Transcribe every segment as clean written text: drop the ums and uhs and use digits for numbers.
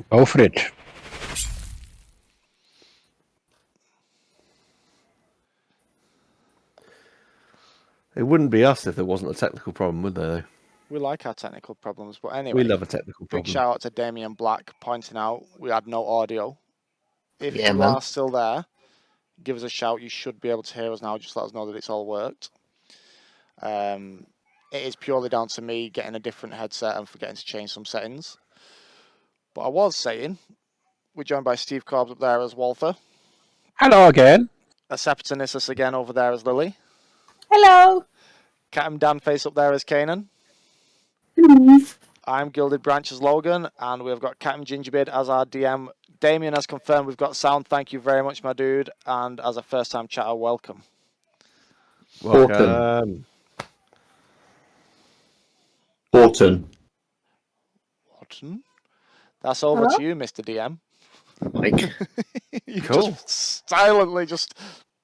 Go for it. It wouldn't be us if there wasn't a technical problem, would there? We like our technical problems, but anyway. We love a technical problem. Big shout out to Damien Black pointing out we had no audio. If Yeah, you man. are still there, give us a shout. You should be able to hear us now. Just let us know that it's all worked. It is purely down to me getting a different headset and forgetting to change some settings. But I was saying, we're joined by Steve Corbs up there as Walther. Hello again. Aceptonissus again over there as Lily. Hello. Captain Dan Face up there as Kanan. I'm Gilded Branch as Logan, and we've got Captain Gingerbeard as our DM. Damien has confirmed we've got sound. Thank you very much, my dude. And as a first-time chatter, welcome. Welcome. Horton. Watson? That's over Hello? to you, Mr. DM. Mike. You Cool. just silently just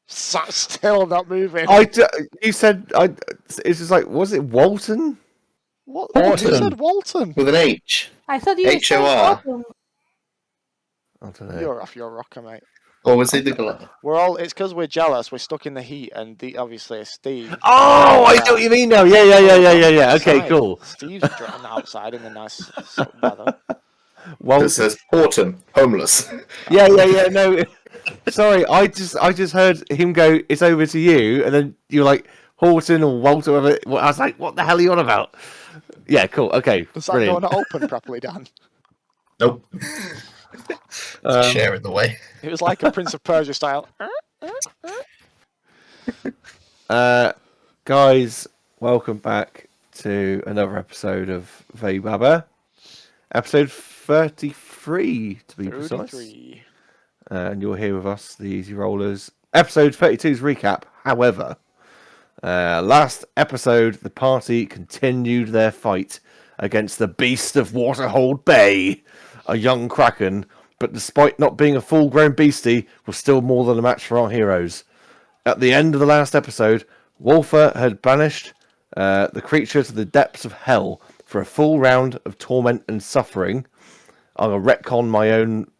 sat still, not moving. You said it's just like, was it Walton? What? Walton. Who said Walton? With an H. I thought you were saying HOR. autumn. I don't know. You're off your rocker, mate. Or was it the Goliath? It's because we're jealous. We're stuck in the heat, and obviously Steve. Oh, I know what you mean now. Yeah. Okay, Outside. cool. Steve's drawn outside in the nice weather. Well, It says Horton, homeless. yeah. No, sorry. I just heard him go. It's over to you, and then you're like Horton or Walter. Whatever. I was like, what the hell are you on about? Yeah, cool. Okay, Was that brilliant. door not open properly, Dan? Nope. Chair in the way. It was like a Prince of Persia style. Guys, welcome back to another episode of Vaybaba. Episode 33, to be precise. 33. And you're here with us, the Easy Rollers. Episode 32's recap, however. Last episode, the party continued their fight against the beast of Waterhold Bay, a young kraken, but despite not being a full-grown beastie, was still more than a match for our heroes. At the end of the last episode, Wolfer had banished the creature to the depths of hell for a full round of torment and suffering. I'm going to retcon my own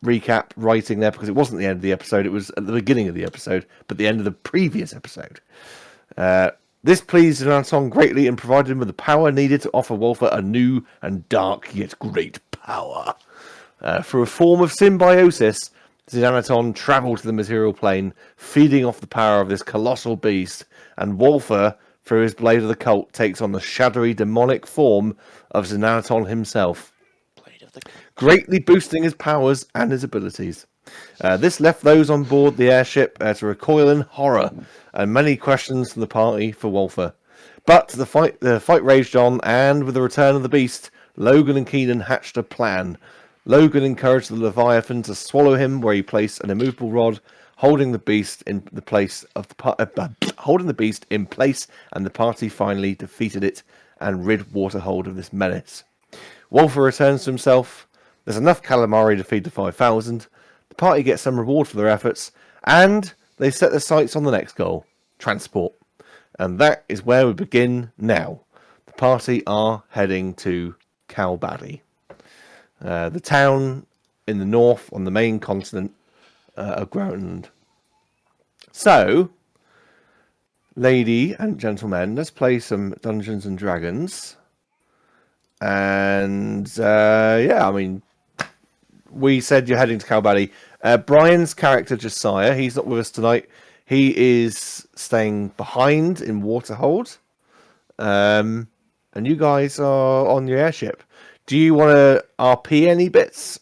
recap writing there because it wasn't the end of the episode, it was at the beginning of the episode, but the end of the previous episode. This pleased Anton greatly and provided him with the power needed to offer Wolfer a new and dark yet great power. Through a form of symbiosis, Xanaton travelled to the material plane, feeding off the power of this colossal beast, and Wolfer, through his Blade of the Cult, takes on the shadowy demonic form of Xanaton himself, greatly boosting his powers and his abilities. This left those on board the airship to recoil in horror, and many questions from the party for Wolfer. But the fight raged on, and with the return of the beast, Logan and Keenan hatched a plan. Logan encouraged the Leviathan to swallow him, where he placed an immovable rod, holding the beast in place, and the party finally defeated it and rid Waterhold of this menace. Wolfer returns to himself. There's enough calamari to feed the 5,000. The party gets some reward for their efforts, and they set their sights on the next goal, transport. And that is where we begin now. The party are heading to Calbady, the town in the north on the main continent of Groenland. So, lady and gentlemen, let's play some Dungeons and Dragons. And we said you're heading to Calbady. Brian's character Josiah, he's not with us tonight. He is staying behind in Waterhold. And you guys are on your airship. Do you want to RP any bits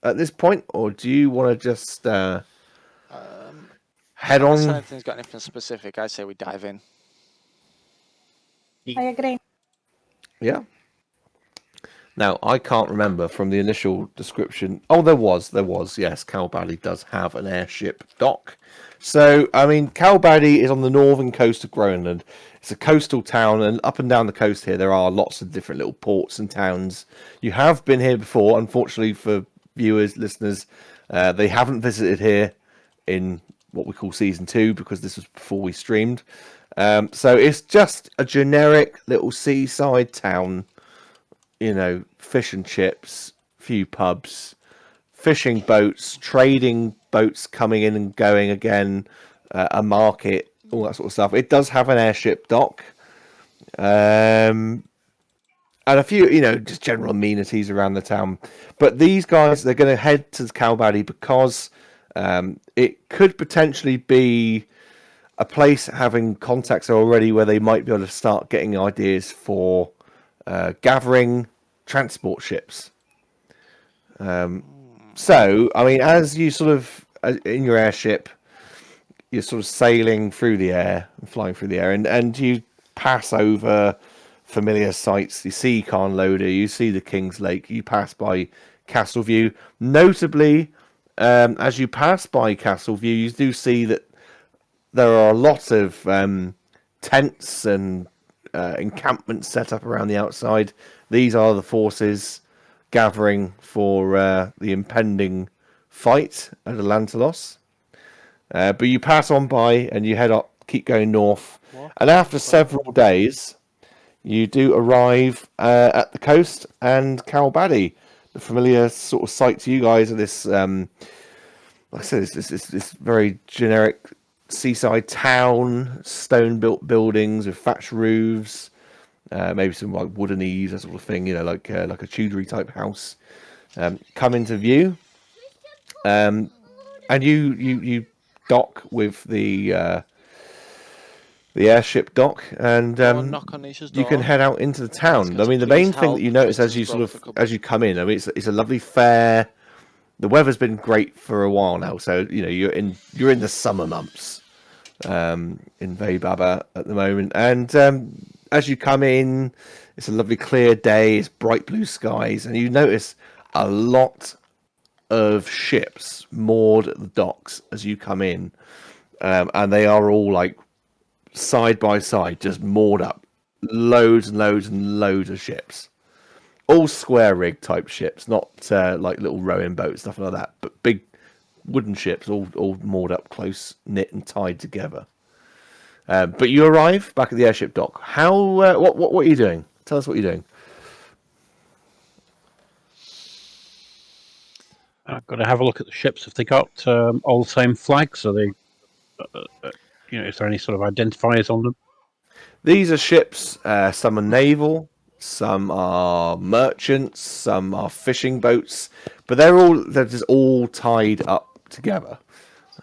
at this point, or do you want to just head on? If anything's got anything specific, I say we dive in. I agree. Yeah. Now, I can't remember from the initial description. Oh, there was. Yes, Calbady does have an airship dock. So, I mean, Calbady is on the northern coast of Groenland. It's a coastal town, and up and down the coast here, there are lots of different little ports and towns. You have been here before. Unfortunately for viewers, listeners, they haven't visited here in what we call Season 2, because this was before we streamed. So it's just a generic little seaside town. You know, fish and chips, few pubs, fishing boats, trading boats coming in and going again, a market, all that sort of stuff. It does have an airship dock, and a few, just general amenities around the town. But these guys, they're going to head to Calbady because it could potentially be a place having contacts already where they might be able to start getting ideas for gathering transport ships. So, I mean, as you sort of, in your airship, you're sort of sailing through the air, and flying through the air, and you pass over familiar sites. You see Carn Loader, you see the King's Lake, you pass by Castleview. Notably, as you pass by Castleview, you do see that there are a lot of tents and encampments set up around the outside. These are the forces gathering for the impending fight at Atlantalos. But you pass on by and you head up, keep going north. And after several days, you do arrive at the coast and Calbady. The familiar sort of sight to you guys are this like I said, it's this very generic seaside town, stone-built buildings with thatched roofs, maybe some like wooden eaves, that sort of thing. Like a Tudory type house. Come into view, and you dock with the airship dock, and Go and knock on Nisha's you can door. head out into the Ask town. her I to mean, the please main thing that help you notice as you Kristen's brother as you come in, I mean, it's a lovely fair. The weather's been great for a while now, so you're in the summer months in Vaybaba at the moment, and as you come in, it's a lovely clear day. It's bright blue skies, and you notice a lot of ships moored at the docks as you come in, and they are all like side by side, just moored up, loads and loads and loads of ships. All square rig type ships, not like little rowing boats, stuff like that, but big wooden ships, all moored up close knit and tied together. But you arrive back at the airship dock. How? What are you doing? Tell us what you're doing. I've got to have a look at the ships. If they got all the same flags, are they? Is there any sort of identifiers on them? These are ships. Some are naval, some are merchants, some are fishing boats, but they're just all tied up together.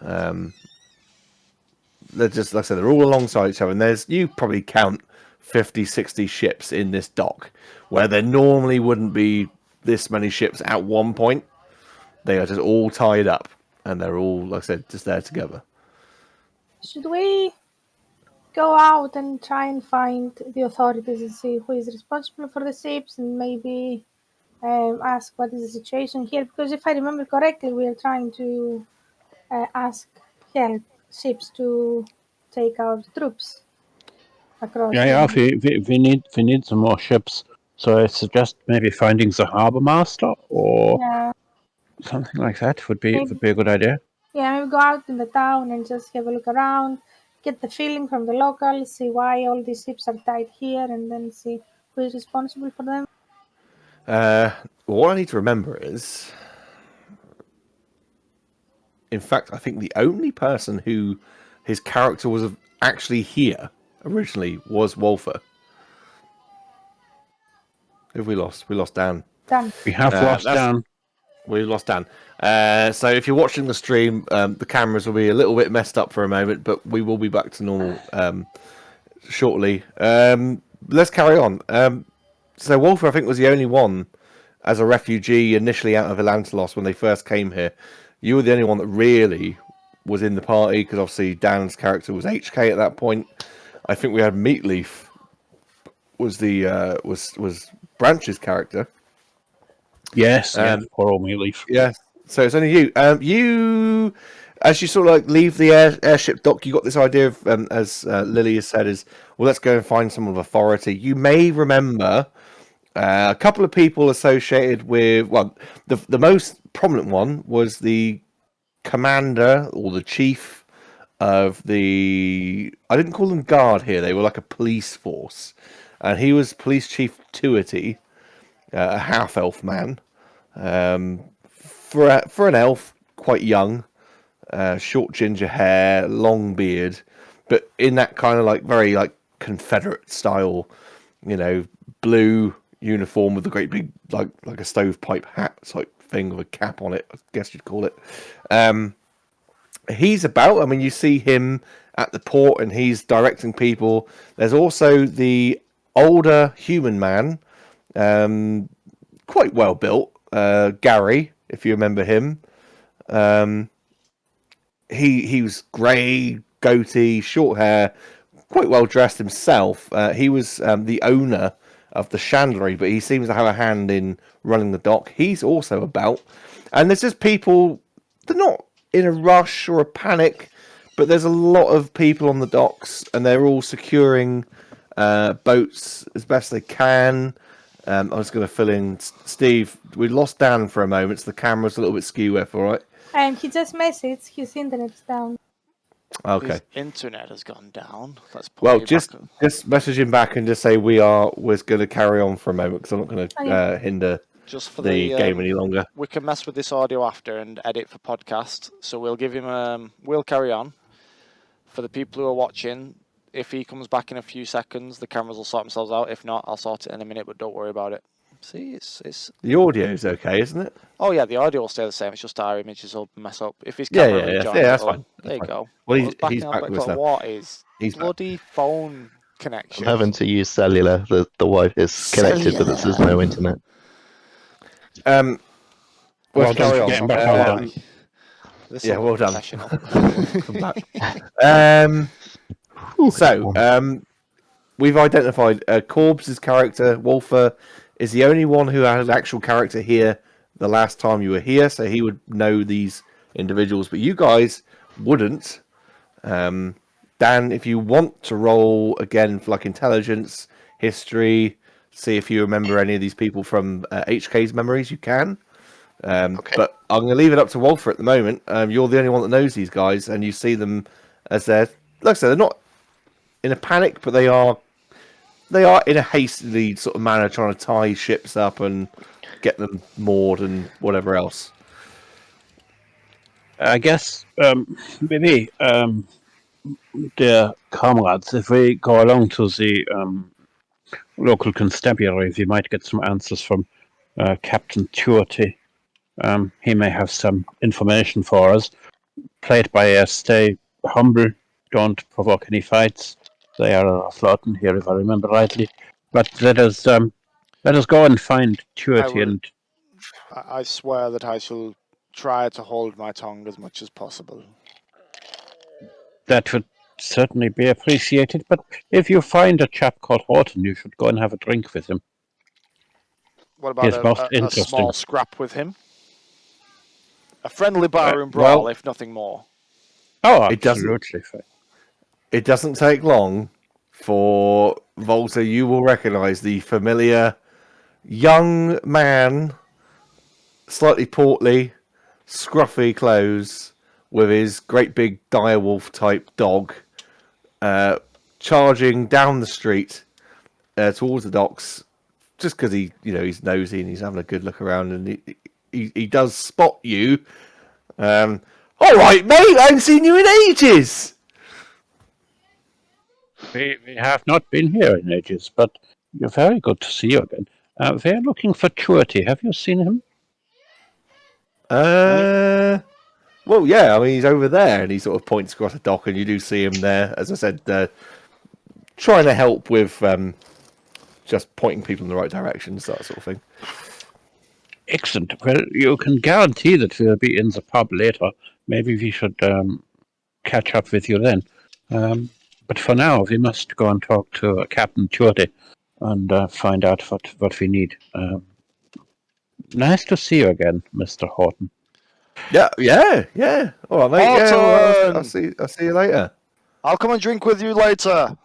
They're just, like I said, they're all alongside each other, and you probably count 50, 60 ships in this dock, where there normally wouldn't be this many ships at one point. They are just all tied up, and they're all, like I said, just there together. Should we go out and try and find the authorities and see who is responsible for the ships, and maybe ask what is the situation here? Because if I remember correctly, we are trying to ask help ships to take our troops across. Yeah. If we need some more ships, so I suggest maybe finding the harbour master or Yeah, something like that would be maybe, a good idea. yeah, maybe go out in the town and just have a look around, get the feeling from the locals, see why all these ships are tied here, and then see who is responsible for them. What I need to remember is, in fact, I think the only person who his character was actually here originally was Wolfer. Who have we lost? We lost Dan. Done. We have lost Dan. We lost Dan. So if you're watching the stream, the cameras will be a little bit messed up for a moment, but we will be back to normal shortly. Let's carry on. So Wolfer, I think, was the only one as a refugee initially out of Atlantalos when they first came here. You were the only one that really was in the party, because obviously Dan's character was HK at that point. I think we had Meatleaf was the was Branch's character. Yes, poor old Meatleaf. Yeah, so it's only you. You, as you sort of like leave the airship dock, you got this idea of, as Lily has said, is, well, let's go and find someone of authority. You may remember a couple of people associated with, well, the most prominent one was the commander or the chief of the, I didn't call them guard here, they were like a police force, and he was Police Chief Tuity, a half-elf man. For an elf, quite young, short ginger hair, long beard, but in that kind of like very like Confederate style, blue uniform with a great big like a stovepipe hat type thing with a cap on it, I guess you'd call it. He's about, I mean, you see him at the port and he's directing people. There's also the older human man, quite well built, Gary, if you remember him. He was grey, goatee, short hair, quite well dressed himself. He was the owner of the chandlery, but he seems to have a hand in running the dock. He's also about, and there's just people. They're not in a rush or a panic, but there's a lot of people on the docks, and they're all securing boats as best they can. I was going to fill in Steve. We lost Dan for a moment, so the camera's a little bit skew. All right. He just messaged his internet's down. Okay. His internet has gone down. Let's put Well, you just back. message him back and just say we're going to carry on for a moment, because I'm not going to hinder Just for the game any longer. we can mess with this audio after and edit for podcast. So we'll give him. We'll carry on. For the people who are watching, if he comes back in a few seconds, the cameras will sort themselves out. If not, I'll sort it in a minute. But don't worry about it. See, it's. The audio is okay, isn't it? Oh yeah, the audio will stay the same. It's just our images will mess up. If his Yeah, camera yeah, rejoins, that's it'll- fine. There you go. Well, I was backing he's up, back like, with us now. what is He's back. bloody phone I'm connection? having to use cellular. The Wi is connected, but there's no internet. Well, Well carry done for on. getting back Uh, on then. This Yeah, is well done. professional. Come back. We've identified Corbs' character. Wolfer is the only one who had an actual character here the last time you were here, so he would know these individuals, but you guys wouldn't. Dan, if you want to roll again for like intelligence, history, see if you remember any of these people from HK's memories, you can. Okay. But I'm going to leave it up to Wolfer at the moment. You're the only one that knows these guys, and you see them as they're, like I said, they're not in a panic, but they are in a hastily sort of manner trying to tie ships up and get them moored and whatever else. I guess maybe, dear comrades, if we go along to the local constabulary, we might get some answers from Captain Tuerty. He may have some information for us. Play it by ear, stay humble, don't provoke any fights. They are flirting here, if I remember rightly. But let us go and find Tuerty, will- and I swear that I shall try to hold my tongue as much as possible. that would certainly be appreciated. But if you find a chap called Horton, you should go and have a drink with him. What about He's most a interesting. small scrap with him? A friendly barroom brawl, well- if nothing more. Oh, It doesn't- absolutely. Fine. It doesn't take long for Volta. You will recognise the familiar young man, slightly portly, scruffy clothes, with his great big direwolf type dog, charging down the street towards the docks, just because he's nosy and he's having a good look around, and he does spot you. All right, mate, I haven't seen you in ages. We have not been here in ages, but you're very good to see you again. We're looking for Tuerty. Have you seen him? Well, yeah, I mean, he's over there, and he sort of points across the dock, and you do see him there, as I said, trying to help with just pointing people in the right directions, that sort of thing. Excellent. Well, you can guarantee that we'll be in the pub later. Maybe we should catch up with you then. But for now, we must go and talk to Captain Tuerty and find out what we need. Nice to see you again, Mr. Horton. Yeah. All right, mate. Yeah, well, I'll see you later. I'll come and drink with you later.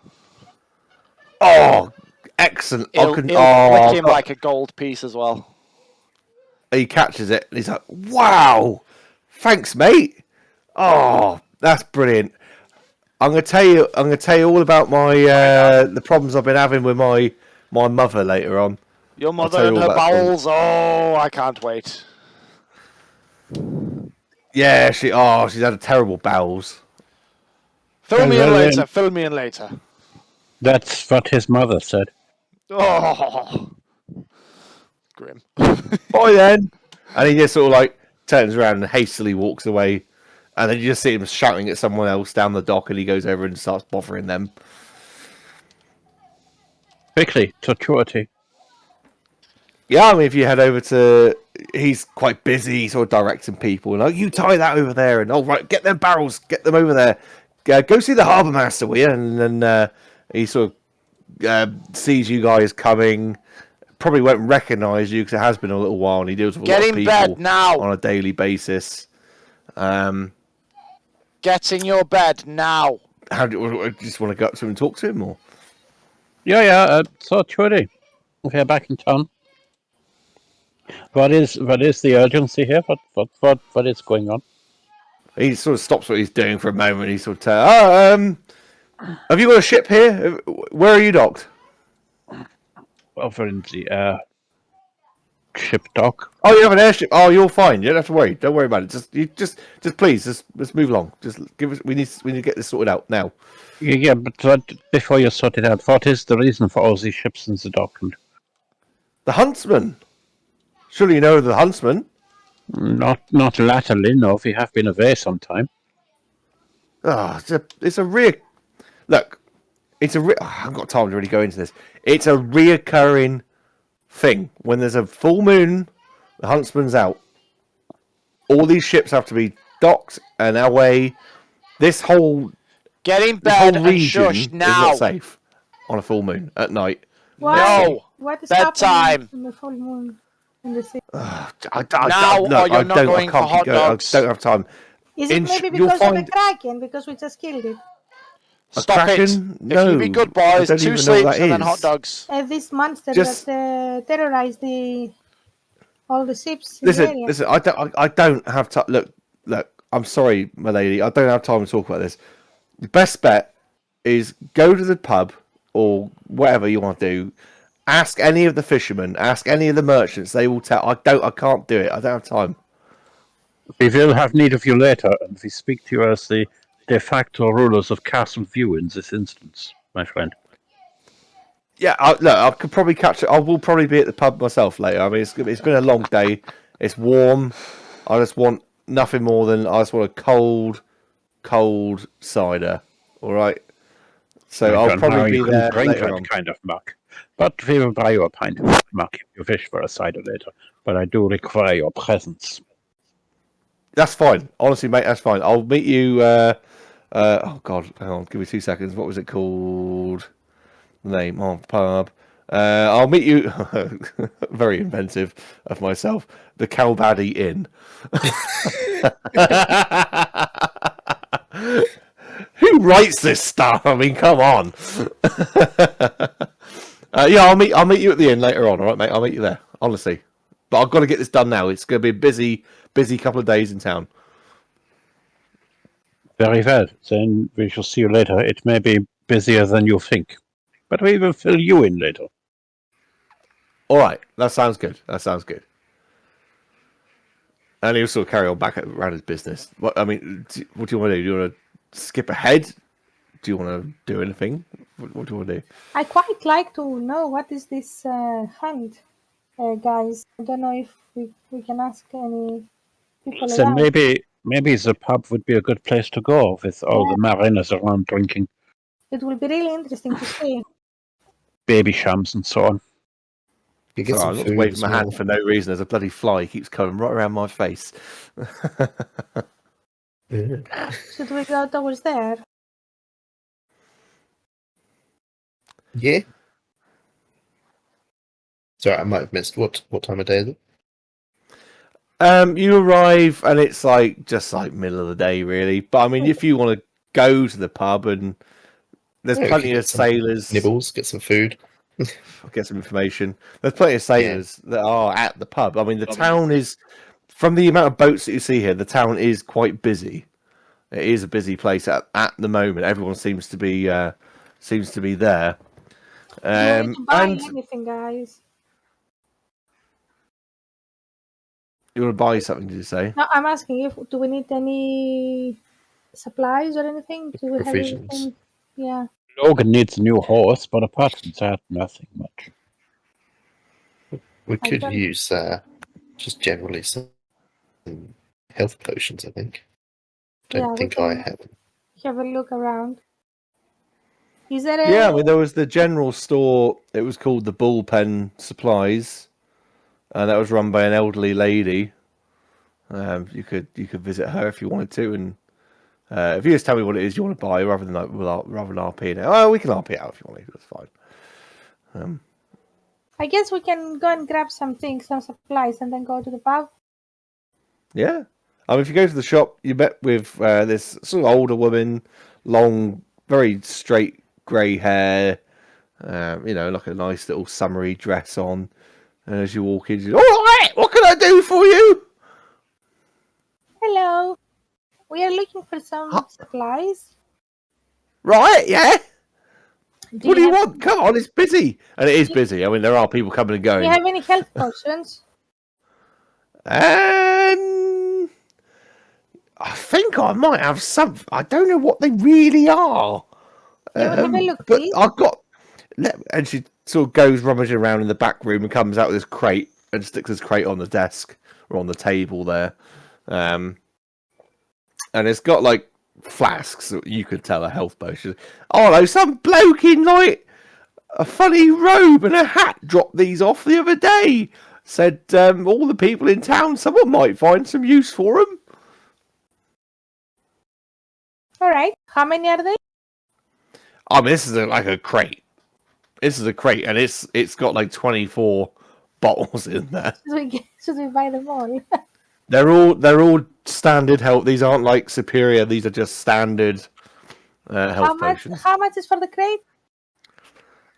Oh, excellent! He'll lick him like a gold piece as well. He catches it, and he's like, "Wow, thanks, mate. Oh, that's brilliant. I'm gonna tell you all about my the problems I've been having with my mother later on. Your tell mother you and all her about them. bowels. Oh, I can't wait. Yeah, she's had a terrible bowels. Fill me in well, later. then- Fill me in later. That's what his mother said. Oh, grim. Bye then. And he just sort of like turns around and hastily walks away. And then you just see him shouting at someone else down the dock, and he goes over and starts bothering them. Quickly, to Tuerty. Yeah, I mean, if you head over to, he's quite busy, sort of directing people, and oh, you tie that over there, and oh, right, get them barrels, get them over there. Go see the harbour master, will you? And then he sort of sees you guys coming. Probably won't recognise you because it has been a little while, and he deals with a Get lot of in people bed now. on a daily basis. Get in your bed now. How do you just want to go up to him and talk to him, or? Yeah. So Tuerty, we're back in town. What is the urgency here? What is going on? He sort of stops what he's doing for a moment. He sort of, have you got a ship here? Where are you docked? Over in the air. ship dock. Oh, you have an airship. Oh, you're fine. You don't have to worry. Don't worry about it. Just please, let's move along. Just give us. We need to get this sorted out now. Yeah, but before you sort it out, what is the reason for all these ships in the dock? And The huntsman. Surely you know the huntsman. not latterly, no. We have been away some time. Oh, it's a real. Look, it's a. I haven't got time to really go into this. It's a reoccurring thing. When there's a full moon, the huntsman's out. All these ships have to be docked and away. This whole Get in this whole bed and region shush is now. not safe on a full moon at night. Why? No. What is Bedtime. happening in the full moon in the sea? Now, or you're not going for hot dogs. I don't have time. Is it maybe because of the Kraken? Because we just killed it? Stop it. Kraken? If you be good boys, I don't 2 even know what sleeps that and then is. hot dogs. This monster Just- that terrorized all the ships in the area. Listen. I don't have time. Look. I'm sorry, my lady. I don't have time to talk about this. The best bet is go to the pub or whatever you want to do. Ask any of the fishermen. Ask any of the merchants. They will tell. I can't do it. I don't have time. We will have need of you later, and we speak to you as the de facto rulers of Castleview in this instance, my friend. Yeah, I could probably catch it. I will probably be at the pub myself later. I mean, it's been a long day. It's warm. I just want nothing more than I just want a cold cider. All right. So I'll probably be there drink later that on. kind of muck. But we will buy you a pint of muck if you wish for a cider later. But I do require your presence. That's fine. Honestly, mate, that's fine. I'll meet you. Oh God, hang on. Give me 2 seconds. What was it called? The name of the pub. I'll meet you. Very inventive of myself. The Calbady Inn. Who writes this stuff? I mean, come on. Yeah, I'll meet you at the inn later on. All right, mate. I'll meet you there. Honestly, but I've got to get this done now. It's going to be a busy couple of days in town. Very well. Then we shall see you later. It may be busier than you think. But we will fill you in later. All right, that sounds good. And he'll sort of carry on back around his business. What do you want to do? Do you want to skip ahead? Do you want to do anything? What do you want to do? I quite like to know what is this hunt, guys. I don't know if we can ask any people So around. maybe the pub would be a good place to go with all the mariners around drinking It will be really interesting to see. baby shams and so on. You get Sorry, I'm some not food waving as my well. hand for no reason. There's a bloody fly keeps coming right around my face. Yeah. Should we go towards there? Yeah. Sorry, I might have missed. What time of day is it? You arrive and it's just middle of the day, really. But I mean, if you want to go to the pub and there's Yeah, we plenty could of get some sailors, Nibbles, get some food. I'll get some information. There's plenty of sailors that are at the pub. I mean, the town is, from the amount of boats that you see here, the town is quite busy. It is a busy place at the moment. Everyone seems to be there. Do you need to buy And anything, guys? you want to buy something? Did you say? No, I'm asking if do we need any supplies or anything? Do we have Provisions. anything? Yeah. Logan needs a new horse, but apart from that, nothing much. We I could don't- use just generally some health potions, I think. Yeah, Don't we think I can- have them. Have a look around. Is there a Yeah, I mean, there was the general store. It was called the Bullpen Supplies, and that was run by an elderly lady. You could visit her if you wanted to, and if you just tell me what it is you want to buy, rather than RP it. Oh, we can RP it out if you want to. That's fine. I guess we can go and grab some things, some supplies, and then go to the pub. Yeah. I mean, if you go to the shop, you met with this sort of older woman, long, very straight grey hair, like a nice little summery dress on. And as you walk in, she's, all right, what can I do for you? Hello. We are looking for some supplies. Right, yeah. What do you have- want? Come on, it's busy. And it is busy. I mean, there are people coming and Do going. you have any health potions? I think I might have some. I don't know what they really are. Yeah, have a look, But please. I've got. And she sort of goes rummaging around in the back room and comes out with this crate and sticks this crate on the desk or on the table there. And it's got like flasks that you could tell are health potions. Oh no, some bloke in like a funny robe and a hat dropped these off the other day. Said all the people in town, someone might find some use for them. All right. How many are they? I mean, this is like a crate. This is a crate, and it's got like 24 bottles in there. Should we buy them all? They're all standard health. These aren't like superior. These are just standard health potions. How much is for the crate?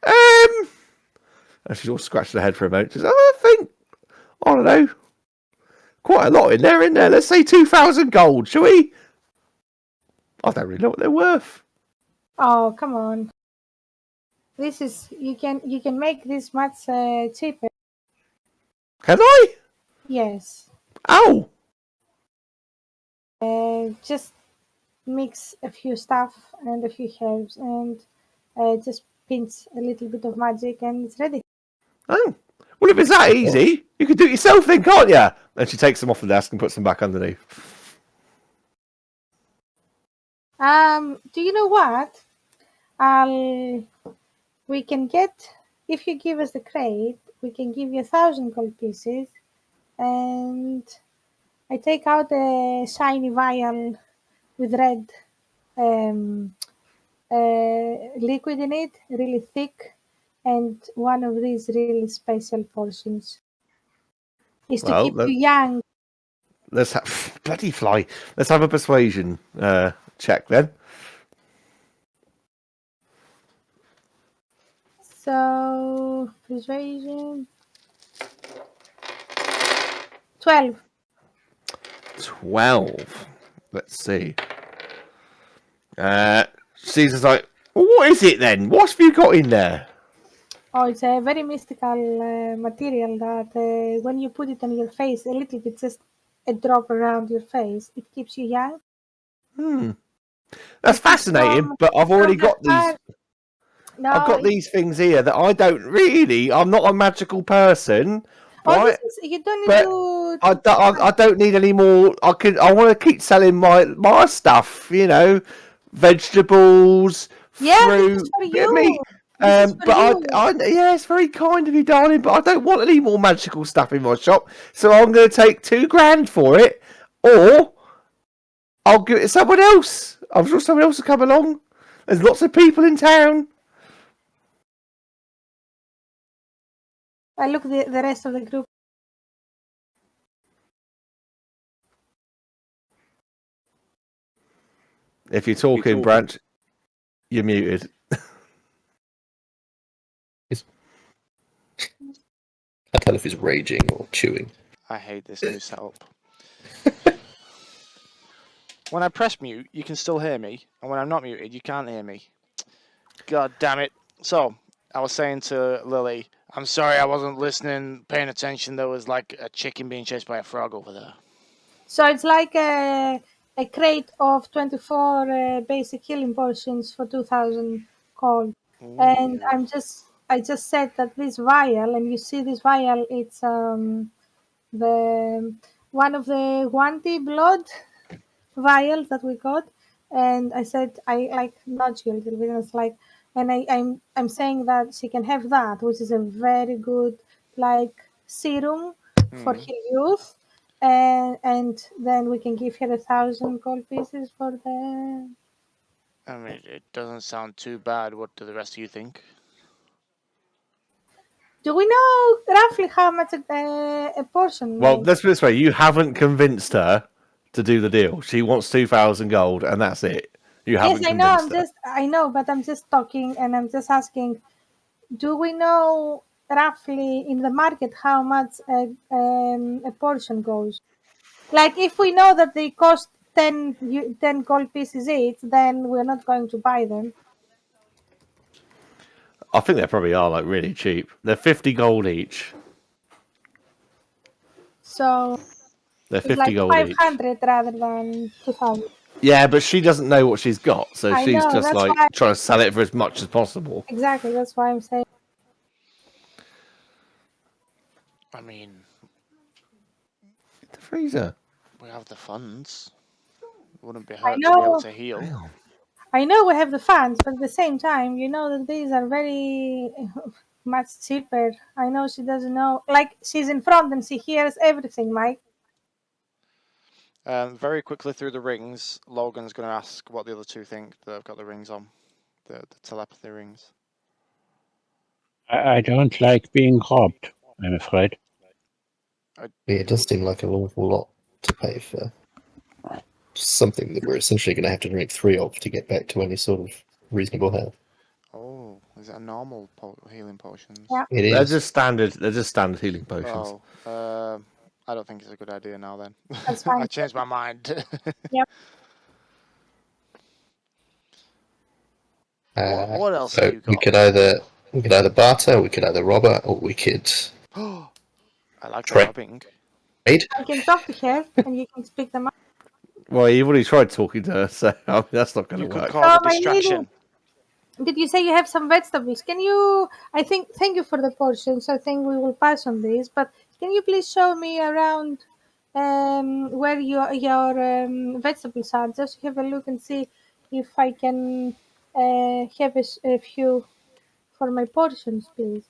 And she's all scratched her head for a moment. She's, I don't know, quite a lot in there. Let's say 2,000 gold, shall we? I don't really know what they're worth. Oh, come on. This is you can make this much cheaper. Can I? Yes. Ow! Just mix a few stuff and a few herbs and just pinch a little bit of magic and it's ready. Oh. Well, if it's that easy, you can do it yourself then, can't you? And she takes them off the desk and puts them back underneath. Do you know what? We can get, if you give us the crate, we can give you 1,000 gold pieces, and I take out a shiny vial with red liquid in it, really thick, and one of these really special portions is to keep you young. Let's have bloody fly. Let's have a persuasion check then. So persuasion 12. 12. Let's see. Caesar's like, well, what is it then? What have you got in there? Oh, it's a very mystical material that when you put it on your face, a little bit, just a drop around your face, it keeps you young. That's fascinating, but I've already got these. No, I've got these things here that I don't really. I'm not a magical person, right? You don't need to. I don't need any more. I want to keep selling my stuff. You know, vegetables, fruit, this is for you. meat. Yeah, it's very kind of you, darling. But I don't want any more magical stuff in my shop, so I'm going to take $2,000 for it, or I'll give it to someone else. I'm sure someone else will come along. There's lots of people in town. I look the rest of the group. If you're talking, Branch, you're muted. I tell if he's raging or chewing. I hate this new setup. When I press mute, you can still hear me, and when I'm not muted, you can't hear me. God damn it. So, I was saying to Lily, I'm sorry I wasn't listening, paying attention. There was like a chicken being chased by a frog over there. So it's like a crate of 24 basic healing potions for 2,000 gold. And I just said that this vial, and you see this vial, it's the one of the Wanty blood vials that we got. And I said I like nudge you a little bit, and it's like, and I'm saying that she can have that, which is a very good like serum for her youth, and then we can give her 1,000 gold pieces for the. I mean, it doesn't sound too bad. What do the rest of you think? Do we know roughly how much a portion? Well, let's put it this way: you haven't convinced her to do the deal. She wants 2,000 gold, and that's it. You haven't convinced her. I know, but I'm just talking, and I'm just asking. Do we know roughly in the market how much a portion goes? Like, if we know that they cost 10 gold pieces each, then we're not going to buy them. I think they probably are like really cheap. They're 50 gold each. So They're It's 50 like gold each. 500 rather than 2,000. Yeah, but she doesn't know what she's got, so I she's know, just that's like why. trying to sell it for as much as possible. Exactly, that's why I'm saying. I mean, The freezer. we have the funds. It wouldn't be I hurt to be able know. to heal. Hang on. I know we have the funds, but at the same time, you know that these are very much cheaper. I know she doesn't know. Like, she's in front and she hears everything, Mike. Very quickly through the rings, Logan's going to ask what the other two think that have got the rings on. The telepathy rings. I don't like being robbed, I'm afraid. Yeah, it does seem like an awful lot to pay for something that we're essentially going to have to drink 3 of to get back to any sort of reasonable health. Oh, is it a normal healing potions? Yeah. It They're is. just standard. They're just standard healing potions. Oh, I don't think it's a good idea now then. That's fine. I changed my mind. What else so have you we got? could either barter, we could either rob her, or we could I like the Trade. robbing. trade. I can talk to her and you can speak them up. Well, you've already tried talking to her, so I mean, that's not going You to could work. cause a I need distraction. Did you say you have some vegetables? Can you, thank you for the portions. I think we will pass on these, but can you please show me around where your vegetables are? Just have a look and see if I can have a few for my portions, please.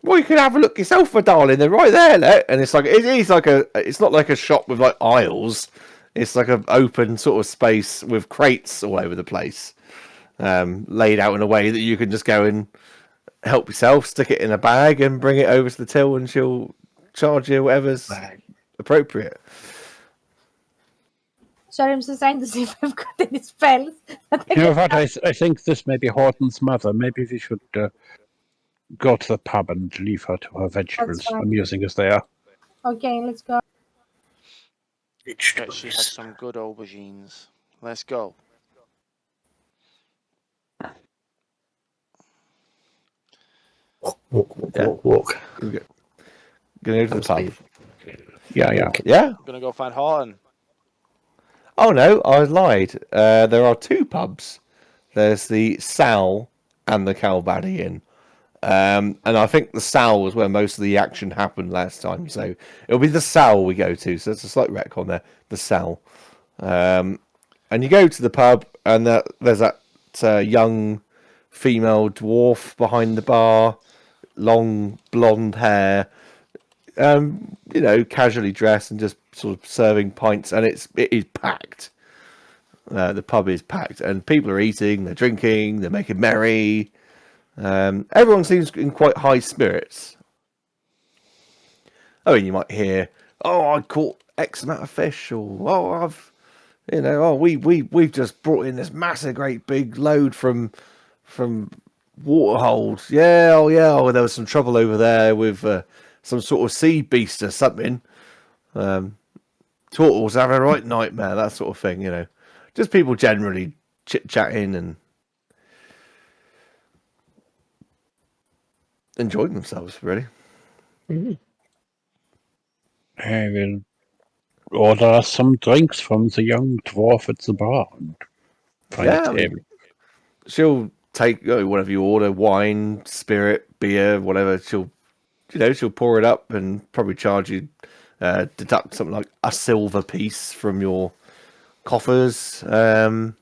Well, you can have a look yourself, my darling. They're right there, look. And it's like it is like a. It's not like a shop with like aisles. It's like an open sort of space with crates all over the place, laid out in a way that you can just go and help yourself, stick it in a bag, and bring it over to the till, and she'll charge you whatever's appropriate. Sorry, I'm just trying to see if I've got any spells. You know what? I think this may be Horton's mother. Maybe we should go to the pub and leave her to her vegetables, fine. amusing as they are. Okay, let's go. Bet she has some good aubergines. Let's go. Walk. Gonna go to the pub. Yeah. Yeah. I'm gonna go find Horton. Oh no, I lied. There are 2 pubs. There's the Sal and the Calbady Inn. And I think the Sal was where most of the action happened last time. So it'll be the Sal we go to. So there's a slight wreck on there. The Sal. And you go to the pub, and there's that young female dwarf behind the bar, long blonde hair, casually dressed and just sort of serving pints, and it is packed. The pub is packed, and people are eating, they're drinking, they're making merry. Everyone seems in quite high spirits. I mean, you might hear, "Oh, I caught X amount of fish," or we've just brought in this massive, great big load from Waterhold. Yeah, there was some trouble over there with some sort of sea beast or something. Turtles have a right nightmare, that sort of thing, Just people generally chit-chatting and enjoying themselves, really. I will order us some drinks from the young dwarf at the bar and find a table. She'll take whatever you order, wine, spirit, beer, whatever. She'll pour it up and probably charge you, deduct something like a silver piece from your coffers. And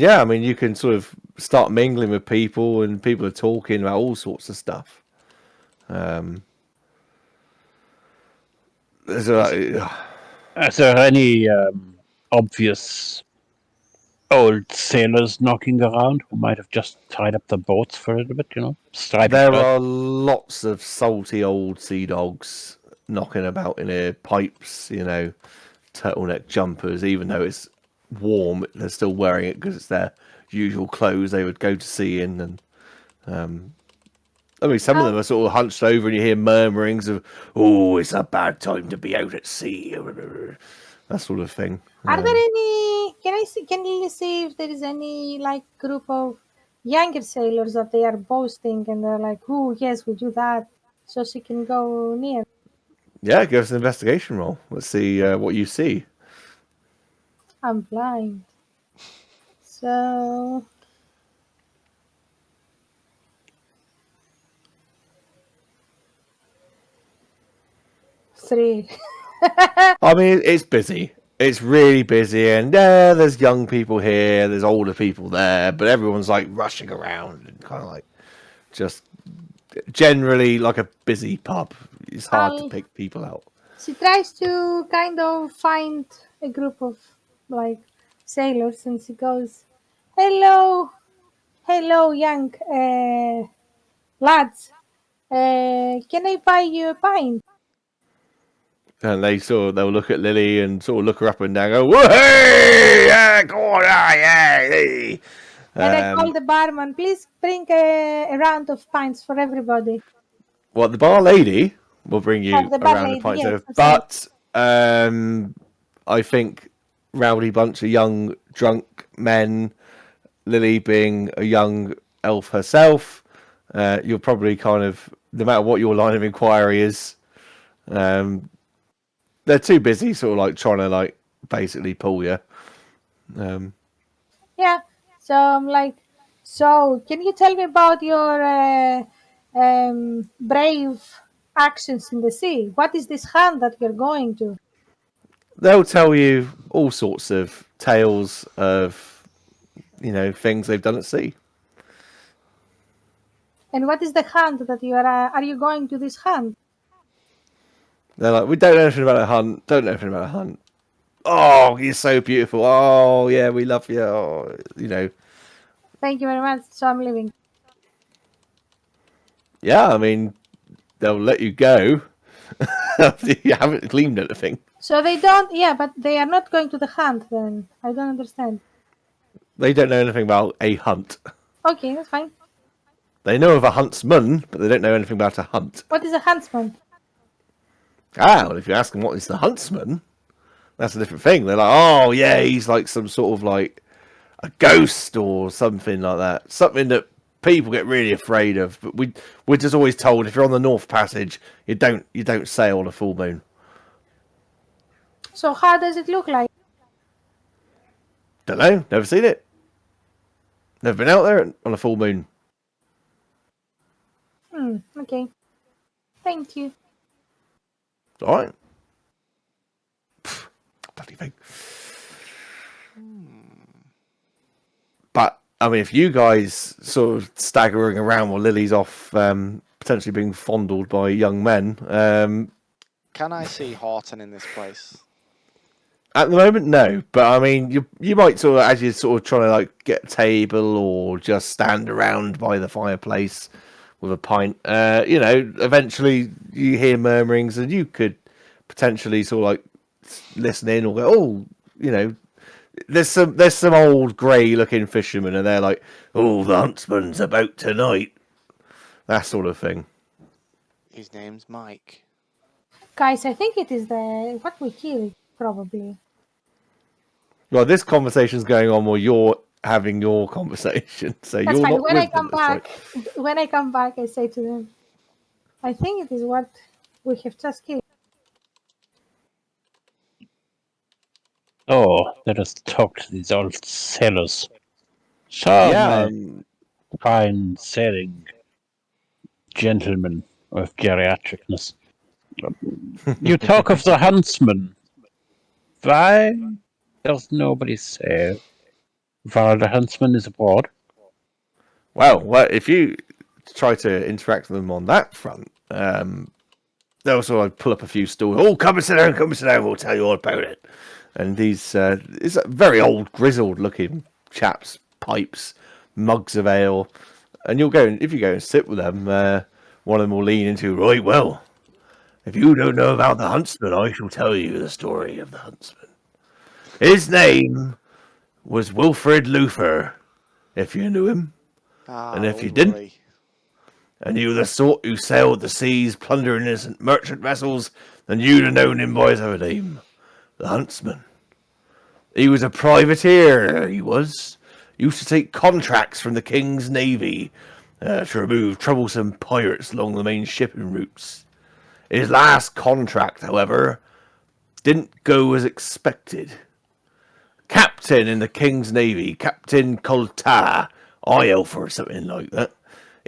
yeah, I mean, you can sort of start mingling with people, and people are talking about all sorts of stuff. Is there any obvious old sailors knocking around who might have just tied up the boats for a little bit, There are lots of salty old sea dogs knocking about in here, pipes, turtleneck jumpers, even though it's warm, they're still wearing it because it's their usual clothes they would go to sea in. And I mean, some of them are sort of hunched over, and you hear murmurings of, "Oh, it's a bad time to be out at sea," that sort of thing. Are there any? Can you see if there is any group of younger sailors that they are boasting and they're like, "Oh yes, we do that," so she can go near. Yeah, give us an investigation roll. Let's see what you see. I'm blind. So. 3. I mean, it's busy. It's really busy, and there's young people here, there's older people there, but everyone's like rushing around and kind of like just generally like a busy pub. It's hard to pick people out. She tries to kind of find a group of like sailors, and she goes, "Hello, hello, young lads. Can I buy you a pint?" And they'll look at Lily and sort of look her up and down, and go, "Whoa, hey, yeah, go on, yeah, hey." And I call the barman, "Please bring a round of pints for everybody." Well, the bar lady will bring you the bar around lady, the pint. yes, But I think rowdy bunch of young drunk men, Lily being a young elf herself, you'll probably kind of, no matter what your line of inquiry is, they're too busy sort of like trying to like basically pull you. Yeah. So I'm like, so can you tell me about your brave actions in the sea? What is this hunt that you're going to? They'll tell you all sorts of tales of, things they've done at sea. And what is the hunt that you are you going to this hunt? They're like, we don't know anything about a hunt. Don't know anything about a hunt. Oh, you're so beautiful. Oh, yeah, we love you. Oh, Thank you very much. So I'm leaving. Yeah, I mean, they'll let you go. You haven't cleaned anything. So they don't, yeah, but they are not going to the hunt then. I don't understand. They don't know anything about a hunt. Okay, that's fine. They know of a huntsman, but they don't know anything about a hunt. What is a huntsman? Well, if you ask them what is the huntsman, that's a different thing. They're like, oh, yeah, he's like some sort of like a ghost or something like that. Something that people get really afraid of. But we're just always told if you're on the North Passage, you don't sail on a full moon. So how does it look like? Don't know. Never seen it. Never been out there on a full moon. Okay. Thank you. All right. Bloody thing. But I mean, if you guys sort of staggering around while Lily's off, potentially being fondled by young men, Can I see Horton in this place? at the moment, no. But I mean, you might sort of, as you're sort of trying to like get a table or just stand around by the fireplace with a pint, eventually you hear murmurings, and you could potentially sort of like listen in or go, there's some old grey-looking fishermen, and they're like, "Oh, the huntsman's about tonight," that sort of thing. His name's Mike. Guys, I think it is what we killed, probably. Well, this conversation's going on while you're having your conversation, so That's you're fine. not When with I come them at back, when I come back, I say to them, I think it is what we have just killed. Oh, let us talk to these old sailors. So, Yeah, my fine sailing gentlemen of geriatricness. You talk of the huntsman. Why does nobody say while the huntsman is abroad? well, if you try to interact with them on that front, they'll sort of pull up a few stools. Oh, come and sit down, we'll tell you all about it. And these it's very old, grizzled-looking chaps, pipes, mugs of ale, and if you go and sit with them, one of them will lean into, right, well, if you don't know about the huntsman, I shall tell you the story of the huntsman. His name was Wilfred Luther, if you knew him. And if you didn't, and you were the sort who sailed the seas, plundering innocent merchant vessels, then you'd have known him by his other name, the huntsman. He was a privateer, he was. Used to take contracts from the King's Navy to remove troublesome pirates along the main shipping routes. His last contract, however, didn't go as expected. Captain in the King's Navy, Captain Colta, Ielf or something like that,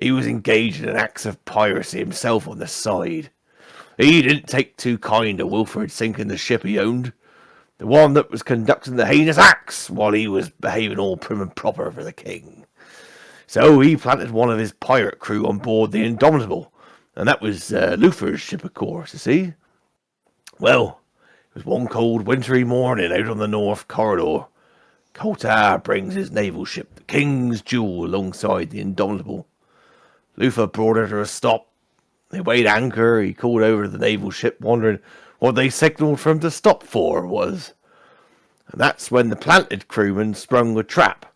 he was engaged in acts of piracy himself on the side. He didn't take too kind to Wilfred sinking the ship he owned, the one that was conducting the heinous acts while he was behaving all prim and proper for the king. So he planted one of his pirate crew on board the Indomitable, and that was Luther's ship, of course, you see. Well, it was one cold wintry morning out on the North Corridor. Coltar brings his naval ship, the King's Jewel, alongside the Indomitable. Luther brought her to a stop. They weighed anchor. He called over to the naval ship, wondering what they signalled for him to stop for was. And that's when the planted crewman sprung a trap.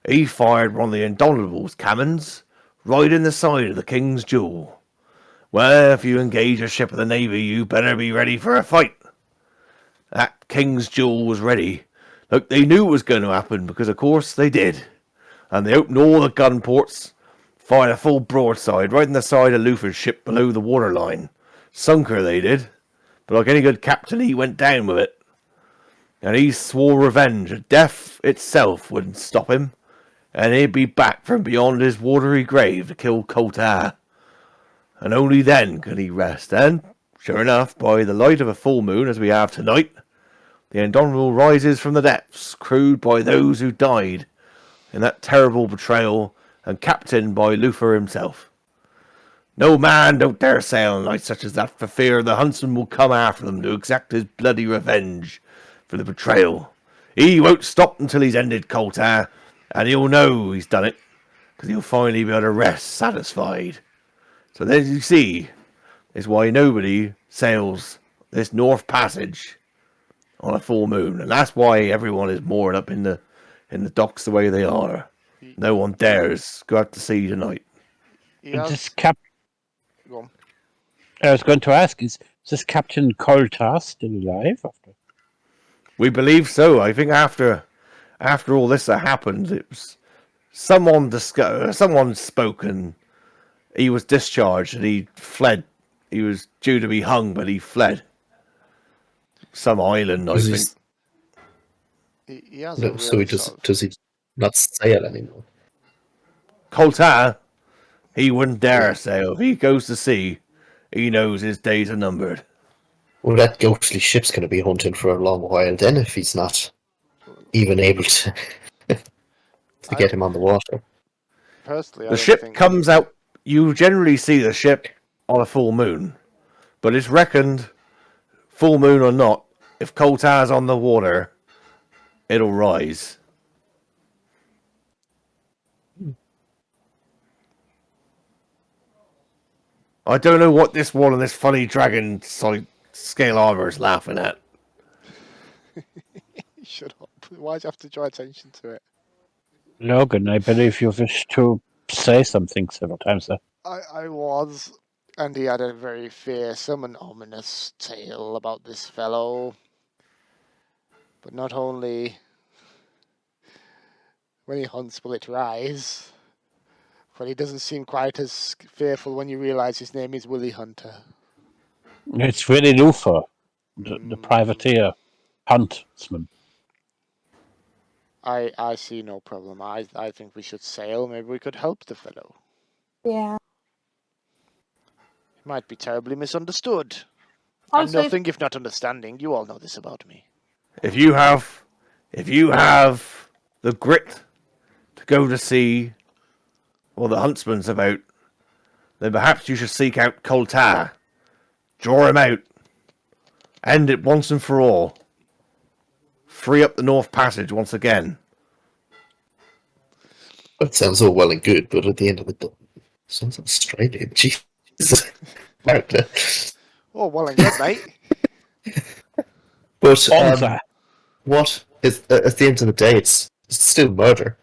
He fired one of the Indomitable's cannons right in the side of the King's Jewel. Well, if you engage a ship of the Navy, you better be ready for a fight. That King's Jewel was ready. Look, they knew it was going to happen, because of course they did. And they opened all the gun ports, fired a full broadside right in the side of Luther's ship below the waterline. Sunk her, they did. But like any good captain, he went down with it. And he swore revenge. Death itself wouldn't stop him. And he'd be back from beyond his watery grave to kill Coltar. And only then could he rest. And, sure enough, by the light of a full moon, as we have tonight, the Indomitable rises from the depths, crewed by those who died in that terrible betrayal, and captained by Luther himself. No man don't dare sail on a night such as that, for fear the huntsman will come after them to exact his bloody revenge for the betrayal. He won't stop until he's ended Coltar, and he'll know he's done it, because he'll finally be able to rest satisfied. So there you see, is why nobody sails this North Passage on a full moon, and that's why everyone is moored up in the docks the way they are. No one dares go out to sea tonight. This Go on. I was going to ask, is this Captain Coltar still alive? We believe so. I think after all this that happened, it was someone spoke, and he was discharged and he fled. He was due to be hung, but he fled. Some island, I think. He has No, a so really does he not sail anymore? Coltar, he wouldn't dare sail. If he goes to sea, he knows his days are numbered. Well, that ghostly ship's going to be hunting for a long while then if he's not even able to get him on the water. Personally, The ship comes out. You generally see the ship on a full moon, but it's reckoned, full moon or not, if Coltar's on the water, it'll rise. I don't know what this one and this funny dragon scale armor is laughing at. Shut up. Why do you have to draw attention to it? Logan, I believe you wish to say something several times there. I was, and he had a very fearsome and ominous tale about this fellow. But not only when he hunts will it rise, but he doesn't seem quite as fearful when you realise his name is Willie Hunter. It's really Luther, the privateer, huntsman. I see no problem. I think we should sail. Maybe we could help the fellow. Yeah. He might be terribly misunderstood. Also, I'm nothing if not understanding. You all know this about me. If you have the grit to go to sea, or the huntsman's about, then perhaps you should seek out Coltar. Draw him out. End it once and for all. Free up the North Passage once again. That sounds all well and good, but at the end of the day, sounds Australian. Jesus. Oh, well and good, mate. But What is at the end of the day, it's still murder.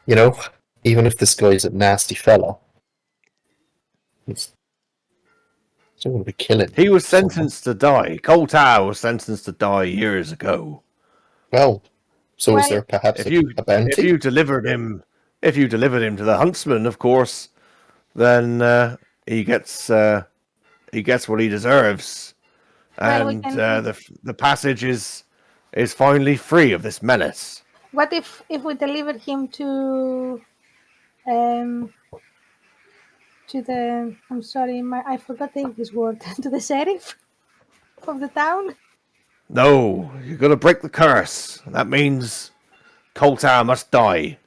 You know, even if this guy's a nasty fella, it's still going to be killing. He was sentenced to die. Coltar was sentenced to die years ago. Well, so is Well, there perhaps If a you bounty? delivered him to the huntsman, of course, then he gets what he deserves, Well, we and can. the passage is finally free of this menace. What if we deliver him to the? I'm sorry, I forgot the English word. To the sheriff of the town. No, you're gonna break the curse. That means Coltar must die.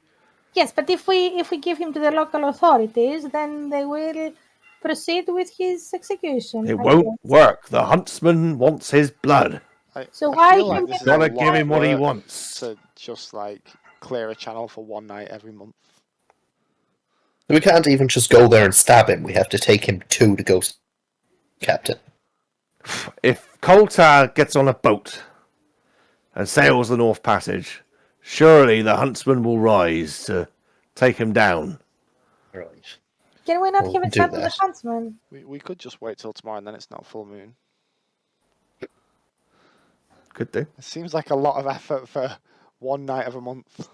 Yes, but if we give him to the local authorities, then they will proceed with his execution. It I won't guess. work. The huntsman wants his blood. So I why feel like can this we is a Gotta lot give him of what he work wants. to just like clear a channel for one night every month. We can't even just go there and stab him. We have to take him to the ghost captain. If Coltar gets on a boat and sails the North Passage, surely the huntsman will rise to take him down. Right. Can we not Well, give we a can do chat to the that. huntsman? We could just wait till tomorrow and then it's not full moon. Could do. It seems like a lot of effort for one night of a month.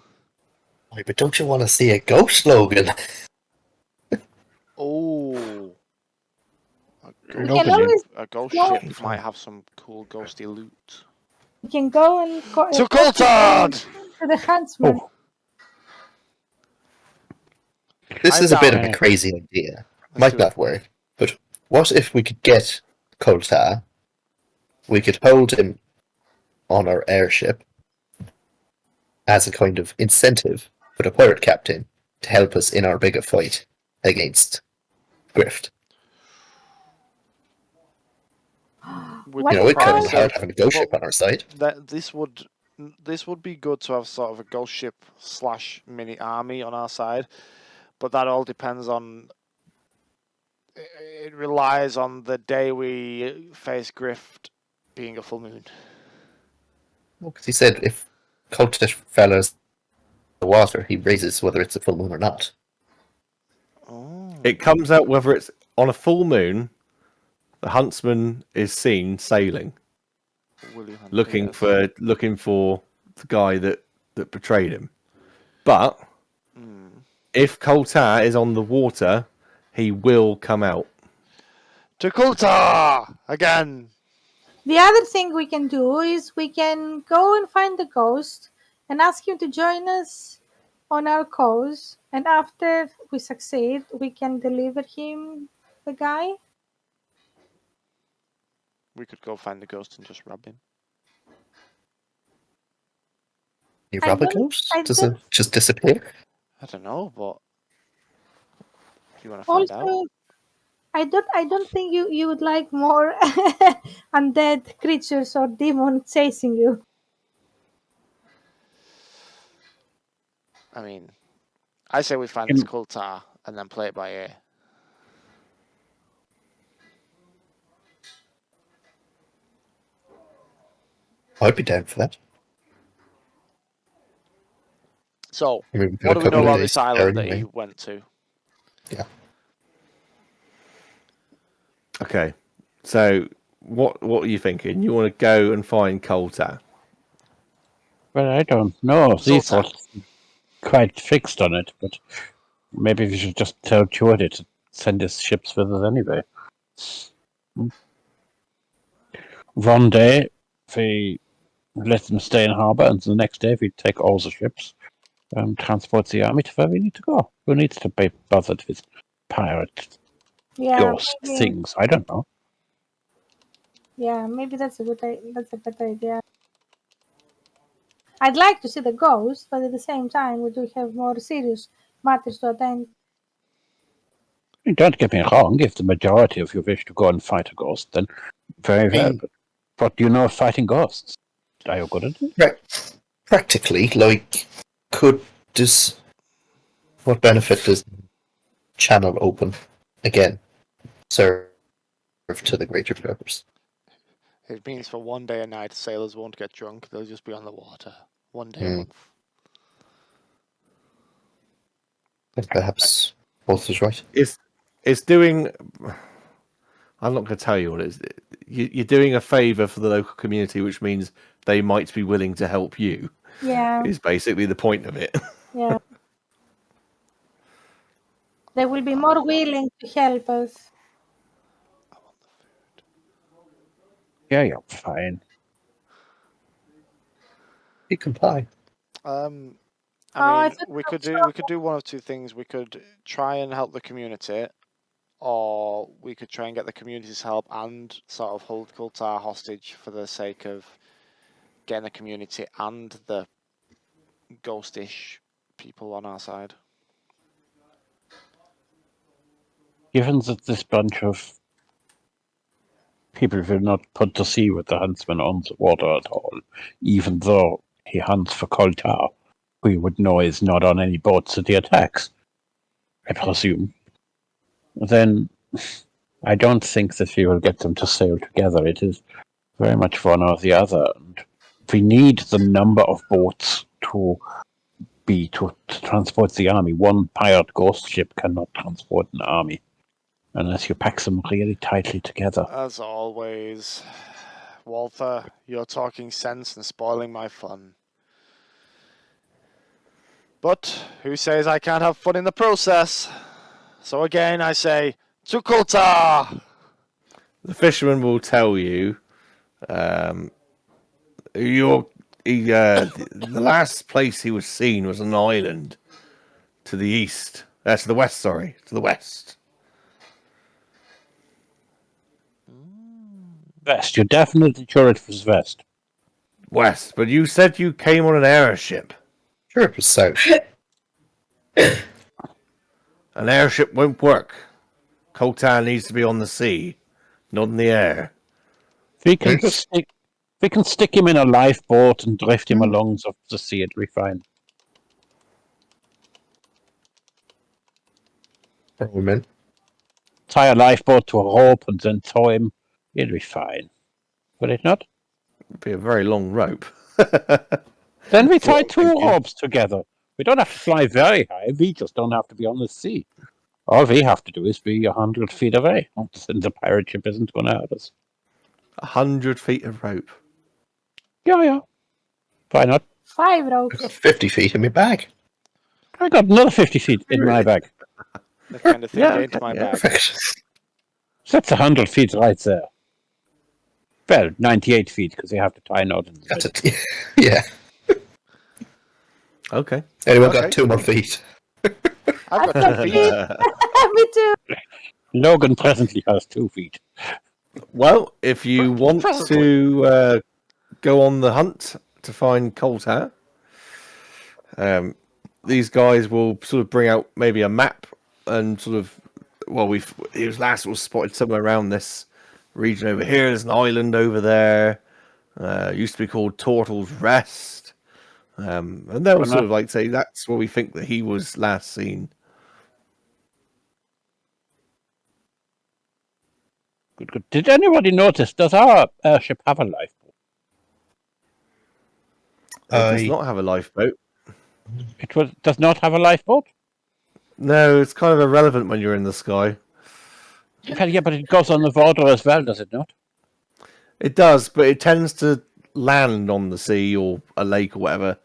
Wait, but don't you want to see a ghost, Logan? Oh. We can always A ghost go- ship might have some cool ghosty loot. we can go and To talk Coulthard! to the huntsman. Oh, This I'm is a bit of down. a crazy idea. Let's Might do not work. But what if we could get Coltar? We could hold him on our airship as a kind of incentive for the pirate captain to help us in our bigger fight against Grift. With What You the know, it price couldn't of- hard having a ghost ship but on our side. this would be good to have sort of a ghost ship / mini army on our side, but that all depends on. It relies on the day we face Grift being a full moon. Because he said if Coltar fell in the water, he raises whether it's a full moon or not. Oh. It comes out whether it's on a full moon, the huntsman is seen sailing, Willie Hunter, looking yes. for the guy that betrayed him. But if Coltar is on the water, he will come out. To Coulthard again. The other thing we can do is we can go and find the ghost and ask him to join us on our cause. And after we succeed, we can deliver him the guy. We could go find the ghost and just rob him. You I rob a don't- ghost? I Does it don't- just disappear? I don't know, but if you want to find out. Also, I don't think you would like more undead creatures or demons chasing you. I mean, I say we find this Coulthard and then play it by ear. I'd be down for that. So, I mean, we've got what a do we know couple of about days this to prepare island that anyway. he went to? Yeah. Okay, so what are you thinking? You want to go and find Coltar? well, I don't know. These Sultan. was quite fixed on it, but maybe we should just tell Geordie to send his ships with us anyway. One day, we let them stay in harbour, and the next day we take all the ships and transport the army to where we need to go. Who needs to be bothered with pirate Yeah, ghost maybe, things? I don't know. yeah, maybe that's a better idea. I'd like to see the ghost, but at the same time, we do have more serious matters to attend. Don't get me wrong, if the majority of you wish to go and fight a ghost, then very well. mean- But what do you know of fighting ghosts? Are you good at it? Right. Practically, like, what benefit does channel open again serve to the greater purpose? It means for one day a night, sailors won't get drunk. They'll just be on the water. One day a month. And perhaps both is right. It's doing. I'm not going to tell you what it is. You're doing a favour for the local community, which means they might be willing to help you. Yeah, Is basically the point of it. yeah. They will be more willing to help us. Yeah, you're fine. You comply. I I mean, thought we it could was do one of two things. We could try and help the community, or we could try and get the community's help and sort of hold Kultar hostage for the sake of getting the community and the ghostish people on our side. Given that this bunch of people will not put to sea with the huntsman on the water at all, even though he hunts for Koltar, we would know is not on any boats that he attacks, I presume. Then I don't think that we will get them to sail together. It is very much one or the other. And we need the number of boats to transport the army. One pirate ghost ship cannot transport an army unless you pack them really tightly together. As always, Walter, you're talking sense and spoiling my fun. But who says I can't have fun in the process? So again, I say, to Kultar! The fisherman will tell you, the last place he was seen was an island to the east. To the west, sorry. To the west. West, you're definitely sure it was west. West, but you said you came on an airship. Sure, it was south. An airship won't work. Koltar needs to be on the sea, not in the air. We can stick him in a lifeboat and drift him along the sea. It'll be fine. Women. Tie a lifeboat to a rope and then tow him. It'll be fine. Will it not? It'd be a very long rope. Then we tie Well, two thank you. ropes together. We don't have to fly very high. We just don't have to be on the sea. All we have to do is be 100 feet away. Then the pirate ship isn't going to hurt us. 100 feet of rope. Yeah. Why not? 5 I've ropes. got 50 feet in my bag. I got another 50 feet in my bag. The kind of thing Yeah, into my yeah. bag. Perfect. That's 100 feet right there. Well, 98 feet because you have to tie a knot in the That's middle. it. Yeah. Okay. Anyone Okay. got 2 more feet? I've got 2 feet. Me too. Logan presently has 2 feet. Well, if you want Presently. to go on the hunt to find Koltar, these guys will sort of bring out maybe a map and sort of, well, he was last was spotted somewhere around this region over here. There's an island over there. Used to be called Turtle's Rest. And they'll sort of like say that's where we think that he was last seen. Good. Did anybody notice, does our airship have a lifeboat? It does not have a lifeboat. Does not have a lifeboat? No, it's kind of irrelevant when you're in the sky. Well, yeah, but it goes on the water as well, does it not? It does, but it tends to land on the sea or a lake or whatever.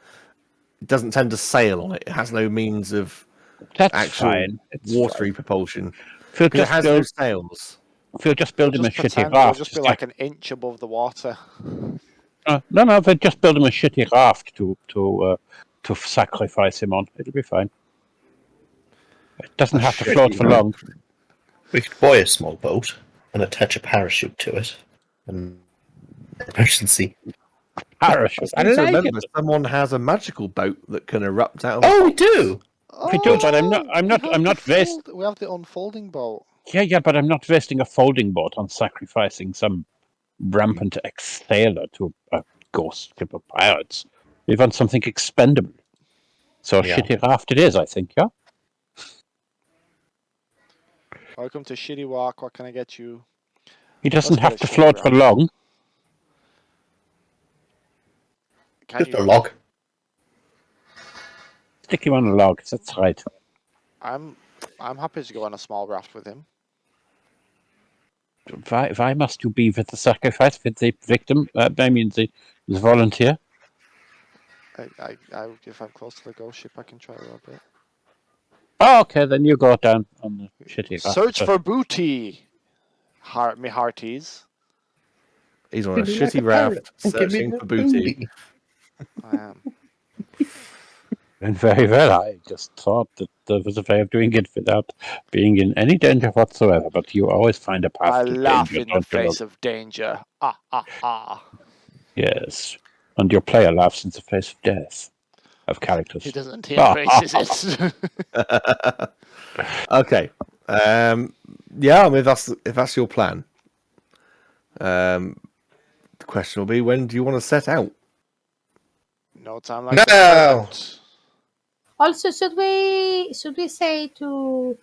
It doesn't tend to sail on it. It has no means of That's actual fine. It's watery fine. propulsion. If Because it has no sails. we'll just build him a Just shitty pretend we'll raft. just be like an inch above the water. No, we'll just build him a shitty raft to sacrifice him on. It'll be fine. It doesn't have to float for long. We could buy a small boat and attach a parachute to it. And emergency. Parachute. I I seem to like remember it. someone has a magical boat that can erupt out of Oh, we do! We do, but I'm not We have the unfolding boat. Yeah, but I'm not wasting a folding boat on sacrificing some rampant ex-sailor to a ghost ship of pirates. We want something expendable. So a Yeah. shitty raft it is, I think, yeah? Welcome to Shitty Walk. What can I get you? He doesn't Let's get have a to shitty float for raft. long. Can Just a you? log. Stick him on a log, that's right. I'm happy to go on a small raft with him. Why must you be with the sacrifice, with the victim? The volunteer? If I'm close to the ghost ship, I can try a little bit. Oh, okay, then you go down on the shitty. Search for booty, me hearties. He's on a Be like shitty a pirate raft and give me searching the for booty. I am. And very well. I just thought that there was a way of doing it without being in any danger whatsoever. But you always find a path I to laugh danger, in the don't you? face of danger. Ah, ah, ah. Yes. And your player laughs in the face of death of characters. He doesn't. He embraces it. Okay. Yeah, I mean, if that's your plan. The question will be, when do you want to set out? No time like the No! present. Also, should we say to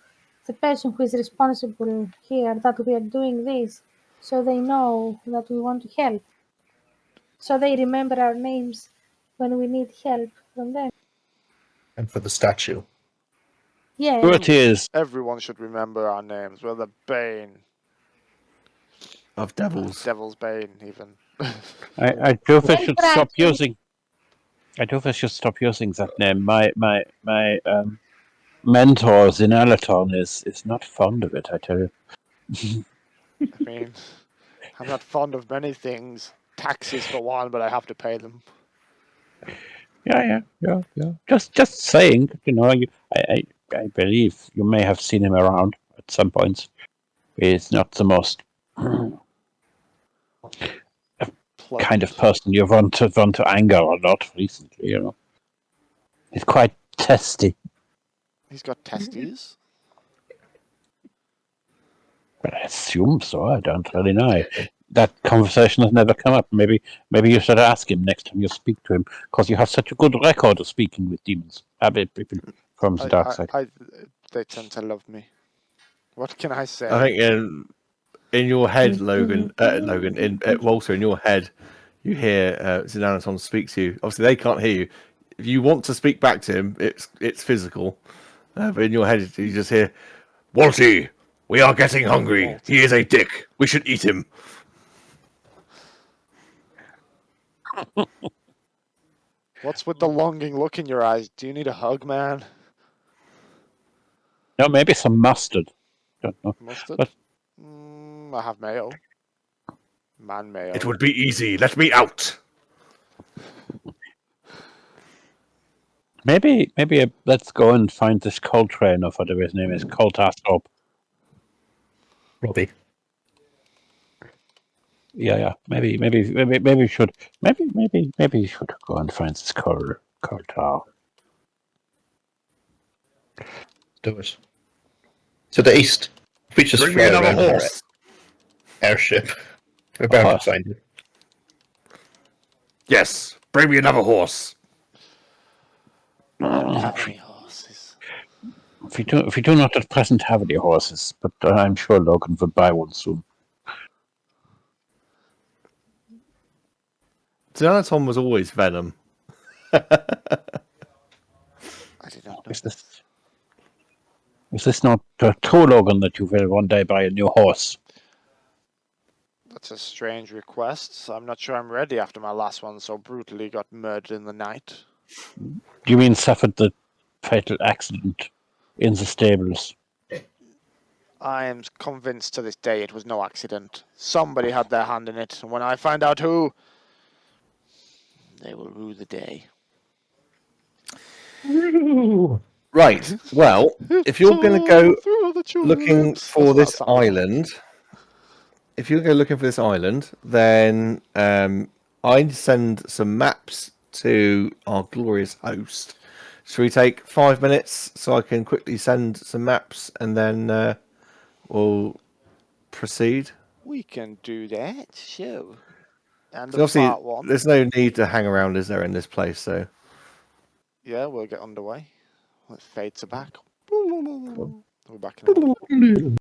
the person who is responsible here that we are doing this, so they know that we want to help, so they remember our names when we need help from them? And for the statue. Yeah. True it is. Everyone should remember our names. We're the bane. Of devils. Devil's bane, even. I do wish Well, should stop Brandon. using. I do wish should stop using that name. My mentors in Alaton is not fond of it. I tell you. I mean, I'm not fond of many things. Taxes for one, but I have to pay them. Yeah. Just saying. You know, I believe you may have seen him around at some points. He's not the most kind of Pleasant. person you want to anger or not recently. You know, he's quite testy. He's got testes. But I assume so. I don't really know. That conversation has never come up. Maybe you should ask him next time you speak to him, because you have such a good record of speaking with demons. People from the dark side. They tend to love me. What can I say? I think in your head, Logan, Walter, in your head, you hear Xenanaton speak to you. Obviously, they can't hear you. If you want to speak back to him, it's physical. But in your head, you just hear, Walty, we are getting hungry. Walty. He is a dick. We should eat him. What's with the longing look in your eyes? Do you need a hug, man? No, maybe some mustard. Don't know. Mustard? But I have mayo. Man mayo. It would be easy. Let me out. maybe let's go and find this Coltrane or whatever his name is. Coltascope. Robbie. Yeah. Maybe we should. Maybe you should go and find this Coltar. Do it. To the east. If we just Bring me fly another around in our horse. airship, we're bound to find it. Yes, bring me another horse. I don't have any horses. If we do not at present have any horses, but I'm sure Logan will buy one soon. Xenanaton was always Venom. I did not know. Is this not true, Logan, that you will one day buy a new horse? That's a strange request. I'm not sure I'm ready after my last one so brutally got murdered in the night. Do you mean suffered the fatal accident in the stables? I am convinced to this day it was no accident. Somebody had their hand in it, and when I find out who, they will rue the day. Right. Well, if you're going to go looking for That's this not a sound. island, then I send some maps to our glorious host. Should we take 5 minutes so I can quickly send some maps and then we'll proceed? We can do that, sure. And So obviously, part one. there's no need to hang around, is there, in this place? So Yeah, we'll get underway. Let's fade to back. We're back in a moment.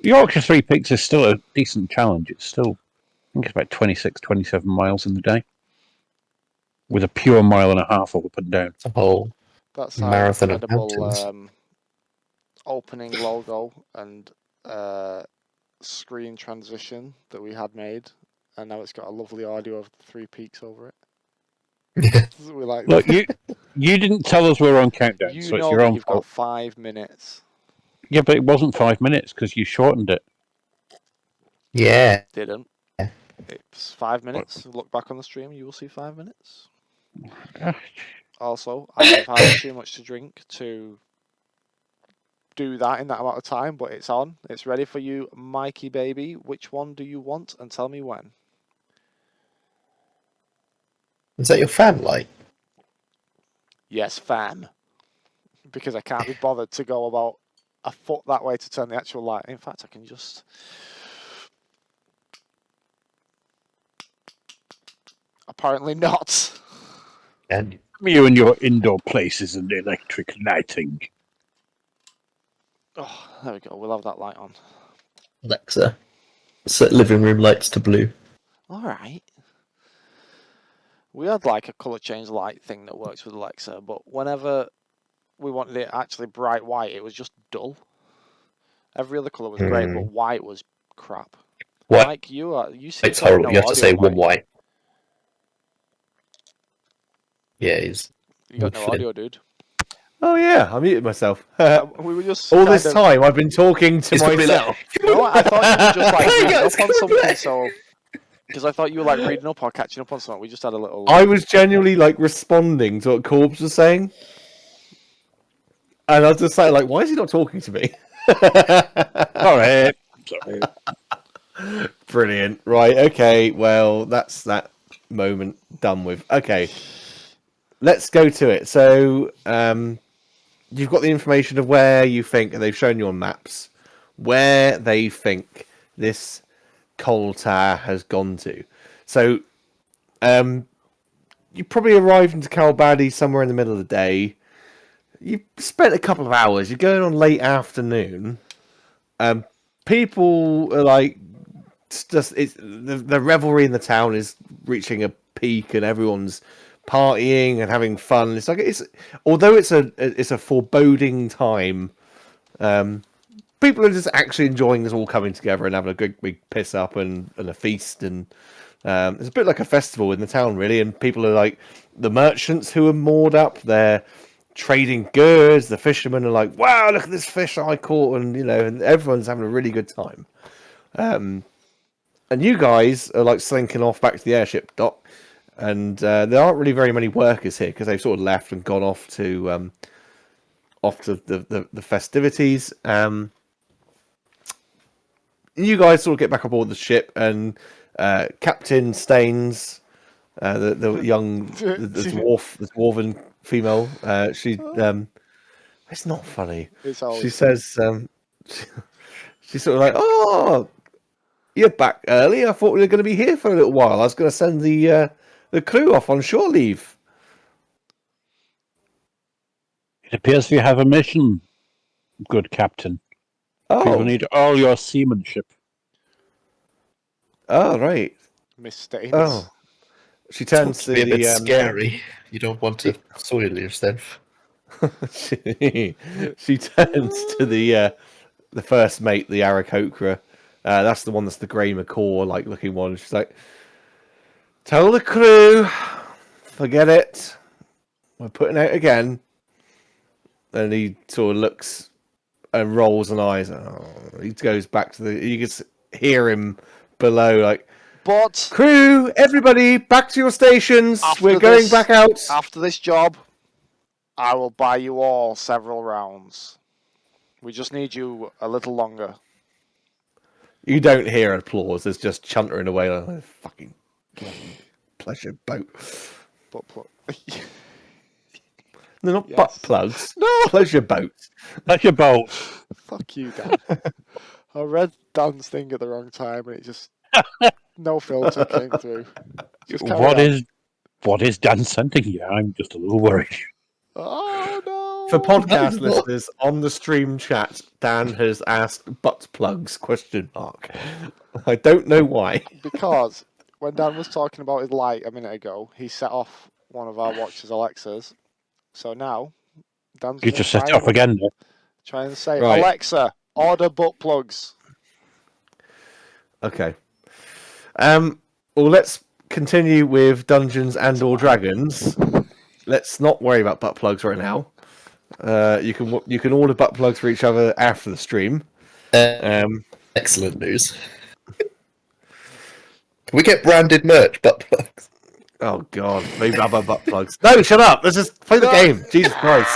Yorkshire Three Peaks is still a decent challenge. It's still, I think it's about 26, 27 miles in the day, with a pure mile and a half up and down. It's a whole That's our marathon of incredible mountains. opening logo and screen transition that we had made, and now it's got a lovely audio of the Three Peaks over it. We like Look, you didn't tell us we're on countdown, you so it's know your that own you've got fault. 5 minutes. Yeah, but it wasn't 5 minutes because you shortened it. Yeah. Didn't. It's 5 minutes. Look back on the stream, you will see 5 minutes. Also, I have had too much to drink to do that in that amount of time, but it's on. It's ready for you, Mikey baby. Which one do you want, and tell me when? Is that your fan light? Yes, fan. Because I can't be bothered to go about a foot that way to turn the actual light. In fact, I can just... Apparently not. And You and your indoor places and electric lighting. Oh, there we go. We'll have that light on. Alexa, set living room lights to blue. All right. We had like a color change light thing that works with Alexa, but whenever we wanted it actually bright white, it was just dull. Every other color was great, but white was crap. What? Mike, you seem It's to have horrible. no You have to audio, say one Mike. white. Yeah, he's. You got no audio, dude. Oh yeah, I muted myself. We were just All this time I've been talking to He's probably like, myself. No, I thought you were just like Hey, reading guys, up on come something. back. So, because I thought you were like reading up or catching up on something. We just had a little. I was genuinely like responding to what Corbs was saying, and I was just saying like, why is he not talking to me? Sorry. Brilliant. Right. Okay. Well, that's that moment done with. Okay. Let's go to it. So, you've got the information of where you think, and they've shown you on maps, where they think this coal tower has gone to. So, you probably arrived into Calbady somewhere in the middle of the day. You spent a couple of hours. You're going on late afternoon. People are like, the revelry in the town is reaching a peak, and everyone's partying and having fun. It's like although it's a foreboding time. People are just actually enjoying this all coming together and having a good big piss up and a feast, and it's a bit like a festival in the town really. And people are like the merchants who are moored up. They're trading goods. The fishermen are like, "Wow, look at this fish I caught!" And and everyone's having a really good time. And you guys are like slinking off back to the airship dock, and there aren't really very many workers here because they've sort of left and gone off to the festivities. You guys sort of get back aboard the ship, and Captain Staines, the young the dwarven female, she it's not funny. She says she's sort of like, "Oh, you're back early. I thought we were going to be here for a little while. I was going to send the crew off on shore leave." It appears you have a mission, good captain. We will Oh, need all your seamanship. oh, right. Miss Staines. Oh, she turns to to be a bit the scary. You don't want to soil yourself. she turns to the first mate, the Aarakocra. That's the one that's the grey macaw like looking one. She's like, "Tell the crew, forget it. We're putting out again." And he sort of looks and rolls an eyes. Oh, he goes back to the. You can hear him below, like, But "Crew, everybody, back to your stations. after We're going this- back out." after this job, I will buy you all several rounds. We just need you a little longer. You don't hear applause. There's just chuntering away like, "Oh, fucking pleasure boat." But They're not Yes. butt plugs. no, Pleasure boats. That's your boat. fuck you, Dan. I read Dan's thing at the wrong time, and it just no filter came through. Just carry What on. is Dan sending you? I'm just a little worried. Oh no! For podcast No. listeners on the stream chat, Dan has asked butt plugs ? I don't know why. Because when Dan was talking about his light a minute ago, he set off one of our watches' Alexas. So now Dan's You going to just set it off again. There. try and say, Right. Alexa, order butt plugs. Okay. Well, let's continue with Dungeons and or Dragons. Let's not worry about butt plugs right now. You can order butt plugs for each other after the stream. Excellent news. Can we get branded merch butt plugs? Oh God, Vaybaba butt plugs. No, shut up. Let's just play the game. Jesus Christ.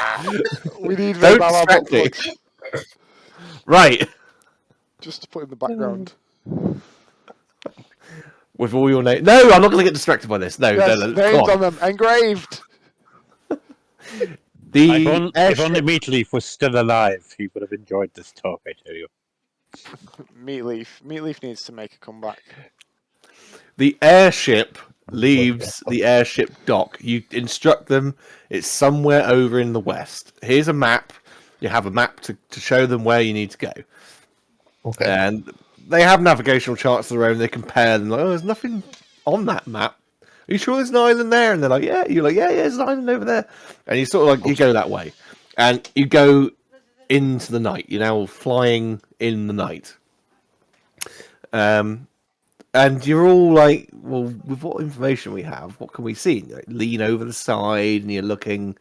We need Don't Vaybaba butt distract me. plugs Right. just to put in the background. With all your names. No, I'm not going to get distracted by this. No, Yes, no, names on them engraved. The If only Meatleaf was still alive, he would have enjoyed this talk, I tell you. Meatleaf needs to make a comeback. The airship leaves the airship dock. You instruct them. It's somewhere over in the west. Here's a map. You have a map to show them where you need to go. Okay. And they have navigational charts of their own. They compare them. Like, oh, there's nothing on that map. Are you sure there's an island there? And they're like, yeah. You're like, yeah, there's an island over there. And you sort of like, you go that way. And you go into the night. You're now flying in the night. And you're all like, well, with what information we have, what can we see? And you, like, lean over the side and you're looking.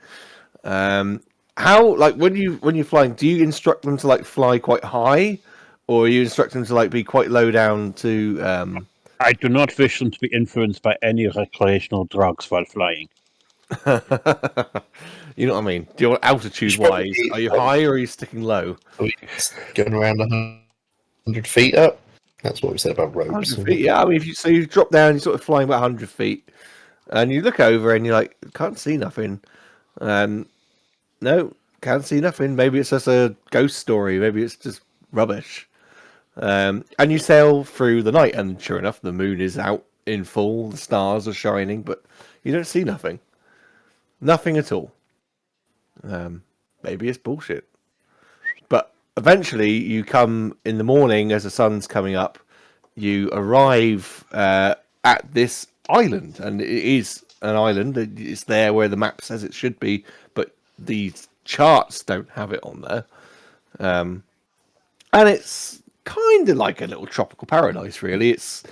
How, like, when you're flying, do you instruct them to like fly quite high, or are you instruct them to like be quite low down to? I do not wish them to be influenced by any recreational drugs while flying. You know what I mean? Do you want altitude wise? Are you high or are you sticking low? Are we going around 100 feet up? That's what we said about ropes. 100 feet, yeah. I mean, if you drop down, you're sort of flying about 100 feet, and you look over and you're like, can't see nothing. No, can't see nothing. Maybe it's just a ghost story. Maybe it's just rubbish. And you sail through the night, and sure enough, the moon is out in full. The stars are shining, but you don't see nothing. Nothing at all. Maybe it's bullshit. But eventually, you come in the morning as the sun's coming up. You arrive at this island, and it is an island. It's there where the map says it should be, but the charts don't have it on there. And it's kind of like a little tropical paradise, really. It's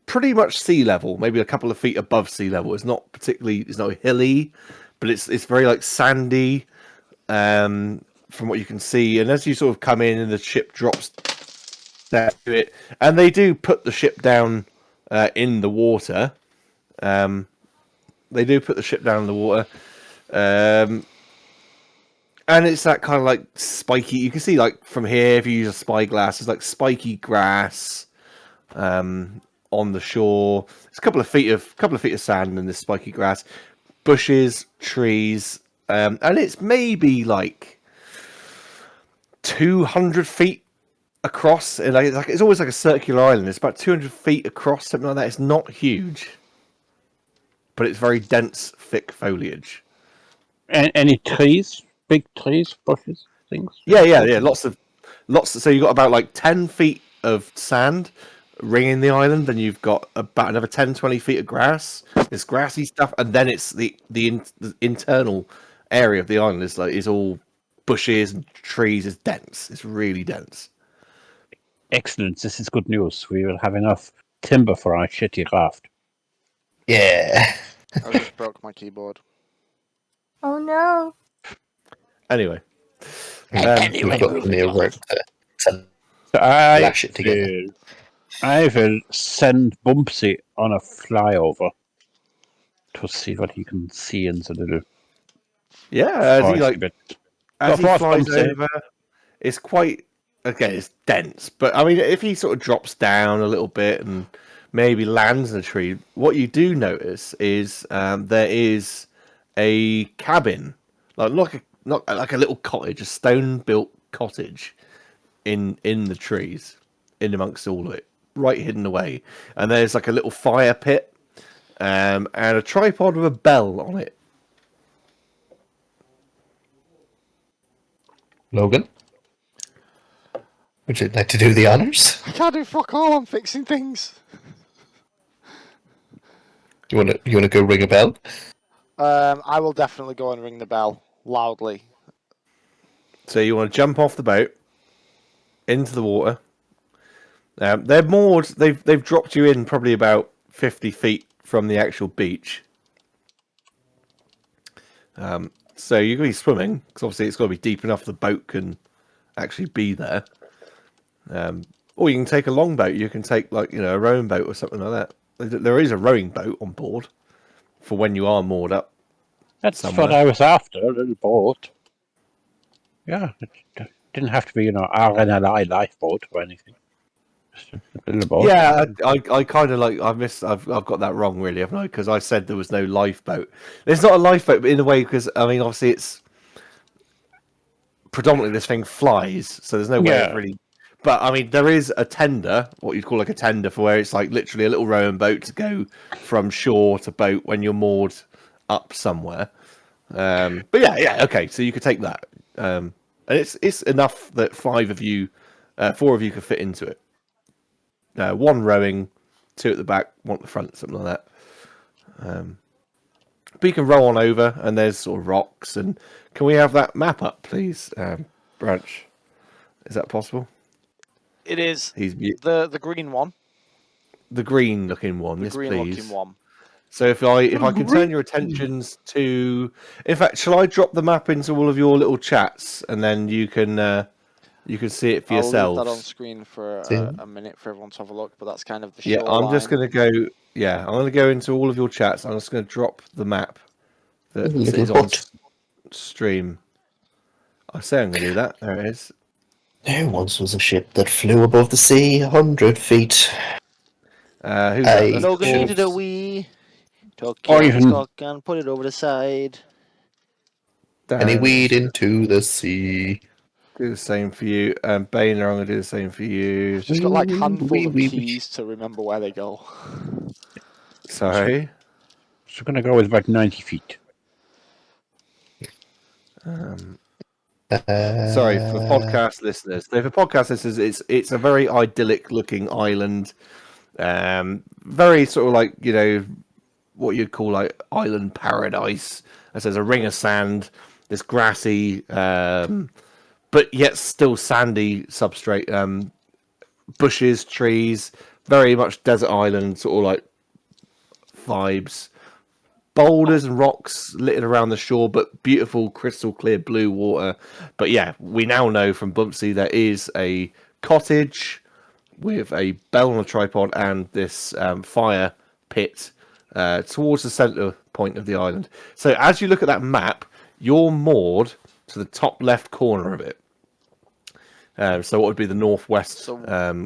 pretty much sea level, maybe a couple of feet above sea level. It's not hilly, but it's very like sandy. From what you can see, and as you sort of come in and the ship drops down to it, and they do put the ship down in the water. They do put the ship down in the water, and it's that kind of like spiky. You can see like from here, if you use a spyglass, it's like spiky grass on the shore. It's a couple of feet of sand in this spiky grass, bushes, trees, and it's maybe like 200 feet across, and it's always like a circular island. It's about 200 feet across, something like that. It's not huge, but it's very dense, thick foliage. Any trees? Big trees, bushes, things? Yeah. Lots of. So you've got about like 10 feet of sand ringing the island, and you've got about another 10, 20 feet of grass. It's grassy stuff, and then it's the internal area of the island is all bushes and trees. Is dense. It's really dense. Excellent. This is good news. We will have enough timber for our shitty raft. Yeah. I just broke my keyboard. Oh no. Anyway. We've got the meal rope to lash it together. I will send Bumpsy on a flyover to see what he can see in the little. Yeah, as he flies Bumpsy. over, it's quite. Again, it's dense, but I mean, if he sort of drops down a little bit and maybe lands in a tree, what you do notice is there is a cabin, not like a little cottage, a stone-built cottage in the trees, in amongst all of it, right hidden away. And there's like a little fire pit and a tripod with a bell on it. Logan, would you like to do the honors? I can't do fuck all. I'm fixing things. You wanna go ring a bell? I will definitely go and ring the bell loudly. So you want to jump off the boat into the water. They're moored. They've dropped you in probably about 50 feet from the actual beach. So you're going to be swimming because obviously it's got to be deep enough the boat can actually be there. Or you can take a longboat. You can take a rowing boat or something like that. There is a rowing boat on board for when you are moored up. That's somewhere. what I was after, a little boat. Yeah, it didn't have to be, RNLI lifeboat or anything. Just a little boat. Yeah, I kind of I've got that wrong really, haven't I? Because I said there was no lifeboat. There's not a lifeboat, but in a way, because I mean, obviously it's predominantly this thing flies, so there's no way of really. But I mean, there is a tender, what you'd call like a tender, for where it's like literally a little rowing boat to go from shore to boat when you're moored up somewhere. But yeah, okay, so you could take that, and it's enough that 4 of you could fit into it. One rowing, 2 at the back, 1 at the front, something like that. But you can row on over, and there's sort of rocks. And can we have that map up, please, Branch? Is that possible? It is He's the green one. The green-looking one. The Yes, green-looking please. one. So if I can turn your attentions to, in fact, shall I drop the map into all of your little chats, and then you can see it for yourselves. I'll leave that on screen for a minute for everyone to have a look. But that's kind of the shoreline. I'm just going to go. Yeah, I'm going to go into all of your chats. I'm just going to drop the map that is on stream. I say I'm going to do that. There it is. There once was a ship that flew above the sea 100 feet. Who's that? Logan That's needed a Forbes. wee. Took Or his even- cock and put it over the side. Any weed into the sea. Do the same for you. Boehner, I'm going to do the same for you. Just got like handfuls of wee. keys to remember where they go. Sorry. So we're going to go with about 90 feet. Sorry for podcast listeners. So for podcast listeners, it's a very idyllic looking island. Very sort of like what you'd call like island paradise. As there's a ring of sand, this grassy, but yet still sandy substrate. Bushes, trees, very much desert island sort of like vibes. Boulders and rocks littered around the shore, but beautiful crystal clear blue water. But yeah, we now know from Bumpsy there is a cottage with a bell on a tripod and this fire pit towards the center point of the island. So as you look at that map, you're moored to the top left corner of it. So what would be the northwest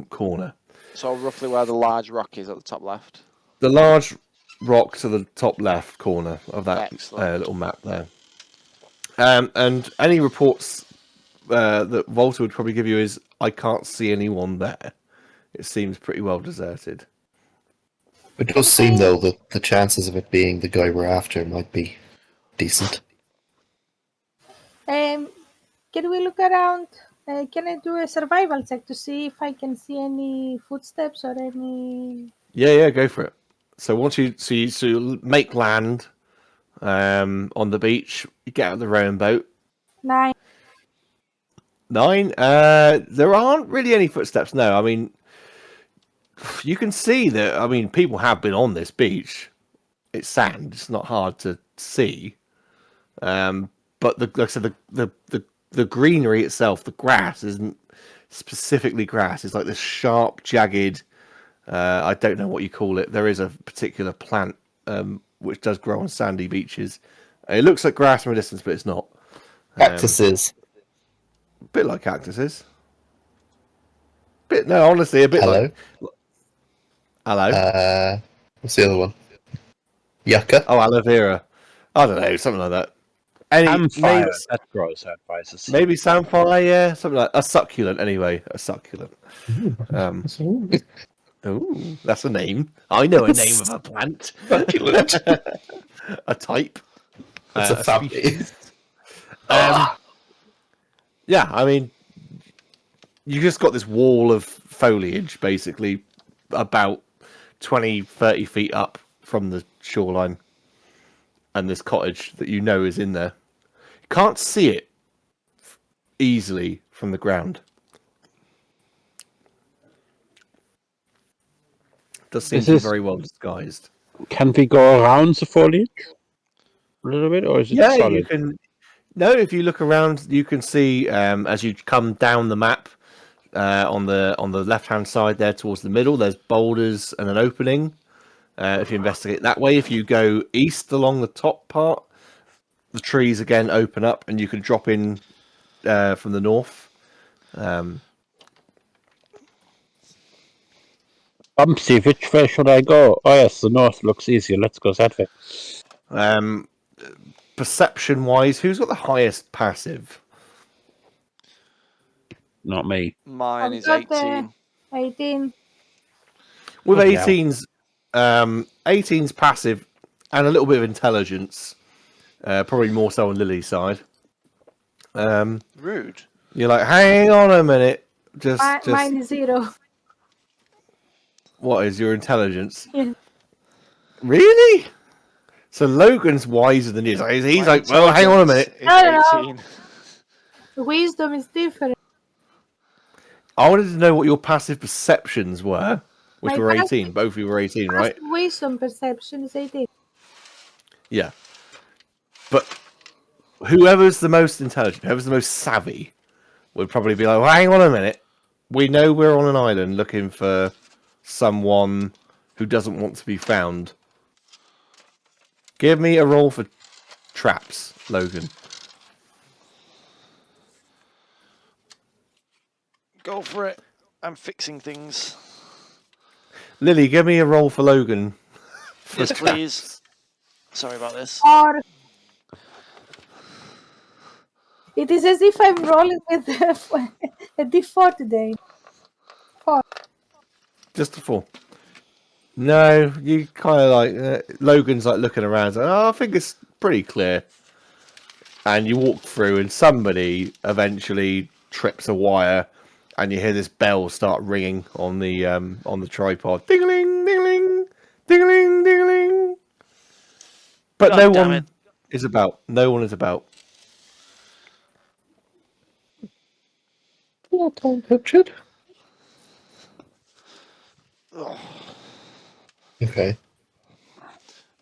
corner? So roughly where the large rock is at the top left. The large rock to the top left corner of that little map there. And any reports that Volta would probably give you is, I can't see anyone there. It seems pretty well deserted. It does seem, though, that the chances of it being the guy we're after might be decent. Can we look around? Can I do a survival check to see if I can see any footsteps or any? Yeah, go for it. So once you make land on the beach, you get out of the rowing boat. 9. 9. There aren't really any footsteps. No, I mean, you can see that. I mean, people have been on this beach. It's sand. It's not hard to see. But like I said, the greenery itself, the grass isn't specifically grass. It's like this sharp, jagged. I don't know what you call it. There is a particular plant which does grow on sandy beaches. It looks like grass from a distance, but it's not. Cactuses. A bit like cactuses. Honestly, a bit like. Hello. What's the other one? Yucca. Oh, aloe vera. I don't know, something like that. Samphire, that grows out by the sea. Maybe samphire, yeah, something like a succulent. Anyway, a succulent. Ooh, that's a name. I know a name of a plant. Succulent. A type. That's a family. Yeah, I mean, you just got this wall of foliage, basically, about 20, 30 feet up from the shoreline, and this cottage that you know is in there. You can't see it easily from the ground. Does seem to be very well disguised. Can we go around the foliage a little bit, or is it Yeah, you solid? can. No, if you look around, you can see as you come down the map on the left hand side there towards the middle. There's boulders and an opening. If you investigate that way, if you go east along the top part, the trees again open up, and you can drop in from the north. Bumpsy, which way should I go? Oh yes, the north looks easier. Let's go that way. Perception wise, who's got the highest passive? Not me. Mine is I've got 18. 18. With Bloody hell. 18's passive and a little bit of intelligence, probably more so on Lily's side. Rude. You're like, hang on a minute, just Mine is 0. what is your intelligence? Yeah. Really? So Logan's wiser than you. He's My like, well, hang on a minute. intelligence is No, no. 18. Wisdom is different. I wanted to know what your passive perceptions were, which My were passive- 18. Both of you were 18, right? Wisdom perception is 18. Yeah. But whoever's the most intelligent, whoever's the most savvy, would probably be like, well, hang on a minute. We know we're on an island looking for someone who doesn't want to be found. Give me a roll for traps, Logan. Go for it. I'm fixing things. Lily, give me a roll for Logan. For Yes, traps. please. Sorry about this. Or it is as if I'm rolling with a d4 today. Just a 4. No, you kind of like Logan's like looking around. Like, oh, I think it's pretty clear. And you walk through, and somebody eventually trips a wire, and you hear this bell start ringing on the tripod. Ding-a-ling, ding-a-ling, ding-a-ling, ding-a-ling. But God no damn one it. is about. No one is about. Not on Richard. Okay.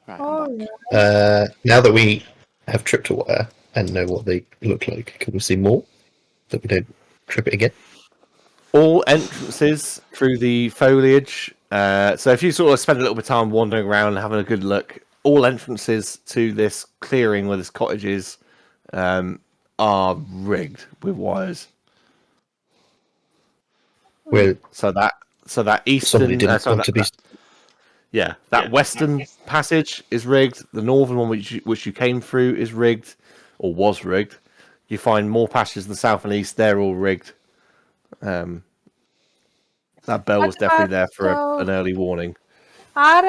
Right, Oh, I'm back. yeah. Now that we have tripped a wire and know what they look like, can we see more? That we don't trip it again? All entrances through the foliage. So if you sort of spend a little bit of time wandering around and having a good look, all entrances to this clearing where this cottage is are rigged with wires. Where So that eastern, somebody didn't want to be. that western passage is rigged. The northern one, which you came through, is rigged or was rigged. You find more passages in the south and east; they're all rigged. That bell was definitely there for an early warning. Are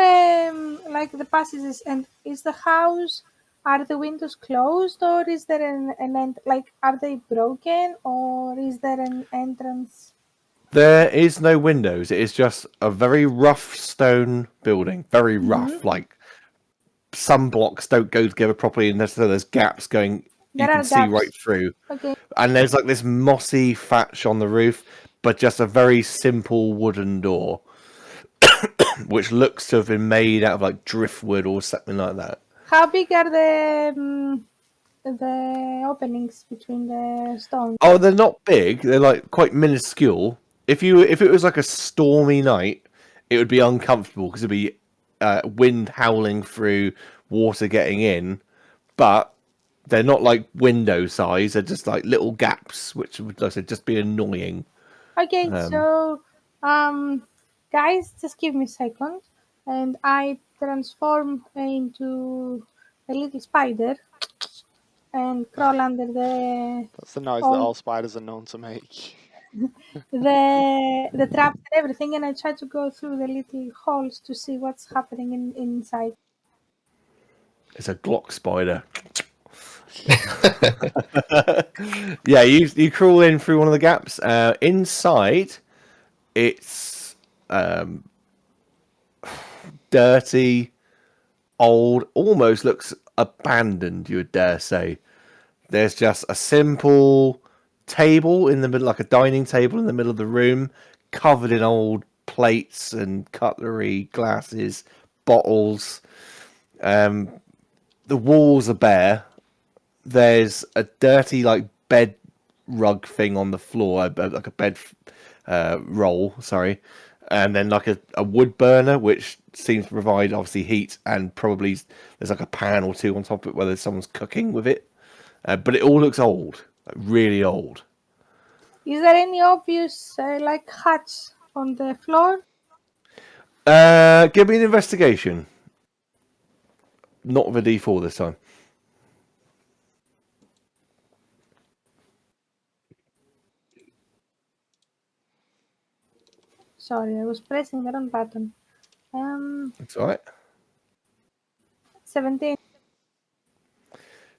like the passages, and is the house? Are the windows closed, or is there like are they broken, or is there an entrance? There is no windows. It is just a very rough stone building. Very rough. Like some blocks don't go together properly, and there's gaps going. You There can are see gaps. right through. Okay. And there's like this mossy thatch on the roof, but just a very simple wooden door, which looks to have been made out of like driftwood or something like that. How big are the openings between the stones? Oh, they're not big. They're like quite minuscule. If it was like a stormy night, it would be uncomfortable because it'd be wind howling through, water getting in. But they're not like window size. They're just like little gaps, which would, like I said, just be annoying. Okay, so guys, just give me a second, and I transform into a little spider and crawl under That's the noise that all spiders are known to make. the traps and everything, and I try to go through the little holes to see what's happening inside. It's a Glock spider. Yeah, you crawl in through one of the gaps. Inside, it's dirty, old, almost looks abandoned, you would dare say. There's just a simple table in the middle, like a dining table in the middle of the room, covered in old plates and cutlery, glasses, bottles. The walls are bare. There's a dirty, like, bed rug thing on the floor, like a bed roll, sorry. And then like a wood burner, which seems to provide obviously heat, and probably there's like a pan or two on top of it where someone's cooking with it. But it all looks old, like really old. Is there any obvious like huts on the floor? Give me an investigation. Not with a D4 this time. Sorry, I was pressing the wrong button. That's all right. 17.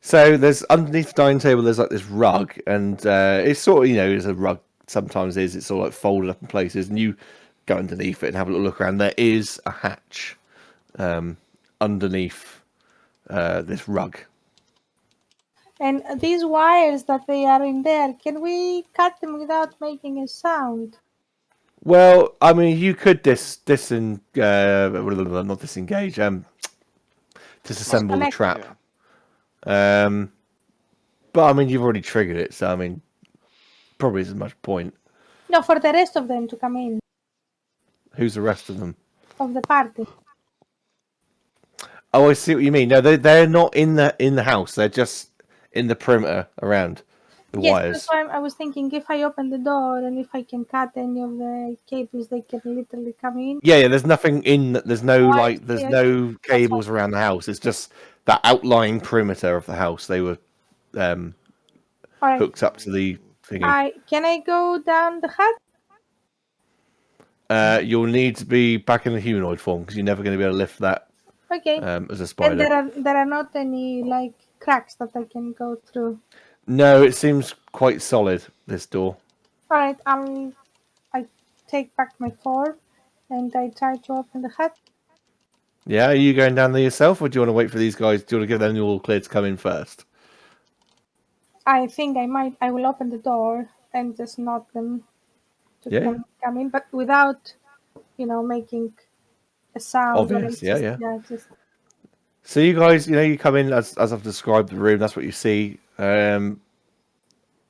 So there's underneath the dining table. There's like this rug, and it's sort of, as a rug sometimes is. It's sort of like folded up in places, and you go underneath it and have a little look around. There is a hatch underneath this rug. And these wires that they are in there, can we cut them without making a sound? Well, I mean, you could not disengage, disassemble the Disconnect. trap. Yeah. But I mean, you've already triggered it, so I mean, probably isn't much point. No, for the rest of them to come in, Who's the rest of them? of the party. Oh, I see what you mean. No, they're not in the house. They're just in the perimeter around the Yes, wires. that's why I was thinking if I open the door and if I can cut any of the cables, they can literally come in. Yeah. There's nothing in. There's no Right, there's yeah. no cables around the house. It's just that outlying perimeter of the house. They were All right. hooked up to the thingy. Can I go down the hut? You'll need to be back in the humanoid form because you're never going to be able to lift that Okay. as a And spider. there are not any like cracks that I can go through. No, it seems quite solid, this door. All right, I take back my form and I try to open the hut. Yeah, are you going down there yourself, or do you want to wait for these guys? Do you want to give them the all clear to come in first? I think I will open the door and just knock them to come in, but without, making a sound. Obvious, yeah. Just... So you guys, you come in as I've described the room. That's what you see. And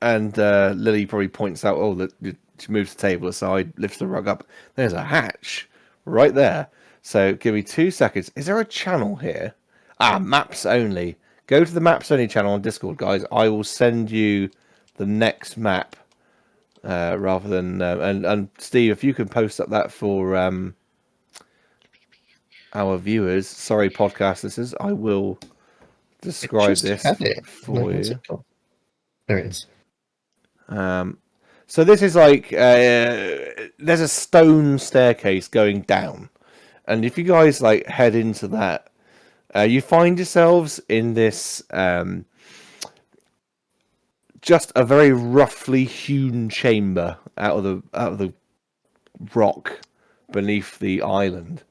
Lily probably points out, that she moves the table aside, lifts the rug up. There's a hatch right there. So give me 2 seconds. Is there a channel here? Maps only. Go to the maps only channel on Discord, guys. I will send you the next map rather than and Steve, if you can post up that for our viewers. Sorry, podcast listeners. I will describe this for you. There it is. So this is like there's a stone staircase going down, and if you guys like head into that, you find yourselves in this just a very roughly hewn chamber out of the rock beneath the island,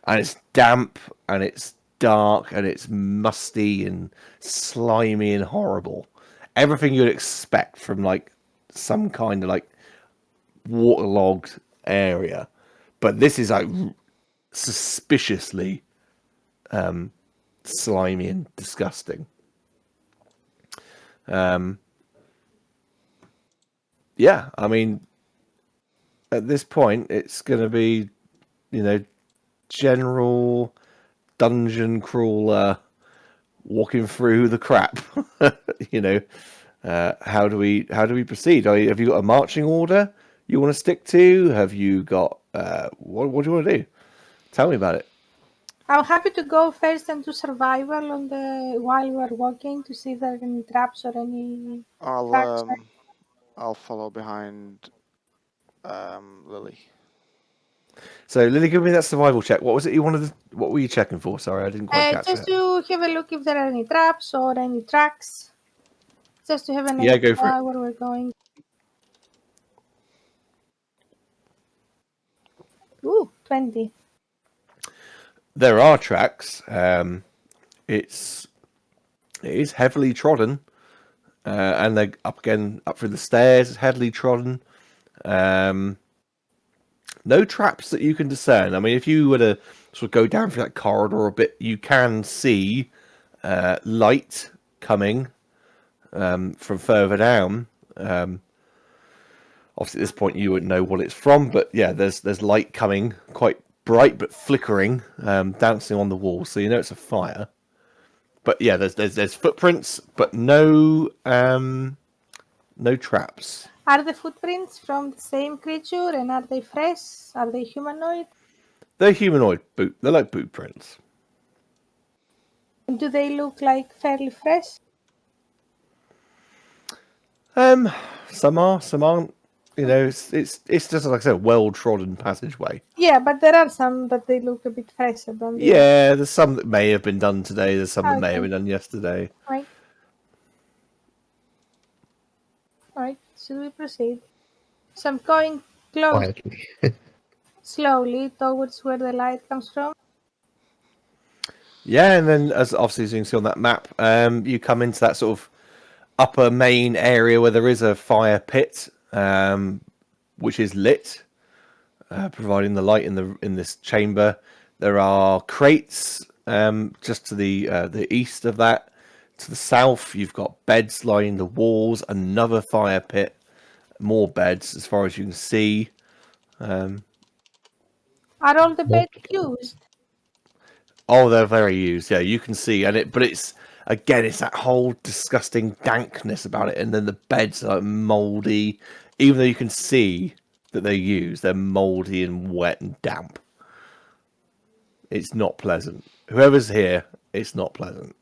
and it's damp and it's dark and it's musty and slimy and horrible. Everything you'd expect from like some kind of like waterlogged area, but this is like suspiciously slimy and disgusting. Yeah, I mean, at this point, it's going to be, general dungeon crawler walking through the crap. How do we proceed? Have you got a marching order you want to stick to? Have you got what do you want to do? Tell me about it. I'm happy to go first and do survival while we're walking to see if there are any traps or any cracks. I'll follow behind Lily. So Lily, give me that survival check. What was it you wanted? What were you checking for? Sorry, I didn't quite catch Just it. to have a look if there are any traps or any tracks. Just to have an Yeah, idea go for it. where we're going. Ooh, 20. There are tracks. It is heavily trodden, and they're up through the stairs. It's heavily trodden. No traps that you can discern. I mean, if you were to sort of go down through that corridor a bit, you can see light coming from further down. Obviously, at this point, you wouldn't know what it's from, but yeah, there's light coming, quite bright but flickering, dancing on the wall, so you know it's a fire. But yeah, there's footprints, but no traps. Are the footprints from the same creature and are they fresh? Are they humanoid? They're humanoid boot. They're like boot prints. And do they look like fairly fresh? Some are, some aren't. You know, it's just like I said, a well-trodden passageway. Yeah, but there are some that they look a bit fresher, don't they? Yeah, there's some that may have been done today. There's some that may have Okay. been done yesterday. Right. Right. Should we proceed? So I'm going close Quietly. slowly towards where the light comes from. Yeah, and then as obviously as you can see on that map, you come into that sort of upper main area where there is a fire pit, which is lit, providing the light in this chamber. There are crates just to the east of that. To the south, you've got beds lining the walls. Another fire pit, more beds as far as you can see. Are all the beds used? Oh, they're very used. Yeah, you can see, but it's again, it's that whole disgusting dankness about it, and then the beds are mouldy. Even though you can see that they're used, they're mouldy and wet and damp. It's not pleasant. Whoever's here, it's not pleasant.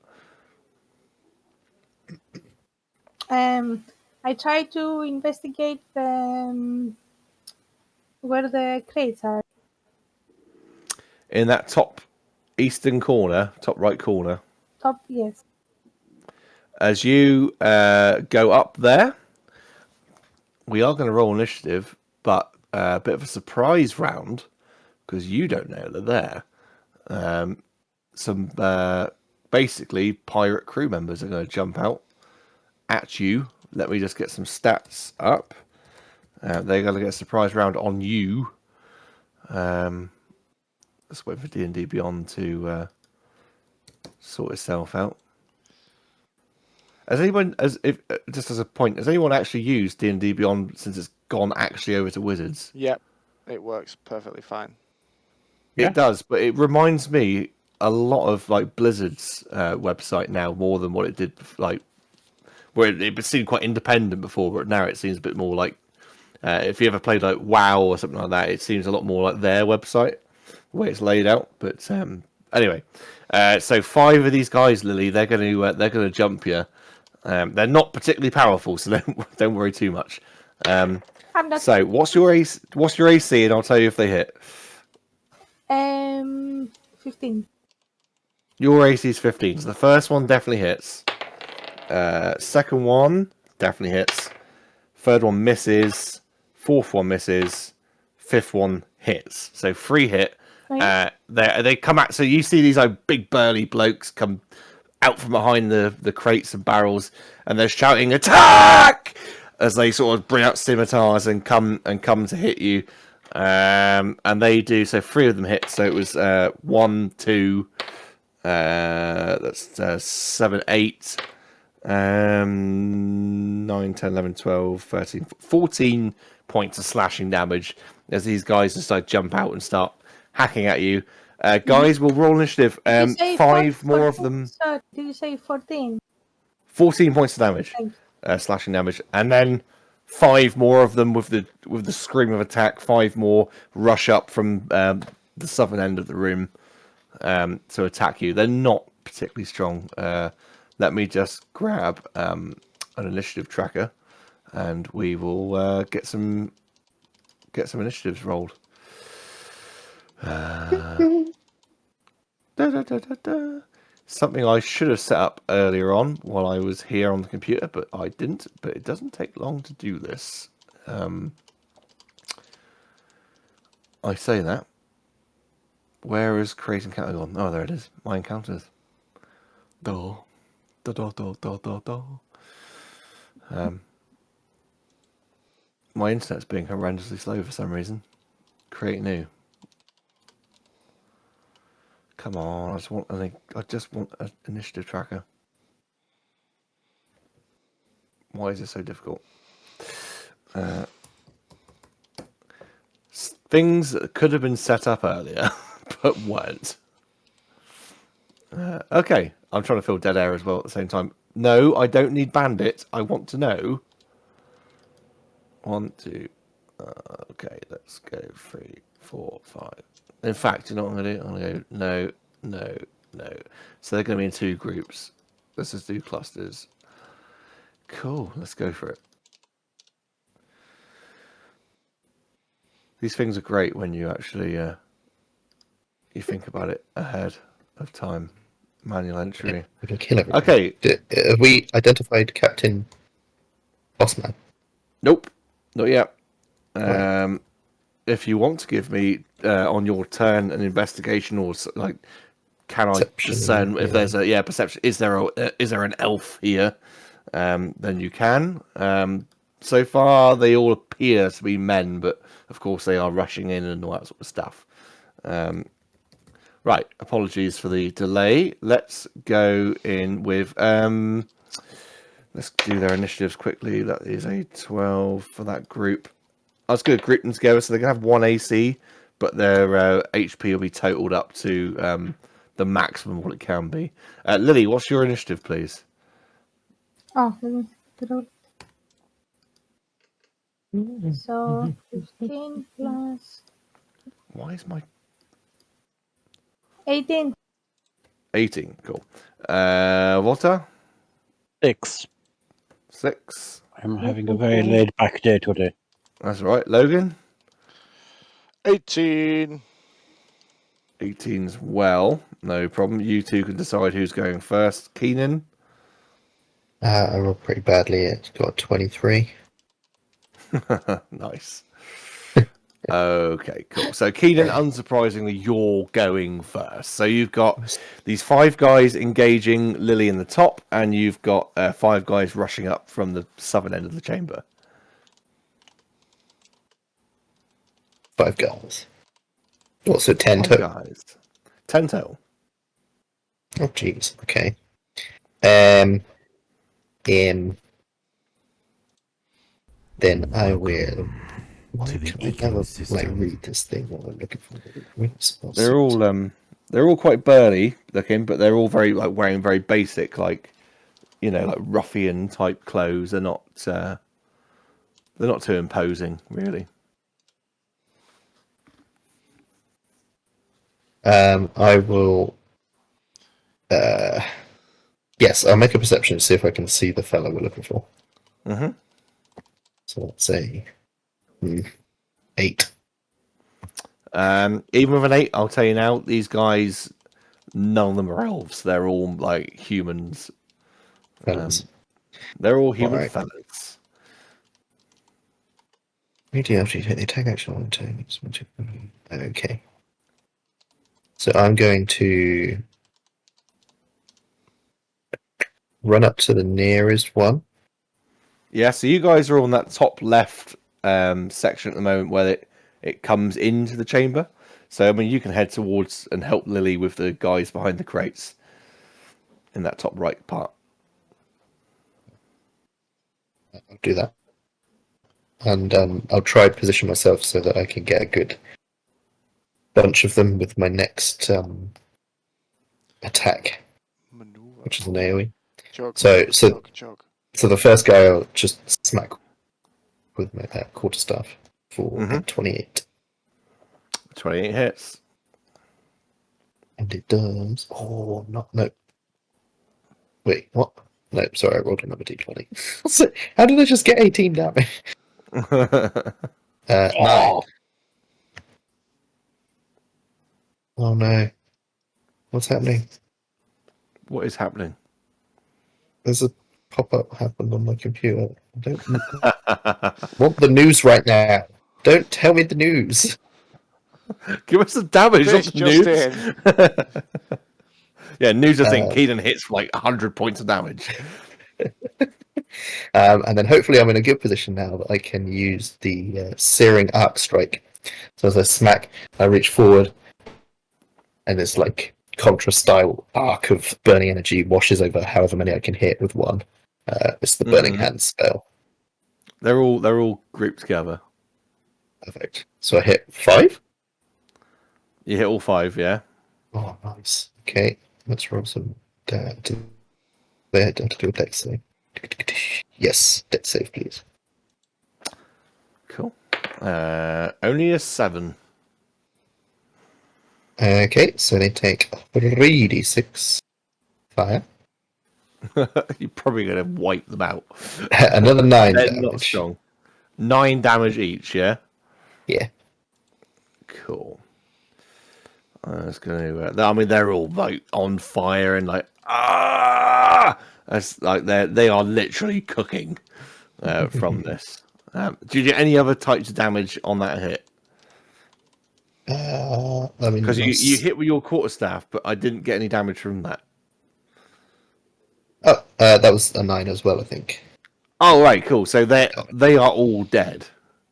I try to investigate where the crates are. In that top eastern corner, top right corner, Top, yes. as you go up there, we are going to roll initiative, but a bit of a surprise round because you don't know they're there. Some basically pirate crew members are going to jump out at you. Let me just get some stats up. They're going to get a surprise round on you. Let's wait for D&D Beyond to sort itself out. Has anyone, just as a point, has anyone actually used D&D Beyond since it's gone actually over to Wizards? Yep, it works perfectly fine. Yeah. It does, but it reminds me a lot of like Blizzard's website now, more than what it did like where it seemed quite independent before, but now it seems a bit more like if you ever played like WoW or something like that, it seems a lot more like their website, the way it's laid out. But anyway, so 5 of these guys, Lily, they're gonna jump you. They're not particularly powerful, so don't worry too much. I'm not. So what's your AC, and I'll tell you if they hit. 15. Your AC is 15, so the first one definitely hits. Second one definitely hits. Third one misses. Fourth one misses. Fifth one hits. So 3 hit. Right. They come out. So you see these like big burly blokes come out from behind the crates and barrels, and they're shouting "Attack!" as they sort of bring out scimitars and come to hit you. And they do. So 3 of them hit. So it was 1, 2. That's 7, 8. 9, 10, 11, 12, 13, 14 points of slashing damage as these guys decide to jump out and start hacking at you. Guys, we'll roll initiative. 5 more of them. Sorry, did you say 14? 14 points of damage, Thank slashing damage, and then 5 more of them with the scream of attack. 5 more rush up from the southern end of the room to attack you. They're not particularly strong. Let me just grab an initiative tracker, and we will get some initiatives rolled. Something I should have set up earlier on while I was here on the computer, but I didn't. But it doesn't take long to do this. I say that. Where is creating encounter gone? Oh, there it is. My encounters. Do. Do, do, do, do, do, do. My internet's being horrendously slow for some reason. Create new. Come on, I just want an initiative tracker. Why is it so difficult? Things that could have been set up earlier, but weren't. Okay, I'm trying to fill dead air as well at the same time. No, I don't need bandit. I want to know. 1, 2. Okay, let's go 3, 4, 5. In fact, you know what I'm going to do? I'm going to go no, no, no. So they're going to be in 2 groups. Let's just do clusters. Cool, let's go for it. These things are great when you actually you think about it ahead of time. Manual entry. We can kill everyone. Okay. Have we identified Captain Bossman? Nope, not yet. Right. If you want to give me on your turn an investigation or like, can I discern if there's a perception? Is there an elf here? Then you can. So far, they all appear to be men, but of course they are rushing in and all that sort of stuff. Right, apologies for the delay. Let's go in with... let's do their initiatives quickly. That is a 12 for that group. I was going to group them together so they can have 1 AC, but their HP will be totaled up to the maximum of what it can be. Lily, what's your initiative, please? Oh, let me put it out. So 15 plus Why is my 18. 18? Cool. Water? 6. 6. I'm having a very laid back day today. That's right. Logan? 18. 18's well. No problem. You two can decide who's going first. Keenan? I rolled pretty badly. It's got 23. Nice. Okay, cool. So Keenan, unsurprisingly, you're going first. So you've got these 5 guys engaging Lily in the top, and you've got 5 guys rushing up from the southern end of the chamber. 5 guys. Also 10 5 total. guys. 10 total. Oh, jeez. Okay. Then I will. Why can I never read this thing while I'm looking for it? They're all quite burly looking, but they're all very wearing very basic ruffian type clothes. They're not too imposing, really. I will. Yes, I'll make a perception to see if I can see the fellow we're looking for. Mm-hmm. So let's say 8. Even with an 8, I'll tell you now, these guys, none of them are elves. They're all like humans. Fellas. They're all human Alright. fellas. Immediately take the attack action on turn. Okay. So I'm going to run up to the nearest one. Yeah, so you guys are on that top left section at the moment where it comes into the chamber. So, I mean, you can head towards and help Lily with the guys behind the crates in that top right part. I'll do that. And I'll try to position myself so that I can get a good bunch of them with my next attack, Maneuver. which is an AoE. Chug, So chug. So the first guy I'll just smack with my quarterstaff for 28. 28 hits. And it does... Oh, not... No. Wait, what? No, sorry, I rolled another d20. How did I just get 18 damage? 9. Oh no. What's happening? What is happening? There's a pop-up happened on my computer. I don't want the news right now. Don't tell me the news. Give us the damage, not This the just news. Yeah, news I think Um, Keenan hits for like 100 points of damage. and then hopefully I'm in a good position now that I can use the searing arc strike. So as I smack, I reach forward, and this like Contra style arc of burning energy washes over however many I can hit with one. It's the burning hand spell. They're all grouped together. Perfect. So I hit 5. You hit all 5, yeah. Oh, nice. Okay, let's roll some. They had to do a dex save. Yes, dex save, please. Cool. Only a 7. Okay, so they take 3d6 fire. You're probably going to wipe them out. Another 9 They're damage. not strong. 9 damage each, yeah? Yeah. Cool. I was going to. I mean, they're all like on fire and like That's like they are literally cooking from this. Do you get any other types of damage on that hit? I mean, Because you hit with your quarterstaff, but I didn't get any damage from that. Oh, that was a 9 as well, I think. Oh right, cool. So they are all dead.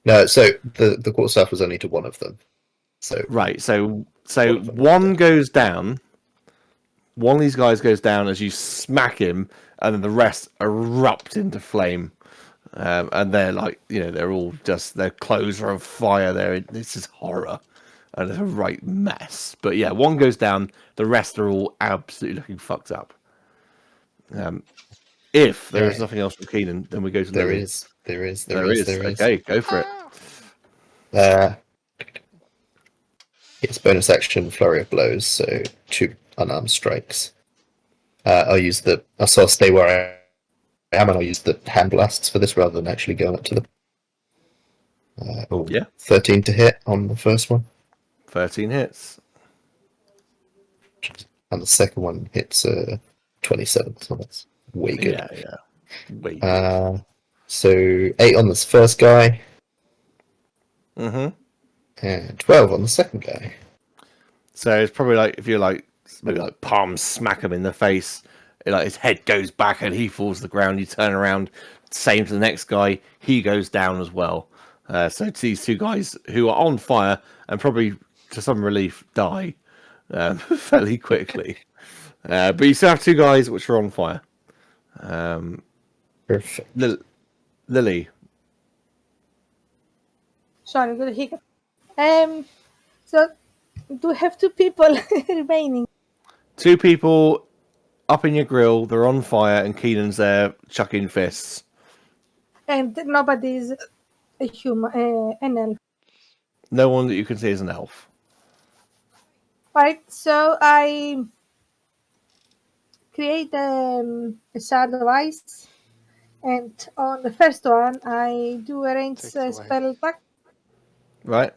No, so the quarterstaff was only to one of them. So Right. So one goes down. One of these guys goes down as you smack him, and then the rest erupt into flame. And they're like, they're all just, their clothes are on fire. This is horror, and it's a right mess. But yeah, one goes down. The rest are all absolutely looking fucked up. If there is nothing else from Keenan, then we go to there Lily. is. Okay, go for it. It's bonus action, flurry of blows, so 2 unarmed strikes. I'll use I'll stay where I am, and I'll use the hand blasts for this rather than actually going up to them. Yeah. 13 to hit on the first one. 13 hits. And the second one hits 27, so that's way good. Yeah. Way good. So 8 on this first guy, Mm-hmm. and 12 on the second guy. So it's probably like if you're like maybe like palm smack him in the face, his head goes back and he falls to the ground. You turn around, same to the next guy, he goes down as well. So it's these 2 guys who are on fire and probably to some relief die fairly quickly. But you still have 2 guys which are on fire. Perfect. Lily. Sorry, I got a hiccup. So do we have 2 people remaining? 2 people up in your grill, they're on fire, and Keenan's there chucking fists. And nobody is a human, an elf. No one that you can see is an elf. Right, so I create a shard of ice, and on the first one, I do a range Takes away. spell attack. Right.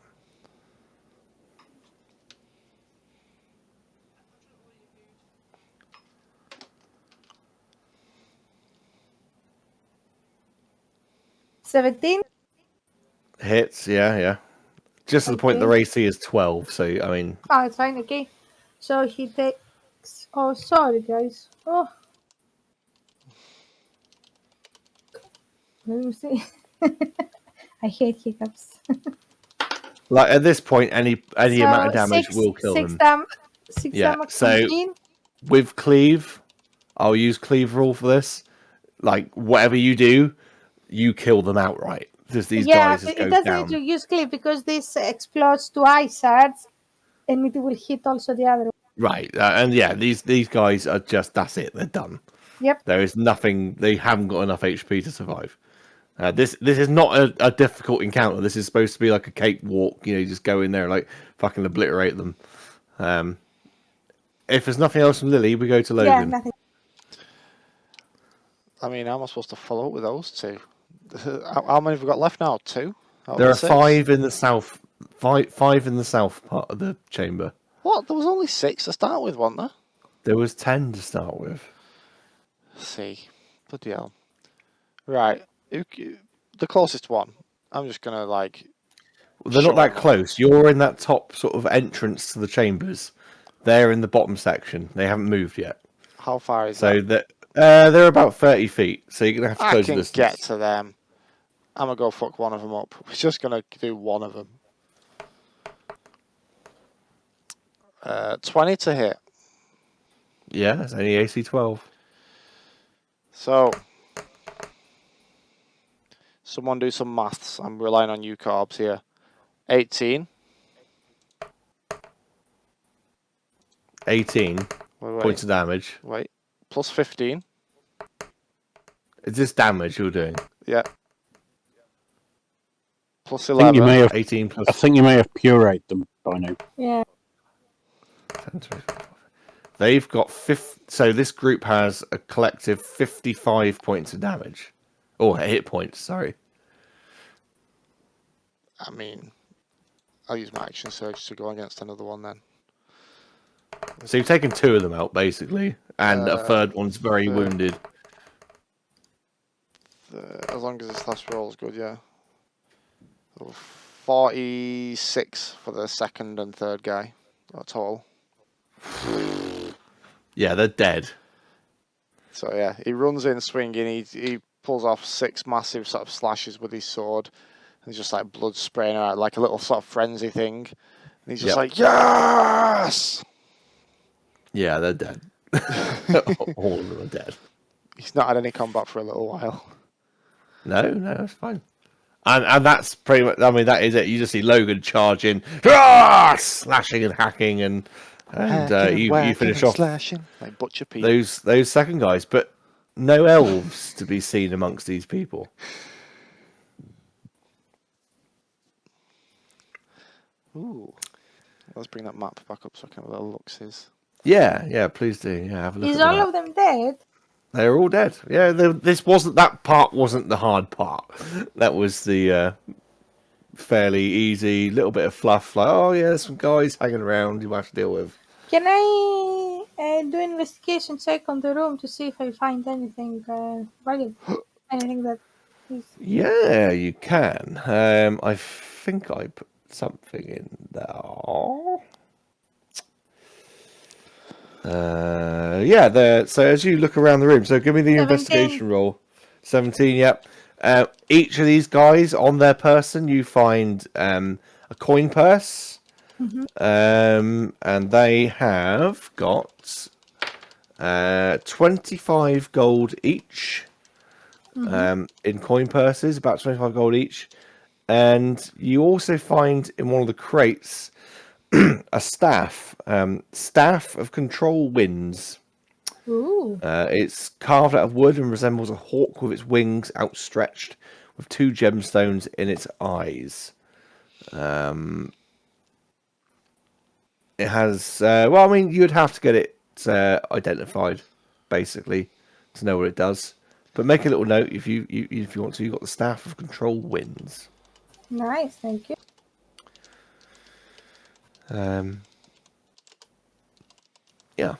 $17. Hits, yeah. Just to the point the AC is 12, so I mean. Oh, it's fine, okay. So he takes. Oh, sorry, guys. Oh. Let me see. I hate hiccups. Like at this point, any amount of damage six, will kill six them. Six Yeah, damage so- from Keen. With cleave, I'll use cleave rule for this. Like whatever you do, you kill them outright. Just these guys just it go doesn't down. need to use cleave because this explodes to ice shards, and it will hit also the other one. Right, and yeah, these guys are just that's it. They're done. Yep. There is nothing. They haven't got enough HP to survive. This is not a difficult encounter. This is supposed to be like a cakewalk. You just go in there and like fucking obliterate them. If there's nothing else from Lily, we go to Logan. Yeah, nothing. I mean, how am I supposed to follow up with those 2? How many have we got left now? 2? There are 6? 5 in the south. Five in the south part of the chamber. What? There was only 6 to start with, wasn't there? There was 10 to start with. Let's see. Bloody hell. Right. The closest one. I'm just going to, like... They're not that shut 'em up. close. You're in that top sort of entrance to the chambers. They're in the bottom section. They haven't moved yet. How far is So that? they're about 30 feet. So you're going to have to I close the can distance. get to them. I'm going to go fuck one of them up. We're just going to do one of them. 20 to hit. Yeah, it's only AC 12. So, someone do some maths. I'm relying on you, Corbs, here. 18. 18 Wait. points of damage. Wait. Plus 15. Is this damage you're doing? Yeah. Plus I think 11. you may have. 18 I plus think you may have pureed them by now. Yeah. 10, 20, 25. They've got 50. So this group has a collective 55 points of damage. Or hit points, sorry. I mean, I'll use my action surge to go against another one then. So you've taken 2 of them out, basically. And a third one's very third. wounded. As long as this last roll is good, yeah. So 46 for the second and third guy. That's all. Yeah, they're dead. So yeah, he runs in swinging. He pulls off 6 massive sort of slashes with his sword. And just like blood spraying out, like a little sort of frenzy thing. And he's just like, yes! Yeah, they're dead. All of them are dead. He's not had any combat for a little while. No, it's fine. And that's pretty much, I mean, that is it. You just see Logan charging, slashing and hacking, and you finish off slashing, like Butcher Pete. those second guys, but no elves to be seen amongst these people. Ooh. Let's bring that map back up so I can have a little look-sies. Yeah, please do. Yeah, have a look Is at all that. of them dead? They're all dead. Yeah, that part wasn't the hard part. That was the fairly easy little bit of fluff. Like, oh yeah, there's some guys hanging around you have to deal with. Can I do investigation check on the room to see if I find anything valuable? Anything that is... Yeah, you can. I think I put something in there. So as you look around the room, so give me the 17. investigation roll. 17, yep. Each of these guys on their person, you find a coin purse. And they have got 25 gold each in coin purses, about 25 gold each. And you also find in one of the crates a staff, staff of control winds. Ooh. It's carved out of wood and resembles a hawk with its wings outstretched, with 2 gemstones in its eyes. It has, you'd have to get it identified, basically, to know what it does. But make a little note if you want to. You've got the staff of control winds. Nice, thank you. Yeah.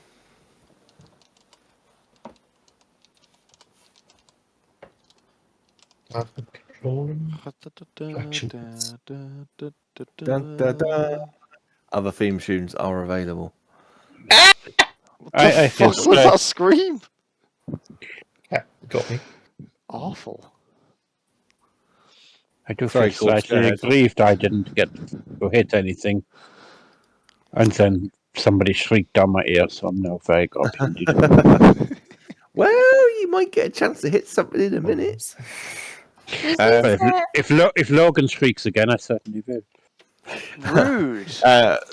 Dun, dun, dun. Other theme tunes are available. I feel What was that scream? Yeah, got me. Awful. I do Sorry, feel Corbs, go slightly ahead. grieved I didn't get to hit anything. And then somebody shrieked down my ear, so I'm now very grumpy indeed. Well, you might get a chance to hit something in a minute. Is But this, if Logan shrieks again, I certainly will. Rude.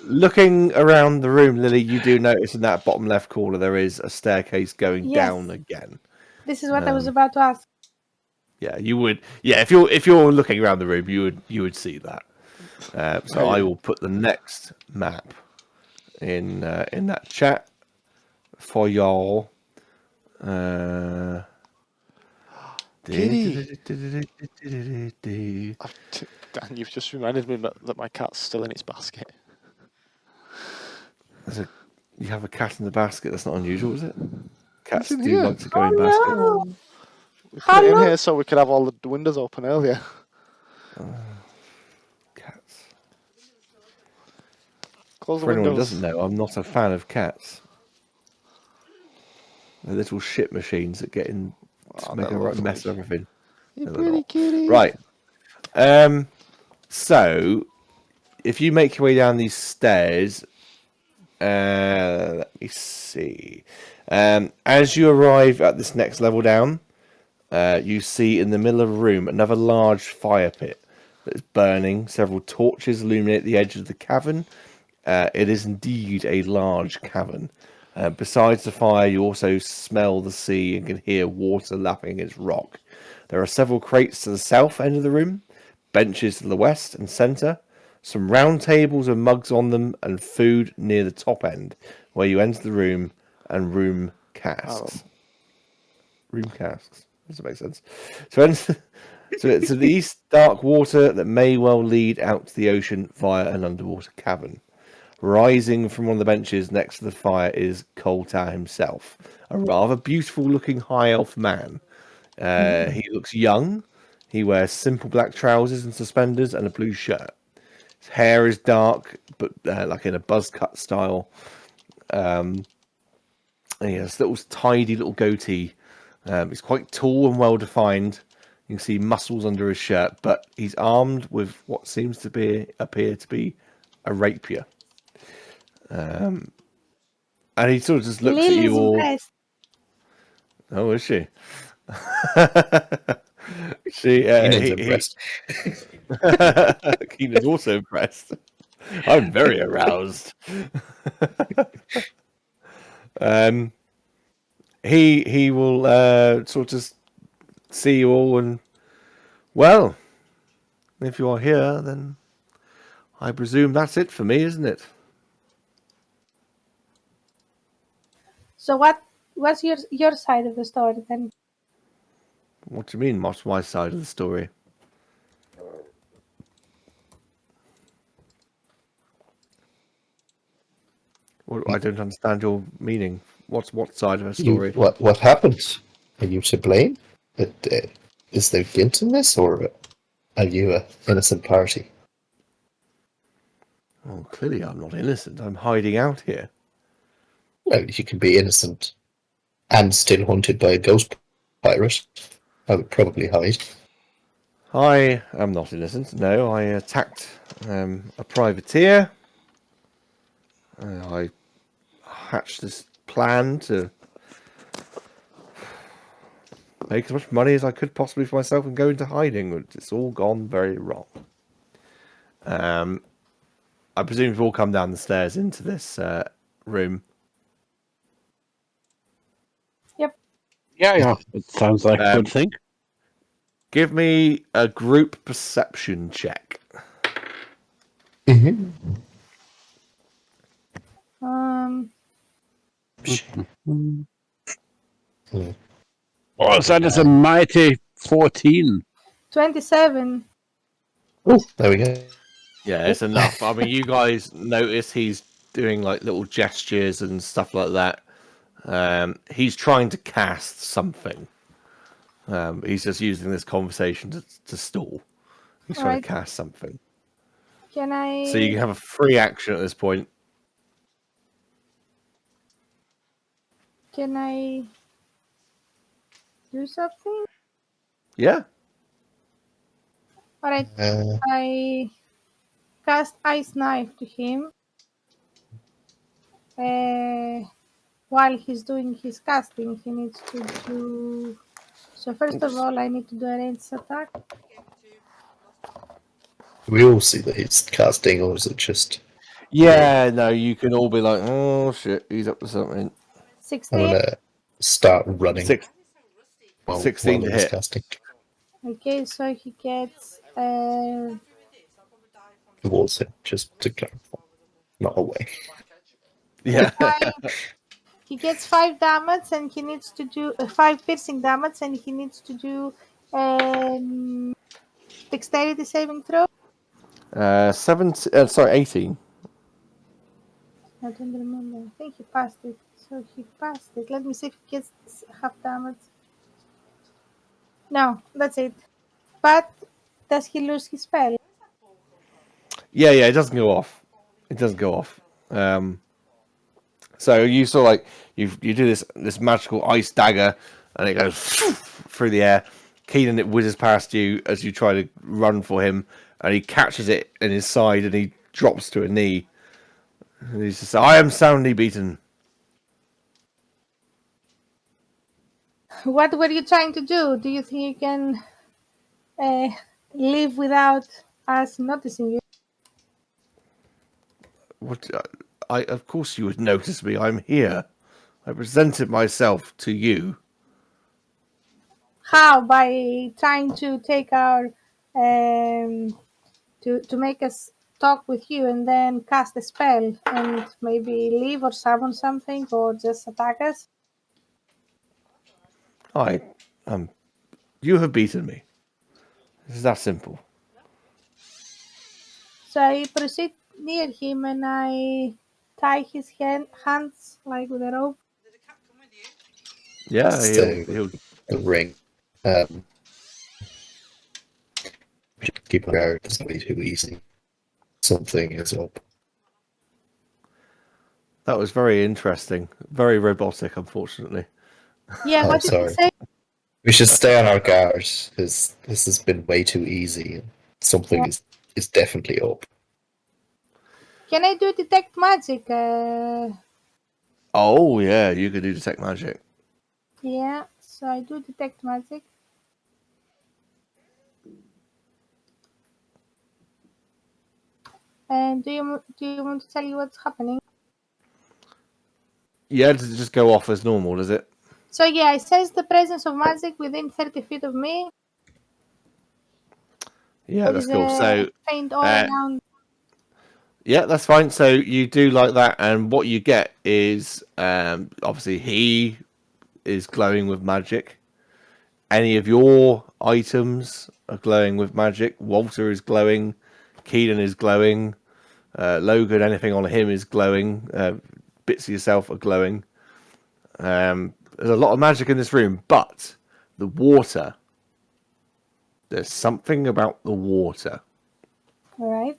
Looking around the room, Lily, you do notice in that bottom left corner there is a staircase going Yes. down again. this is what I was about to ask. Yeah, you would. Yeah, if you're looking around the room, you would see that. So I will put the next map in that chat for y'all. Kitty. Dan, you've just reminded me that my cat's still in its basket. You have a cat in the basket. That's not unusual, is it? Cats in do here. like to go in baskets. No. We How put it in long? here so we could have all the windows open earlier. Cats. Close the For anyone who windows. doesn't know, I'm not a fan of cats. They're little shit machines that get in to Oh, make they're a right lovely. mess of everything. You No, they're pretty not. kitty. Right. So if you make your way down these stairs, let me see. As you arrive at this next level down, you see in the middle of a room another large fire pit that is burning. Several torches illuminate the edge of the cavern. It is indeed a large cavern. Besides the fire, you also smell the sea and can hear water lapping against rock. There are several crates to the south end of the room, benches to the west and centre, some round tables with mugs on them, and food near the top end, where you enter the room and room casks. Room casks. Does that make sense? So to the east, dark water that may well lead out to the ocean via an underwater cavern. Rising from one of the benches next to the fire is Coltar himself, a rather beautiful-looking high elf man. He looks young. He wears simple black trousers and suspenders and a blue shirt. His hair is dark, but like in a buzz cut style. And he has little tidy little goatee. He's quite tall and well defined. You can see muscles under his shirt, but he's armed with what seems to appear to be a rapier. And he sort of just looks at Lily's you all. impressed. Oh, is she? She. Keenan's impressed. Keenan's also impressed. I'm very aroused. He will sort of see you all and, well, if you are here, then I presume that's it for me, isn't it? So what's your side of the story then? What do you mean? What's my side of the story? Well, I don't understand your meaning. What side of a story? What happened? Are you to blame? Is there guilt in this, or are you an innocent party? Oh, clearly I'm not innocent. I'm hiding out here. Well, you can be innocent and still hunted by a ghost pirate. I would probably hide. I am not innocent. No, I attacked a privateer. I hatched this plan to make as much money as I could possibly for myself and go into hiding. It's all gone very wrong. I presume you've all come down the stairs into this room. Yep. Yeah. It sounds like a good thing. Give me a group perception check. Mm-hmm. Oh, that is a mighty 14. 27. Oh, there we go. Yeah, it's enough. I mean, you guys notice he's doing like little gestures and stuff like that. He's trying to cast something. He's just using this conversation to stall. He's trying to cast something. Can I? So you can have a free action at this point. Can I do something? Yeah. All right. I cast Ice Knife to him. While he's doing his casting, he needs to do. So first of all, I need to do a ranged attack. We all see that he's casting, or is it just? Yeah, no, you can all be like, oh shit, he's up to something. 16. I'm gonna start running. 16 to he's hit. casting. Okay, so he gets Towards him, just to clarify, not away. Yeah. he gets 5 damage, and he needs to do 5 piercing damage, and he needs to do dexterity saving throw. 18. I don't remember. I think he passed it. So he passed it. Let me see if he gets half damage. No, that's it. But does he lose his spell? Yeah, it doesn't go off. It doesn't go off. So you saw like you do this magical ice dagger, and it goes through the air. Keenan, it whizzes past you as you try to run for him, and he catches it in his side, and he drops to a knee. And he says, "I am soundly beaten." What were you trying to do? Do you think you can uh, live without us noticing you? What? I of course you would notice me. I'm here. I presented myself to you. How? By trying to take our to make us talk with you and then cast a spell and maybe leave or summon something or just attack us? I you have beaten me. It's that simple. So I proceed near him and I tie his hands like with a rope. Yeah, So he'll the ring. We should keep our guard. It's not be too easy. Something is up. That was very interesting. Very robotic, unfortunately. Yeah, Oh, what did he sorry. say? We should stay on our guard because this has been way too easy. Something is definitely up. Can I do detect magic? Oh yeah, you could do detect magic. Yeah, so I do detect magic. And do you want to tell you what's happening? Yeah, does it just go off as normal, does it? So yeah, it says the presence of magic within 30 feet of me. Yeah, There that's is cool. a So, faint all uh, around. yeah, that's fine. So you do like that, and what you get is obviously he is glowing with magic. Any of your items are glowing with magic. Walter is glowing. Keelan is glowing. Logan, anything on him is glowing. Bits of yourself are glowing. There's a lot of magic in this room, but the water. There's something about the water, All right.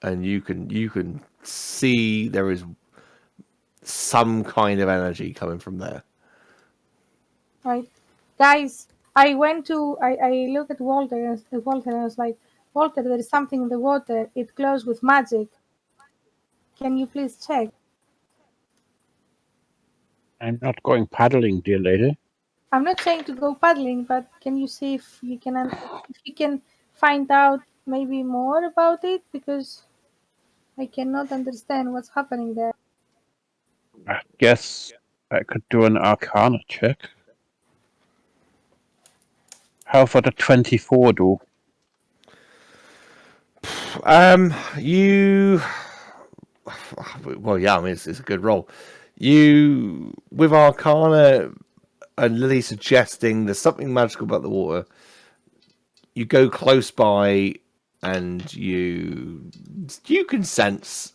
and you can see there is some kind of energy coming from there. Right. Guys, I went to I look at Walter and I was like, Walter, there is something in the water. It glows with magic. Can you please check? I'm not going paddling, dear lady. I'm not saying to go paddling, but can you see if you can if you can find out maybe more about it, because I cannot understand what's happening there. I guess I could do an Arcana check. How about a 24 do? You well, yeah, I mean it's a good roll. You with Arcana and Lily suggesting there's something magical about the water. You go close by, and you can sense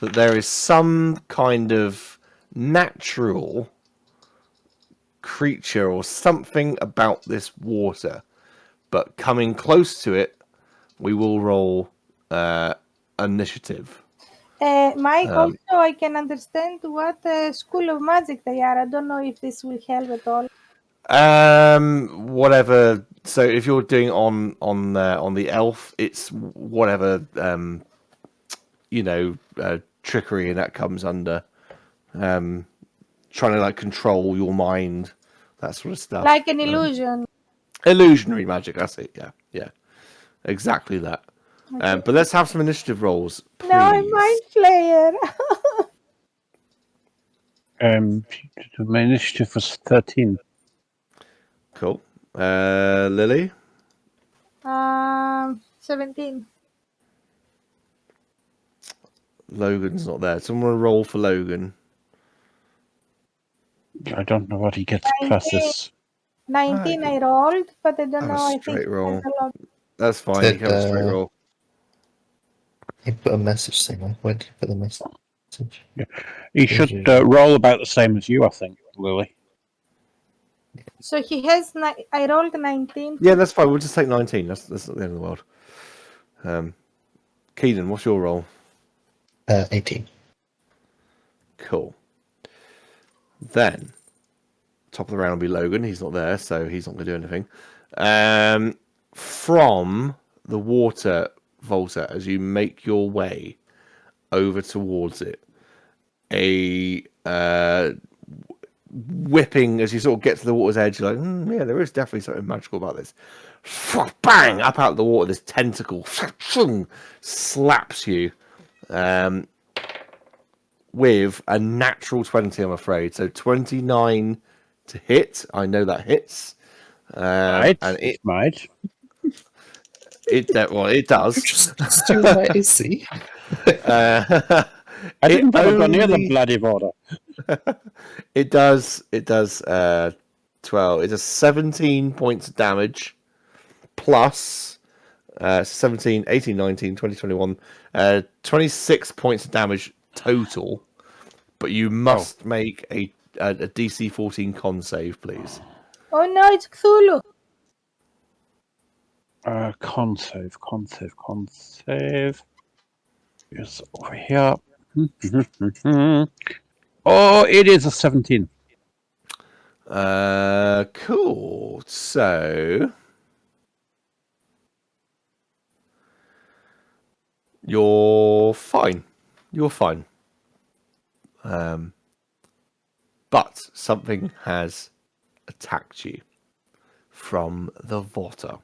that there is some kind of natural creature or something about this water. But coming close to it, we will roll initiative. Mike, also I can understand what school of magic they are. I don't know if this will help at all. Whatever. So if you're doing on the elf, it's whatever trickery, and that comes under trying to like control your mind, that sort of stuff. Like an illusion. Illusionary magic. That's it. Yeah, exactly that. Okay. But let's have some initiative rolls, please. No, I'm mind flayer. My initiative was 13. Cool. Lily. 17. Logan's not there. Someone roll for Logan. I don't know what he gets pluses. 19 I rolled, but I don't Have know. a I think straight roll. a lot. That's fine. Did, You can have a straight roll. He put a message saying, where did you put the message? He should roll about the same as you, I think, Lily. So he has. I rolled 19. Yeah, that's fine. We'll just take 19. That's not the end of the world. Keenan, what's your roll? 18. Cool. Then, top of the round will be Logan. He's not there, so he's not going to do anything. From the water, Volta, as you make your way over towards it, a whipping as you sort of get to the water's edge, you're like, yeah, there is definitely something magical about this. Bang! Up out of the water, this tentacle slaps you with a natural 20, I'm afraid. So 29 to hit. I know that hits. Right. And it might. it does. Just do my AC. I didn't ever go near the bloody water. It does 12. It does 17 points of damage plus 17, 18, 19, 20, 21, 26 points of damage total. But you must make a DC 14 con save, please. Oh no, it's Cthulhu. Con save. Yes, over here. Oh, it is a 17. Cool. So you're fine. But something has attacked you from the water.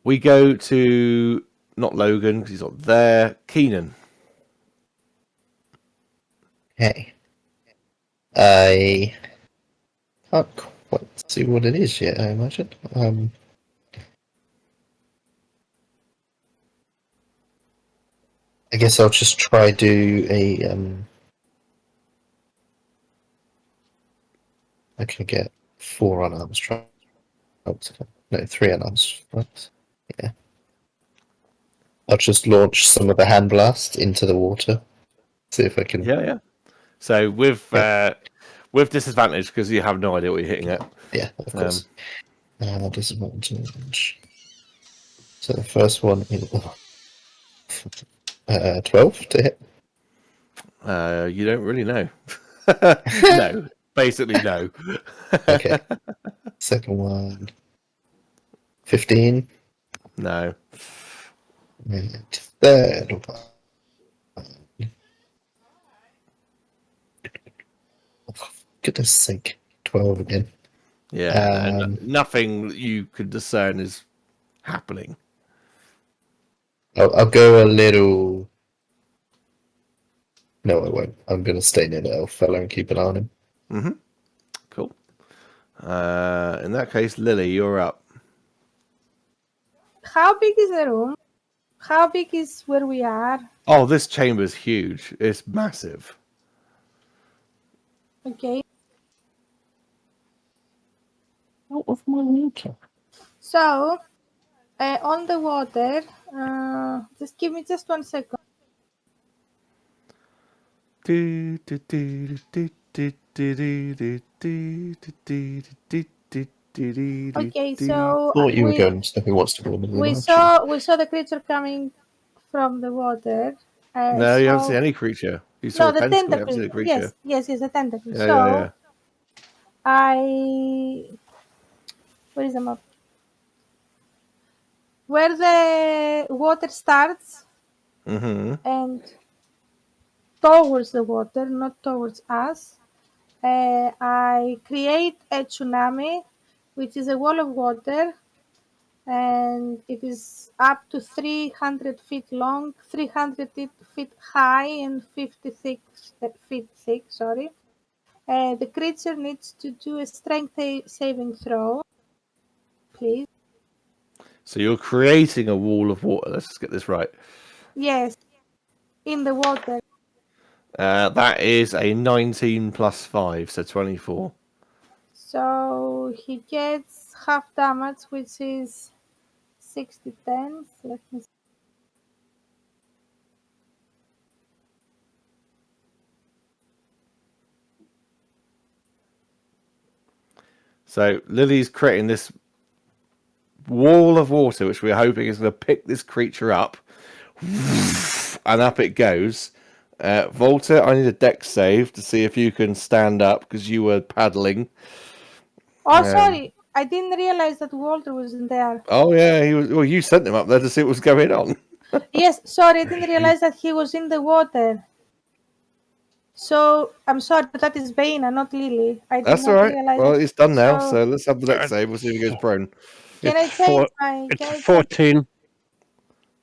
We go to not Logan because he's not there. Keenan. Hey. I can't quite see what it is yet, I imagine. I guess I'll just try do a I can get 4 unarmed strikes. No, 3 unarmed strikes. Yeah. I'll just launch some of the hand blast into the water. See if I can. Yeah. So with disadvantage because you have no idea what you're hitting at. Yeah, of course. Disadvantage. So the first one is 12 to hit. You don't really know. No, basically no. Okay. Second one, 15. No. And third one. Oh, goodness sake, 12 again. Yeah, nothing you could discern is happening. I'll go a little. No, I won't. I'm going to stay near the elf fella and keep an eye on him. Mm-hmm. Cool. In that case, Lily, you're up. How big is the room? How big is where we are? Oh, this chamber's huge. It's massive. Okay. Out of my water. So, on the water, just give me just 1 second. Okay, so Thought you were going to Who Wants to Be Woman. we saw the creature coming from the water. No, you haven't seen any creature. You saw the a tentacle, you haven't tentacle. seen a creature. Yes, the tentacle. Yeah. Where is the map? Where the water starts and towards the water, not towards us, I create a tsunami, which is a wall of water, and it is up to 300 feet long, 300 feet high, and 56 feet thick. Sorry. The creature needs to do a strength saving throw, please. So you're creating a wall of water. Let's just get this right. Yes, in the water. That is a 19 plus 5, so 24. So he gets half damage, which is 60 10. Let me see. So Lily's creating this wall of water, which we're hoping is going to pick this creature up, and up it goes. Volta, I need a dex save to see if you can stand up because you were paddling. Oh, sorry. I didn't realize that Walter wasn't there. Oh yeah, he was. Well, you sent him up there to see what was going on. Yes, sorry. I didn't realize that he was in the water. So I'm sorry, but that is Baina, not Lily. I did That's all not right. realize Well, that. it's done now, So so let's have the dex save. We'll see if he goes prone. can I It's change my? it's Can I change? 14.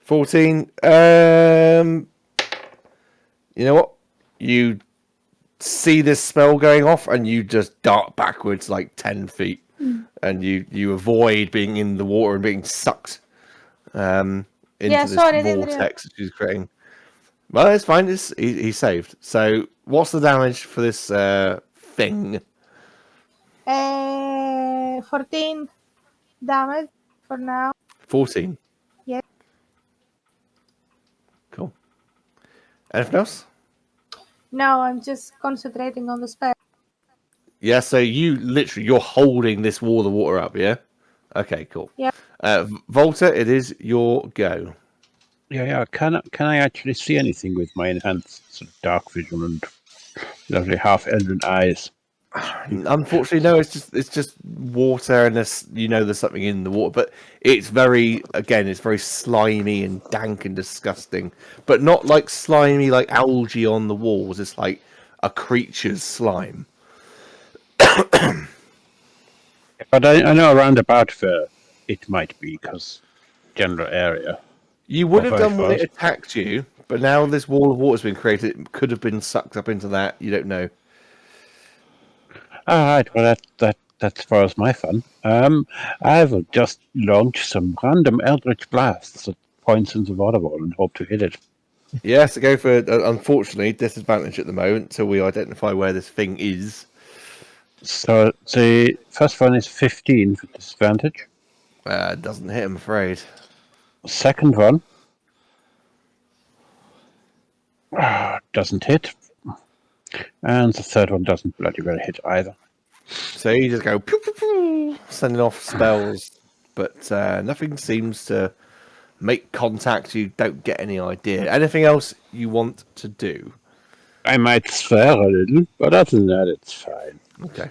14. You know what? You see this spell going off, and you just dart backwards like 10 feet, and you avoid being in the water and being sucked into this sorry, I didn't vortex that she's creating. Well, it's fine. He saved. So, what's the damage for this thing? 14 damage for now. 14. Yes. Cool. Anything else? No, I'm just concentrating on the spell. Yeah, so you're holding this wall of water up, yeah? Okay, cool. Yeah. Volta, it is your go. Yeah. Can I actually see anything with my enhanced sort of dark vision and lovely half elven eyes? Unfortunately, no. It's just water, and there's something in the water, but it's very slimy and dank and disgusting. But not like slimy like algae on the walls. It's like a creature's slime. But I know around about where it might be, because general area. You would have very done when it fast. attacked you, but now this wall of water's been created. It could have been sucked up into that. You don't know. All right, well that as far as my fun. I will just launch some random eldritch blasts at points in the water wall and hope to hit it. Yes, go for unfortunately disadvantage at the moment till we identify where this thing is. So the first one is 15 with disadvantage. Doesn't hit, I'm afraid. Second one doesn't hit, and the third one doesn't bloody well hit either. So you just go pew, pew, pew, sending off spells, but nothing seems to make contact. You don't get any idea. Anything else you want to do? I might swear a little, but other than that, it's fine. Okay.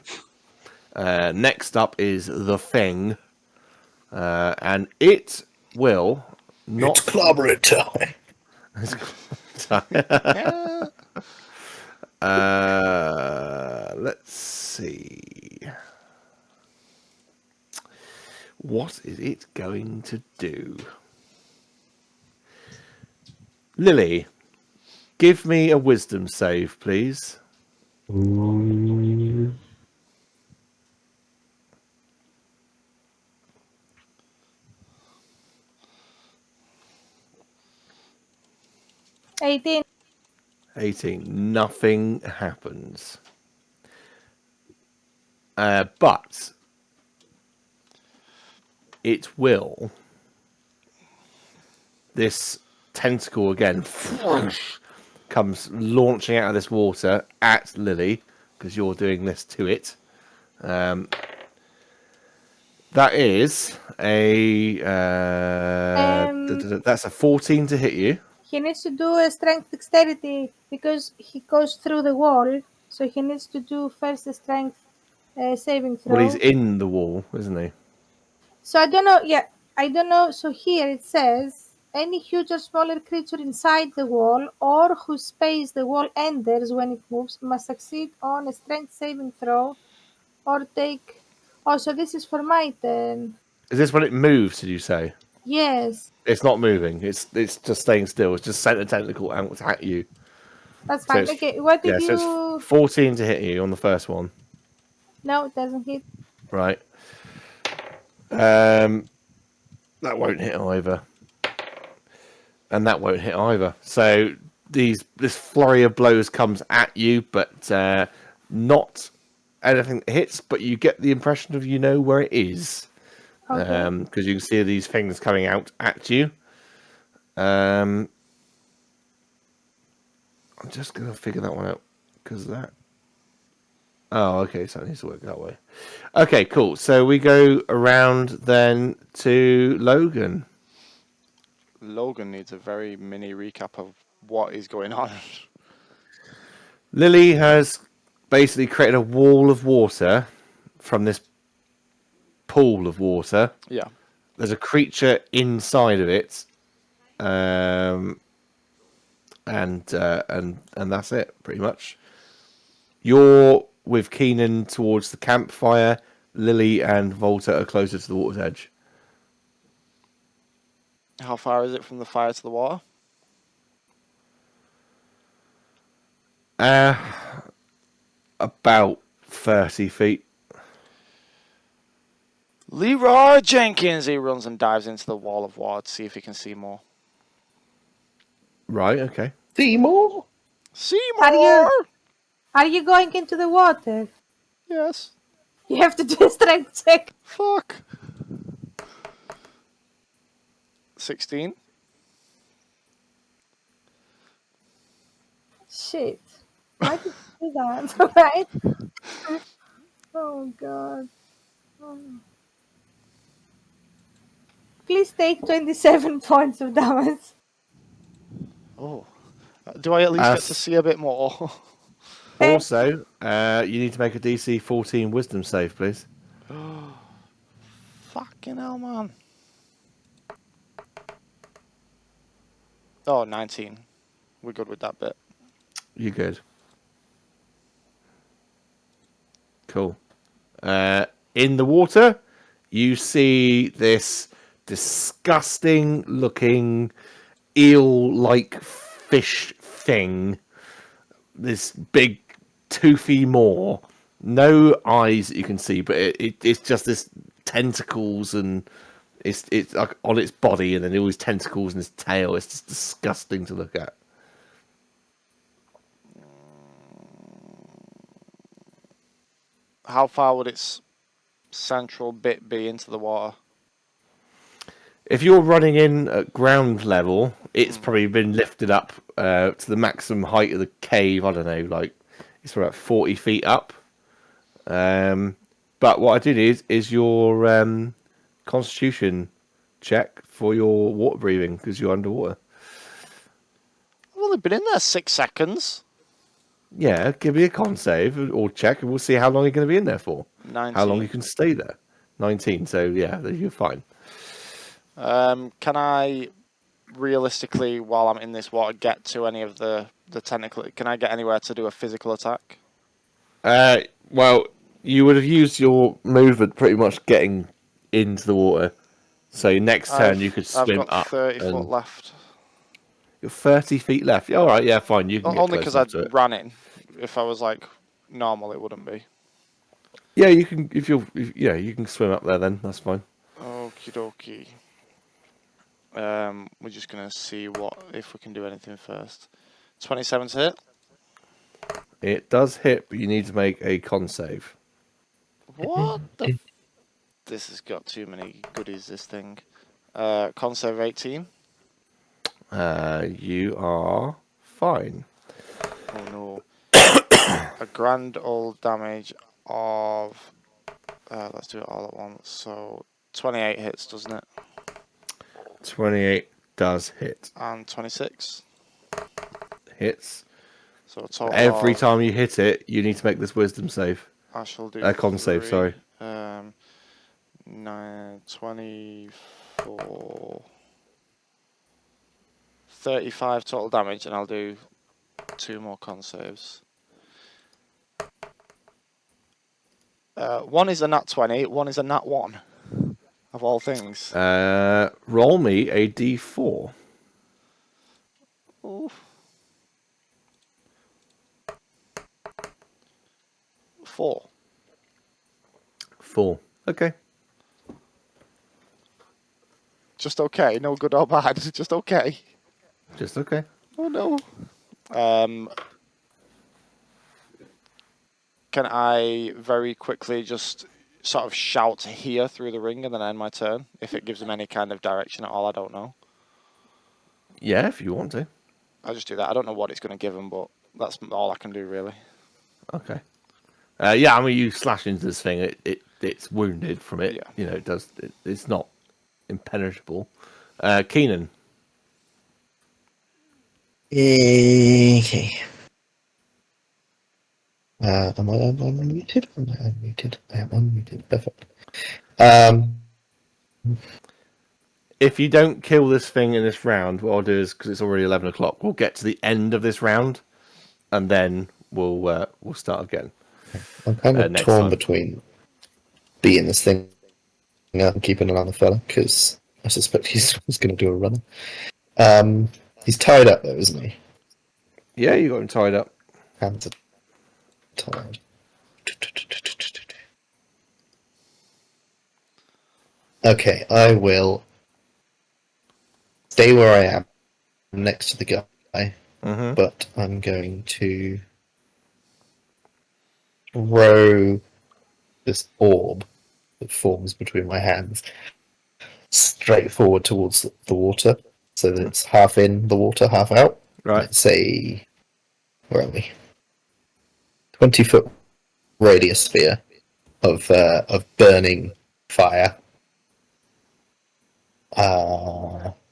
Next up is the thing, and it will not. It's clobbering time. Let's see. What is it going to do? Lily, give me a wisdom save, please. Mm, 18. 18. Nothing happens. But it will. This tentacle again comes launching out of this water at Lily because you're doing this to it. That is a that's a 14 to hit you. He needs to do a strength dexterity because he goes through the wall. So he needs to do first a strength saving throw. Well, he's in the wall, isn't he? So I don't know. Yeah, I don't know. So here it says any huge or smaller creature inside the wall or whose space the wall enters when it moves must succeed on a strength saving throw or take. Oh, so this is for my turn. Is this when it moves? Did you say? Yes, It's not moving. It's just staying still. It's just sent a tentacle out at you. that's So fine. it's- Okay, what did So you? it's 14 to hit you on the first one, No, it doesn't hit. right? That won't hit either, and that won't hit either. So this flurry of blows comes at you, but not anything that hits. But you get the impression of where it is. Okay. Because you can see these things coming out at you. I'm just going to figure that one out because that Oh, okay, so it needs to work that way. Okay, cool. So we go around then to Logan. Logan needs a very mini recap of what is going on. Lily has basically created a wall of water from this pool of water. Yeah. There's a creature inside of it, and that's it, pretty much. You're with Keenan towards the campfire. Lily and Volta are closer to the water's edge. How far is it from the fire to the water? About 30 feet. Leroy Jenkins! He runs and dives into the wall of water to see if he can see more. Right, okay. Seymour? See more! Are you going into the water? Yes. You have to do a strength check. Fuck. 16. Shit. Why did you do that? Right? Oh god. Oh. Please take 27 points of damage. Oh. Do I at least get As- to see a bit more? Also, you need to make a DC 14 wisdom save, please. Fucking hell, man. Oh, 19. We're good with that bit. You're good. Cool. In the water, you see this disgusting looking eel-like fish thing. This big toothy maw. No eyes that you can see, but it's just this tentacles, and it's like on its body, and then all these tentacles and its tail. It's just disgusting to look at. How far would its central bit be into the water? If you're running in at ground level, it's probably been lifted up to the maximum height of the cave. I don't know, like it's about 40 feet up. But what I did is your constitution check for your water breathing, because you're underwater. I've only been in there 6 seconds. Yeah, give me a con save or check, and we'll see how long you're going to be in there for. 19. How long you can stay there. 19, so yeah, you're fine. Can I realistically, while I'm in this water, get to any of the tentacle? Can I get anywhere to do a physical attack? Well, you would have used your movement pretty much getting into the water. So next turn you could swim I've got up. 30 and foot left. You're 30 feet left. Yeah, all right, yeah, fine. You can Only get because close I enough to it. ran in. If I was like normal, it wouldn't be. Yeah, you can. You can swim up there. Then that's fine. Okie dokie. We're just gonna see if we can do anything first. 27 to hit. It does hit, but you need to make a con save. What the? This has got too many goodies. This thing. Con save 18. You are fine. Oh no. A grand old damage of. Let's do it all at once. So 28 hits, doesn't it? 28 does hit. And 26. Hits. So a total Every of, time you hit it, you need to make this wisdom save. I shall do A con save, 3. sorry. 9, 24, 35 total damage, and I'll do 2 more con saves. One is a nat 20, one is a nat 1, of all things. Roll me a d4. Oof. 4. 4. Okay. Just okay, no good or bad, just okay. Just okay. Oh no. Can I very quickly just sort of shout here through the ring and then end my turn? If it gives him any kind of direction at all, I don't know. Yeah, if you want to. I'll just do that. I don't know what it's going to give him, but that's all I can do, really. Okay. Yeah, I mean, you slash into this thing, it's wounded from it. Yeah. You know, it's not impenetrable. Keenan. Okay. Am I unmuted? Am I unmuted? I am unmuted. Perfect. If you don't kill this thing in this round, what I'll do is, because it's already 11 o'clock, we'll get to the end of this round, and then we'll start again. I'm kind of next torn time. between beating this thing up and keeping an eye on the fella, because I suspect he's going to do a runner. He's tied up though, isn't he? Yeah, you got him tied up. Hands are tied. Okay, I will stay where I am, next to the guy, Mm-hmm. but I'm going to throw this orb that forms between my hands straight forward towards the water, so that it's half in the water, half out. Right. Let's say, where are we? 20-foot radius sphere of burning fire.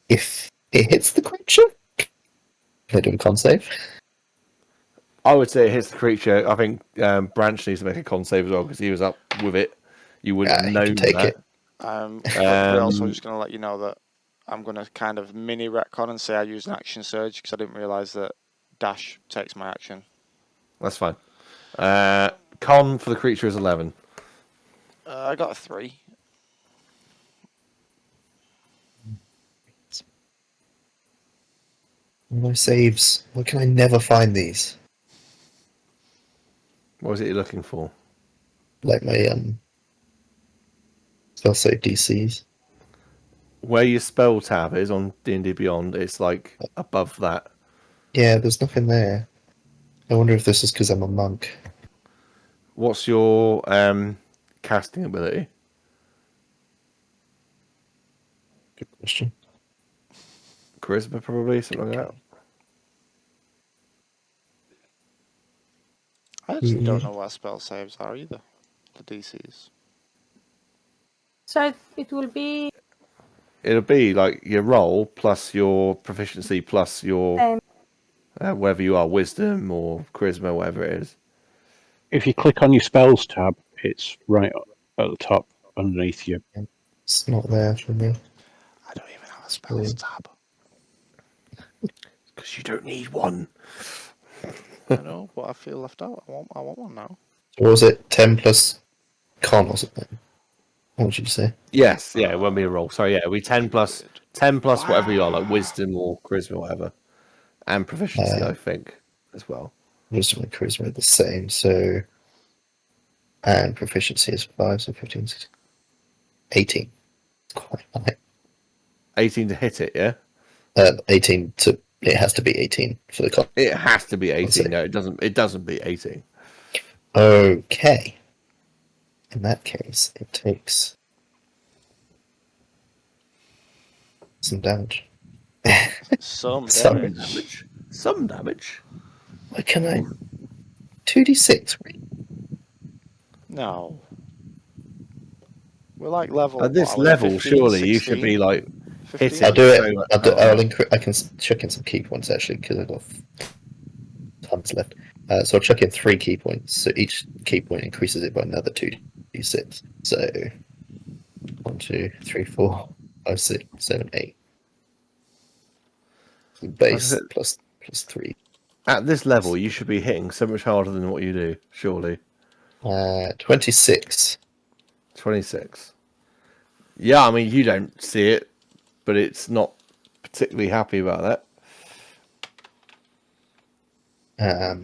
If it hits the creature, can I do a con save? I would say it hits the creature. I think Branch needs to make a con save as well, because he was up with it. You wouldn't have He known can take that. it. We're also just going to let you know that I'm going to kind of mini retcon and say I used an action surge because I didn't realise that dash takes my action. That's fine. Con for the creature is 11. I got a 3. My saves. Why can I never find these? What was it you're looking for? Like my spell save DCs. Where your spell tab is on D&D Beyond, it's like above that. Yeah, there's nothing there. I wonder if this is because I'm a monk. What's your casting ability? Good question. Charisma, probably, something like that. I actually don't know what spell saves are either. The DCs. So it will be It'll be like your roll plus your proficiency plus your wherever you are, wisdom or charisma, whatever it is. If you click on your spells tab, it's right at the top underneath you. It's not there for me. I don't even have a spells tab. Because you don't need one. I know, but I feel left out. I want one now. What was it? 10 plus con or something? What would you say? Yes, yeah, it won't be a roll. Sorry, yeah, it'll be 10 plus whatever you are, like wisdom or charisma, whatever. And proficiency, I think, as well. Wisdom and charisma are the same, so. And proficiency is 5, so 15, 16, 18. Quite high. 18 to hit it, yeah? 18 to. It has to be 18 for the con. It has to be 18. see. No, it doesn't. It doesn't be 18. Okay. In that case, it takes some damage. Some Sorry. damage. Some damage. Why can I? 2d6, right? No. We're like level. At this what are we, level, 15, surely you 16? should be like 15? hitting. I'll do so it. much I'll harder. I can chuck in some key points actually because I've got tons left. So I'll chuck in 3 key points. So each key point increases it by another 2d6. So 1, 2, 3, 4, 5, 6, 7, 8. Base Like I plus 3. At this level, you should be hitting so much harder than what you do. Surely. 26. 26. Yeah, I mean you don't see it, but it's not particularly happy about that.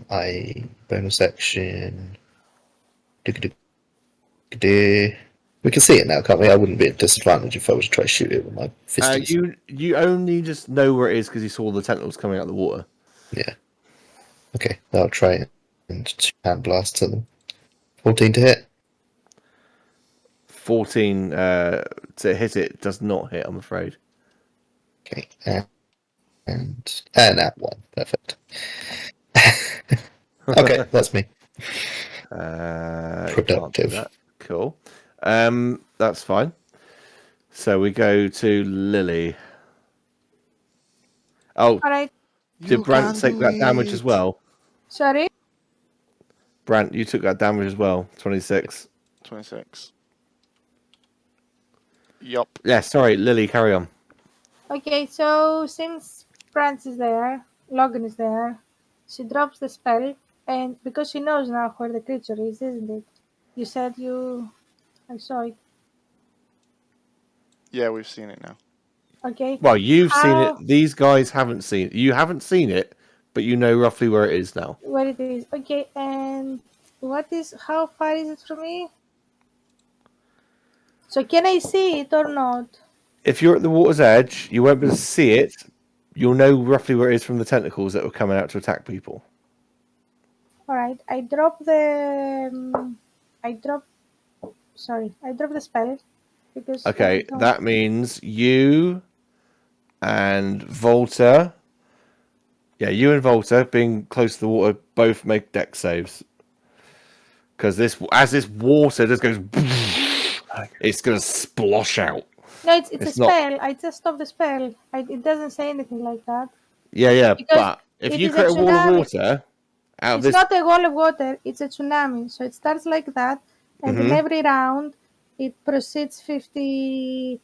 I bonus action. We can see it now, can't we? I wouldn't be at disadvantage if I was to try to shoot it with my fist. You only just know where it is because you saw the tentacles coming out of the water. Yeah. Okay, I'll try and hand blast to them. 14 to hit. 14 to hit it does not hit, I'm afraid. Okay, and that one. Perfect. Okay, that's me. You can't do Productive. that. Cool. That's fine. So we go to Lily. Oh, All right. did Brant take that damage as well? Sorry. Brant, you took that damage as well. 26. 26. Yup. Yeah, sorry, Lily, carry on. Okay, so since Prance is there, Logan is there, she drops the spell, and because she knows now where the creature is, isn't it? You said I saw it. Yeah, we've seen it now. Okay. Well, you've seen it. How, These guys haven't seen it. You haven't seen it, but you know roughly where it is now. where it is. Okay, and how far is it from me? So can I see it or not? If you're at the water's edge, you won't be able to see it. You'll know roughly where it is from the tentacles that were coming out to attack people. All right, I drop the. I drop. Sorry, I drop the spell because. Okay, that means you and Volta. Yeah, you and Volta, being close to the water, both make dex saves. Because as this water just goes, it's going to splosh out. No, it's a It's not- spell. I just stopped the spell. It doesn't say anything like that. Yeah, Because but if it you is a create a wall of tsunami. water out of It's this, not a wall of water. It's a tsunami. So it starts like that, and in Mhm. every round, it proceeds 50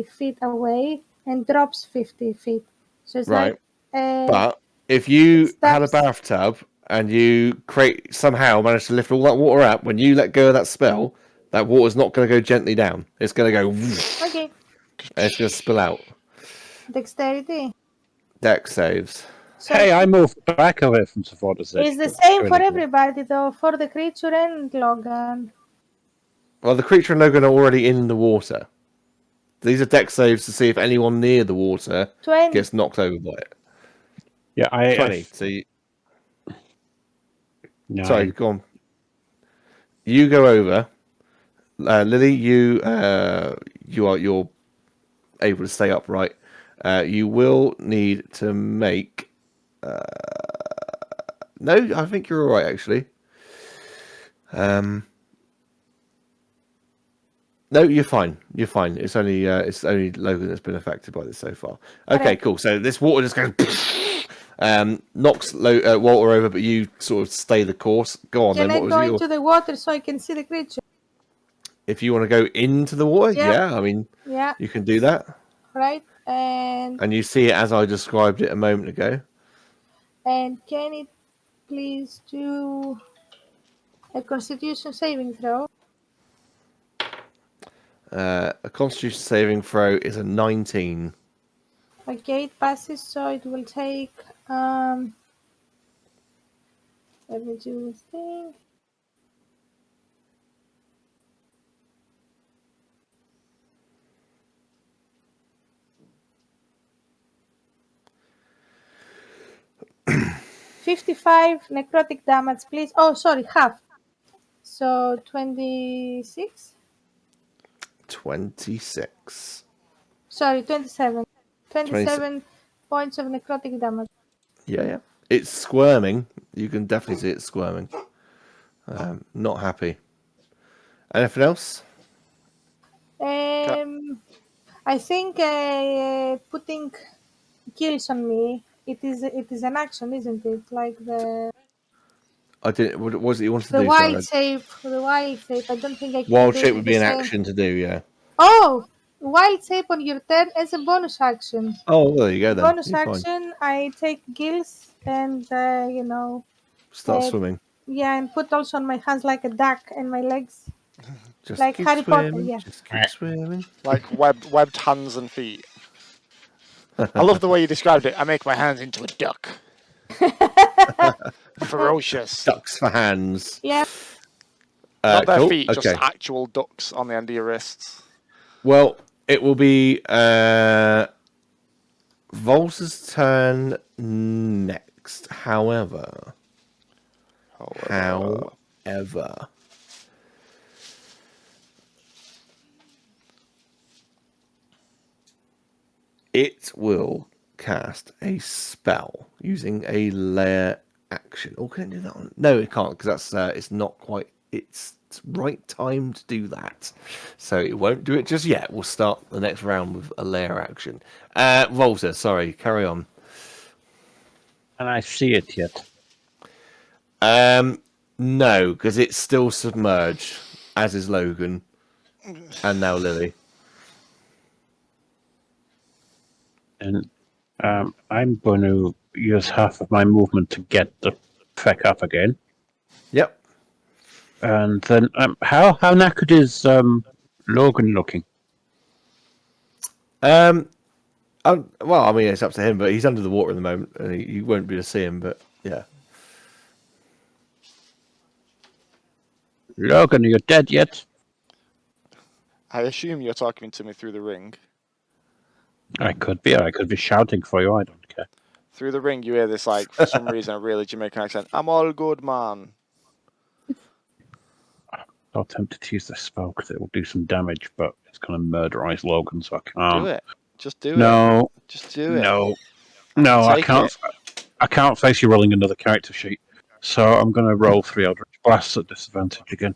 feet away and drops 50 feet. So it's right? like. But if you it had a stops- bathtub and you somehow managed to lift all that water up, when you let go of that spell, that water's not going to go gently down. It's going to go, Okay. and it's going to spill out. Dexterity. Dex saves. So Hey, I moved back away from Safota's edge. it's the same for everybody, though, for the creature and Logan. Well, the creature and Logan are already in the water. These are dex saves to see if anyone near the water 20. gets knocked over by it. Yeah, 20. So sorry, 9. go on. You go over. Lily, you're able to stay upright. You will need to make. No, I think you're all right actually. No, you're fine. You're fine. It's only Logan that's been affected by this so far. Okay, Alright. cool. So this water just goes, knocks Walter over, but you sort of stay the course. Go on Can then. I What go was into the water so I can see the creature? If you want to go into the water, Yeah. yeah, I mean, Yeah, you can do that. right. And And you see it as I described it a moment ago. can it please do a Constitution saving throw? A Constitution saving throw is a 19. Okay, it passes, so it will take. Let me do this thing. $55 necrotic damage, please. Oh, sorry, half. So 26. 26. Sorry, 27. 27. 27 points of necrotic damage. Yeah. It's squirming. You can definitely see it squirming. Not happy. Anything else? I think putting kills on me. It is an action, isn't it? Like I didn't. What was it you wanted to the do? wild Sorry. shape. The wild shape. I don't think I can Wild do shape it would the be an same. action to do, yeah. Oh, wild shape on your turn as a bonus action. Oh, well, there you go then. Bonus You're fine. action. I take gills and Start swimming. yeah, and put also on my hands like a duck and my legs Just like keep Harry swimming. Potter. Yeah. Just keep swimming. Like webbed hands and feet. I love the way you described it. I make my hands into a duck. Ferocious. Ducks for hands. Yeah. Not their Cool. feet, Okay. just actual ducks on the end of your wrists. Well, it will be Volta's turn next. However, it will cast a spell using a lair action. Or can it do that one? No, it can't because that's it's not quite its right time to do that. So it won't do it just yet. We'll start the next round with a lair action. Volta, sorry, carry on. Can I see it yet? No, because it's still submerged, as is Logan, and now Lily. And I'm going to use half of my movement to get the feck up again. Yep. And then, how knackered is Logan looking? Well, I mean, it's up to him, but he's under the water at the moment, and you won't be able to see him. But yeah, Logan, are you dead yet? I assume you're talking to me through the ring. I could be. I could be shouting for you. I don't care. Through the ring, you hear this, like, for some reason, a really Jamaican accent. I'm all good, man. I'm tempted to use this spell because it will do some damage, but it's going to murderize Logan, so I can't. Do it. Just do it. No. Just do it. No. No, I Take can't. it. I can't face you rolling another character sheet. So I'm going to roll 3 Eldritch Blasts at disadvantage again.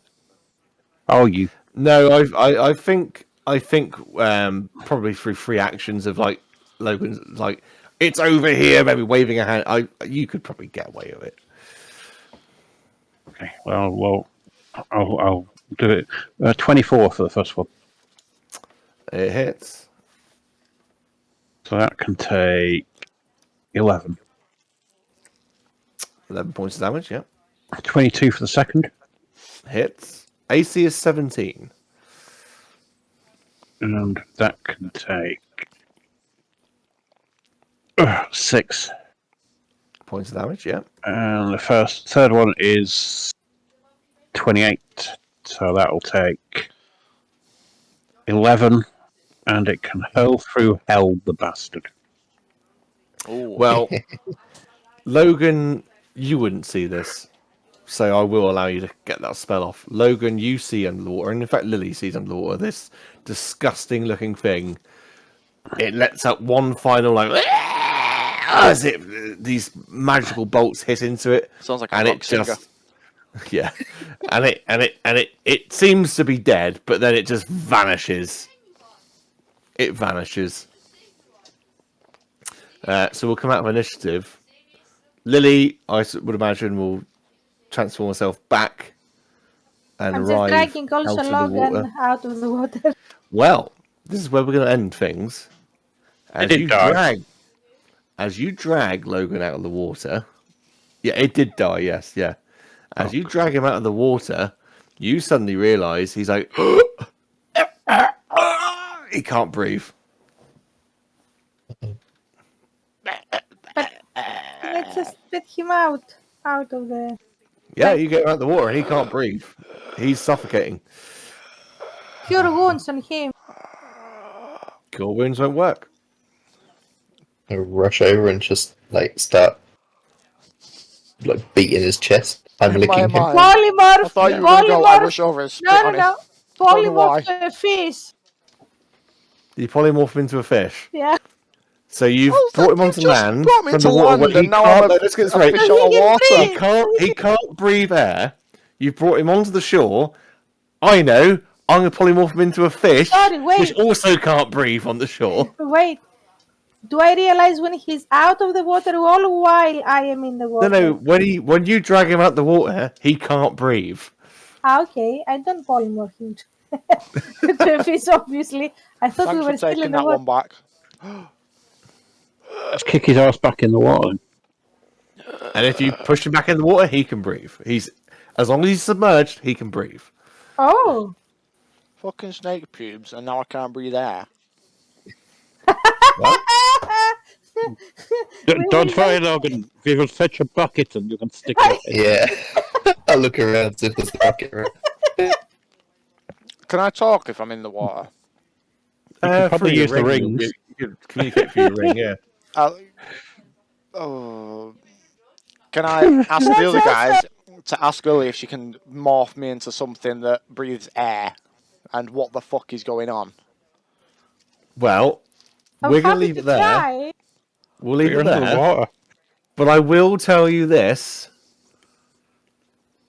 Oh, you. no, I think probably through 3 actions of like Logan's like it's over here, maybe waving a hand. You could probably get away with it. Okay. Well, I'll do it. 24 for the first one. It hits. So that can take 11. 11 points of damage. Yep. 22 for the second. Hits. AC is 17. And that can take 6. Points of damage. Yep. And the third one is 28. So that'll take 11. And it can hurl through hell, the bastard. Ooh. Well, Logan, you wouldn't see this, so I will allow you to get that spell off. Logan, you see under the water, and in fact, Lily sees under the water this disgusting-looking thing. It lets out one final like as these magical bolts hit into it. Sounds like a and rock it singer. just yeah, and it seems to be dead, but then it just vanishes. It vanishes. So we'll come out of initiative. Lily, I would imagine, will transform herself back and I'm just arrive dragging also out of the water. Logan out of the water. Well, this is where we're going to end things. It did die. As you drag Logan out of the water, yeah, it did die. Yes, yeah. As you drag him out of the water, you suddenly realise he's like, he can't breathe. Let's just spit him out of the. Yeah, you get him out of the water and he can't breathe. He's suffocating. Cure wounds on him. Cure wounds won't work. I rush over and just like start like beating his chest. I'm In licking my him. mind, I Polymorph. thought you were going to go, I rush over and spit on him. No. Don't know why. Polymorph a fish. You polymorph him into a fish. Yeah. So you've Oh, brought him you onto just land brought me from to the water land where he and now can't. I'm a Let's get this fish right. out of water. He can't breathe air. You've brought him onto the shore. I know. I'm going to polymorph him into a fish, Sorry, wait. which also can't breathe on the shore. Wait. Do I realize when he's out of the water all while I am in the water? No. When you drag him out the water, he can't breathe. Okay, I don't polymorph him to a fish, obviously. I thought Thanks we for were still taking in the that water. one back. Let's kick his ass back in the water. And if you push him back in the water, he can breathe. As long as he's submerged, he can breathe. Oh. Fucking snake pubes, and now I can't breathe air. Don't worry, Logan. We will fetch a bucket and you can stick it. Yeah. I look around, see if there's a bucket around. Can I talk if I'm in the water? You can probably through use the rings. You can communicate through your ring, yeah. Can I ask the other guys to ask Lily if she can morph me into something that breathes air? And what the fuck is going on? Well, I'm we're going to happy leave it there. try. We'll leave You're it under the there. water. But I will tell you this: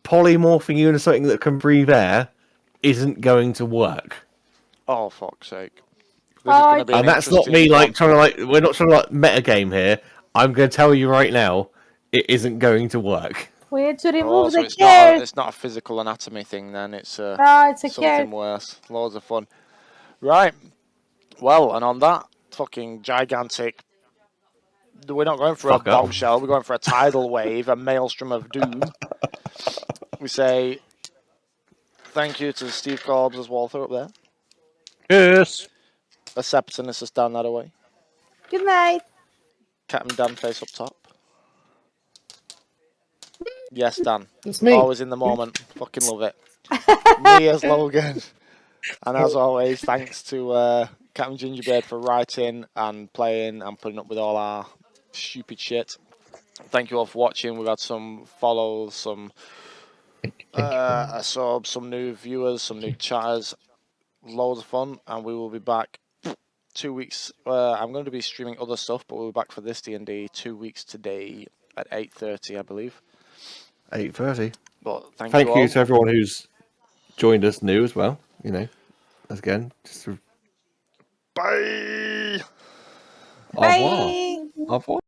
polymorphing you into something that can breathe air isn't going to work. Oh, fuck's sake. This is Oh, going to be an And that's not interesting me one. trying to we're not trying to metagame here. I'm going to tell you right now, it isn't going to work. we need to Oh, remove so the it's gears. not a physical anatomy thing then. It's Oh, it's a something gear. worse. Loads of fun. Right. Well, and on that fucking gigantic, we're not going for Fuck a up. bombshell. We're going for a tidal wave, a maelstrom of doom. We say thank you to Steve Corbs as Walter up there. Yes. A Septimus is down that away. Good night. Captain Dan face up top. Yes, Dan. It's me. Always in the moment. Fucking love it. Me as Logan. And as always, thanks to Captain Gingerbeard for writing and playing and putting up with all our stupid shit. Thank you all for watching. We've had some follows, some a sub, some new viewers, some new chatters. Loads of fun, and we will be back 2 weeks. I'm going to be streaming other stuff, but we'll be back for this D&D 2 weeks today at 8:30, I believe. 8:30. But thank Thank you you all. to everyone who's joined us new as well. You know, again, just Bye. au revoir. Bye. Au revoir.